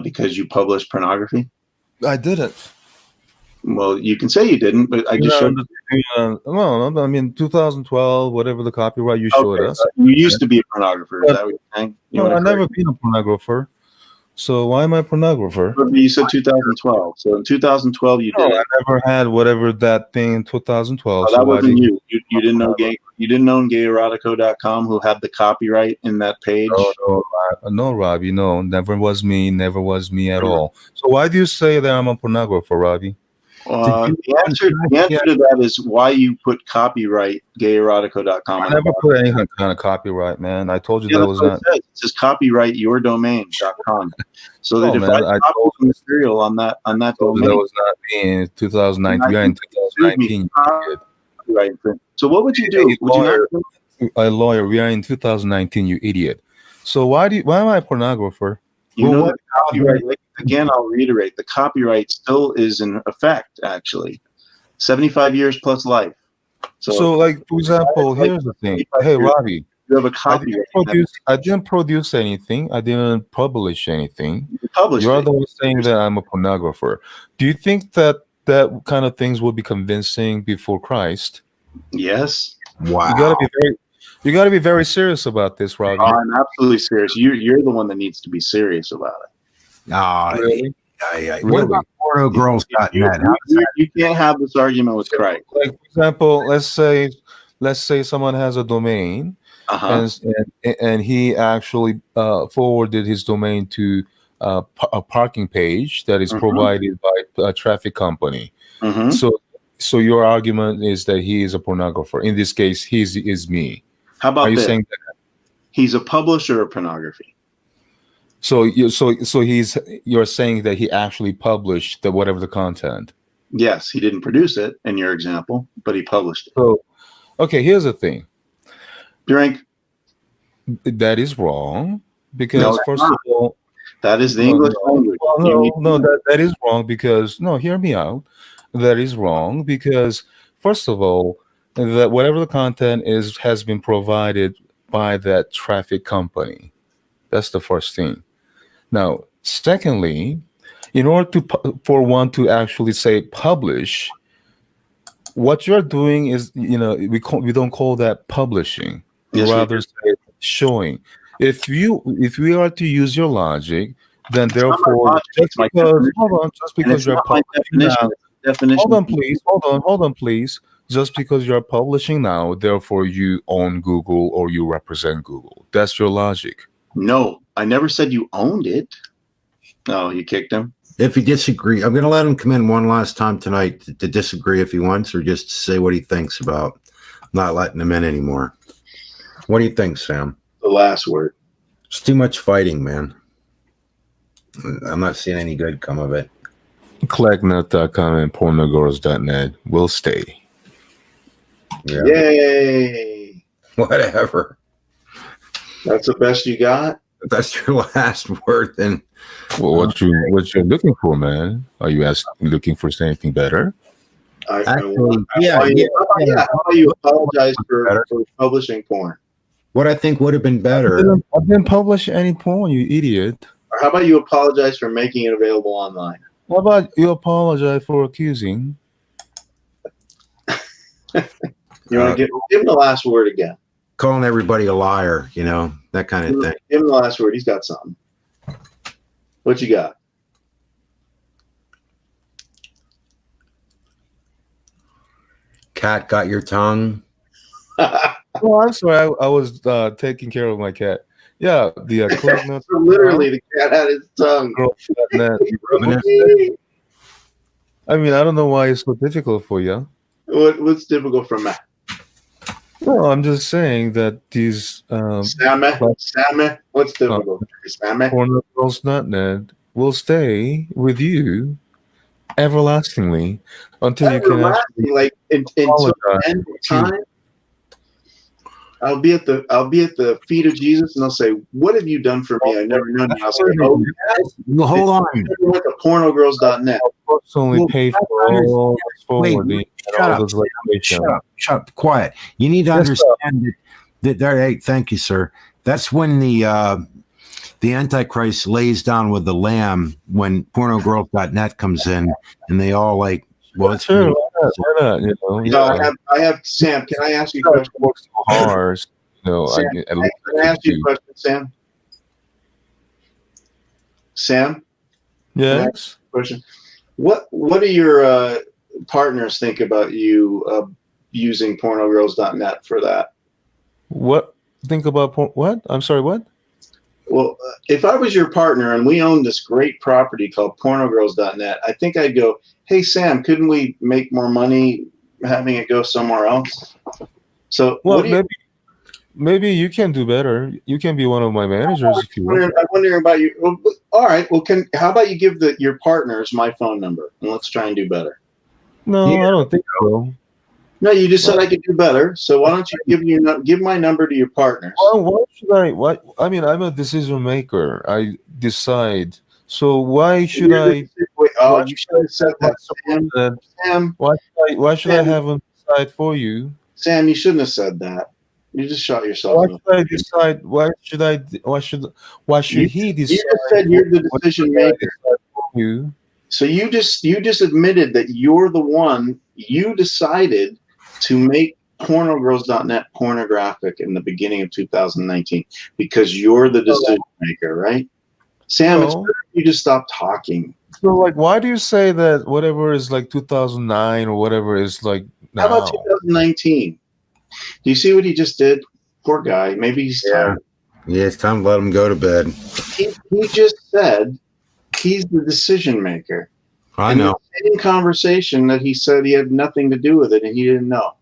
Because you published pornography.
I didn't.
Well, you can say you didn't, but I just showed.
No, I mean 2012, whatever the copyright you showed us.
You used to be a pornographer. Is that what you're saying?
No, I've never been a pornographer. So why am I a pornographer?
You said 2012. So in 2012 you did.
I never had whatever that thing in 2012.
Oh, that wasn't you. You didn't know gay. You didn't know gayerotico.com who had the copyright in that page.
No, Robbie. No, never was me. Never was me at all. So why do you say that I'm a pornographer, Robbie?
The answer to that is why you put copyright gayerotico.com.
I never put any kind of copyright, man. I told you that was not.
It says copyright yourdomain.com. So that if I copy material on that domain,
that was not me in 2019. In 2019.
Right. So what would you do?
A lawyer. We are in 2019. You idiot. So why am I a pornographer?
You know, copyright. Again, I'll reiterate: the copyright still is in effect. Actually, 75 years plus life.
So like for example, here's the thing. Hey, Robbie,
you have a copyright.
I didn't produce anything. I didn't publish anything.
You're
the one saying that I'm a pornographer. Do you think that kind of things will be convincing before Christ?
Yes.
Wow. You got to be very serious about this, Robbie.
I'm absolutely serious. You're the one that needs to be serious about it.
Really?
What about pornogirls.net?
You can't have this argument with Christ.
Like, for example, let's say someone has a domain, and he actually forwarded his domain to a parking page that is provided by a traffic company. So your argument is that he is a pornographer. In this case, he is me.
How about
you saying that
he's a publisher of pornography?
So you're saying that he actually published whatever the content?
Yes, he didn't produce it in your example, but he published it.
So, okay, here's the thing.
Drink.
That is wrong because first of all,
that is the English language.
That is wrong because hear me out. That is wrong because first of all, that whatever the content has been provided by that traffic company. That's the first thing. Now, secondly, in order for one to actually say publish, what you're doing is, we don't call that publishing. We rather say showing. If we are to use your logic, then therefore, just because you're publishing now, hold on, please. Just because you're publishing now, therefore you own Google or you represent Google. That's your logic.
No, I never said you owned it. No, you kicked him.
If you disagree, I'm going to let him come in one last time tonight to disagree if he wants, or just say what he thinks about not letting him in anymore. What do you think, Sam?
The last word.
It's too much fighting, man. I'm not seeing any good come of it.
Clacknut.com and pornogirls.net will stay.
Yeah. Yay!
Whatever.
That's the best you got?
That's your last word, then.
Well, what you're looking for, man? Are you looking for anything better?
How about you apologize for publishing porn?
What I think would have been better.
I didn't publish any porn, you idiot.
Or how about you apologize for making it available online?
How about you apologize for accusing?
You want to give him the last word again?
calling everybody a liar, you know, that kind of thing.
Give him the last word. He's got something. What you got?
Cat got your tongue.
Oh, I'm sorry. I was taking care of my cat. Yeah, the club nut.
So literally, the cat had his tongue.
I mean, I don't know why it's so difficult for you.
What's difficult for Matt?
No, I'm just saying that these
Sammy, what's difficult for you, Sammy?
pornogirls.net will stay with you everlastingly until you can actually
like until the end of time. I'll be at the feet of Jesus, and they'll say, "What have you done for me? I never known you." I'll say, "Oh,
well, hold on."
Went to pornogirls.net.
Only pay for all forwarding.
Shut up, quiet. You need to understand that. Hey, thank you, sir. That's when the Antichrist lays down with the Lamb when pornogirls.net comes in, and they all like, well, it's
sure. Why not? You know,
no, I have Sam. Can I ask you a question?
Hard, you know,
Sam, can I ask you a question, Sam? Sam?
Yes.
Question. What do your partners think about you using pornogirls.net for that?
What think about what? I'm sorry, what?
Well, if I was your partner and we owned this great property called pornogirls.net, I think I'd go, "Hey Sam, couldn't we make more money having it go somewhere else?" So,
well, maybe you can do better. You can be one of my managers if you want.
I'm wondering about you. Well, all right. Well, how about you give your partners my phone number and let's try and do better?
No, I don't think so.
No, you just said I could do better. So why don't you give my number to your partners?
Well, why should I? What? I mean, I'm a decision maker. I decide. So why should I?
Oh, you should have said that, Sam.
Why should I have them decide for you?
Sam, you shouldn't have said that. You just shot yourself.
Why should I decide? Why should he decide?
You just said you're the decision maker.
You.
So you just admitted that you're the one. You decided to make pornogirls.net pornographic in the beginning of 2019 because you're the decision maker, right? Sam, it's better if you just stop talking.
So, like, why do you say that whatever is like 2009 or whatever is like now?
How about 2019? Do you see what he just did? Poor guy. Maybe he's tired.
Yeah, it's time to let him go to bed.
He just said he's the decision maker.
I know.
The same conversation that he said he had nothing to do with it and he didn't know.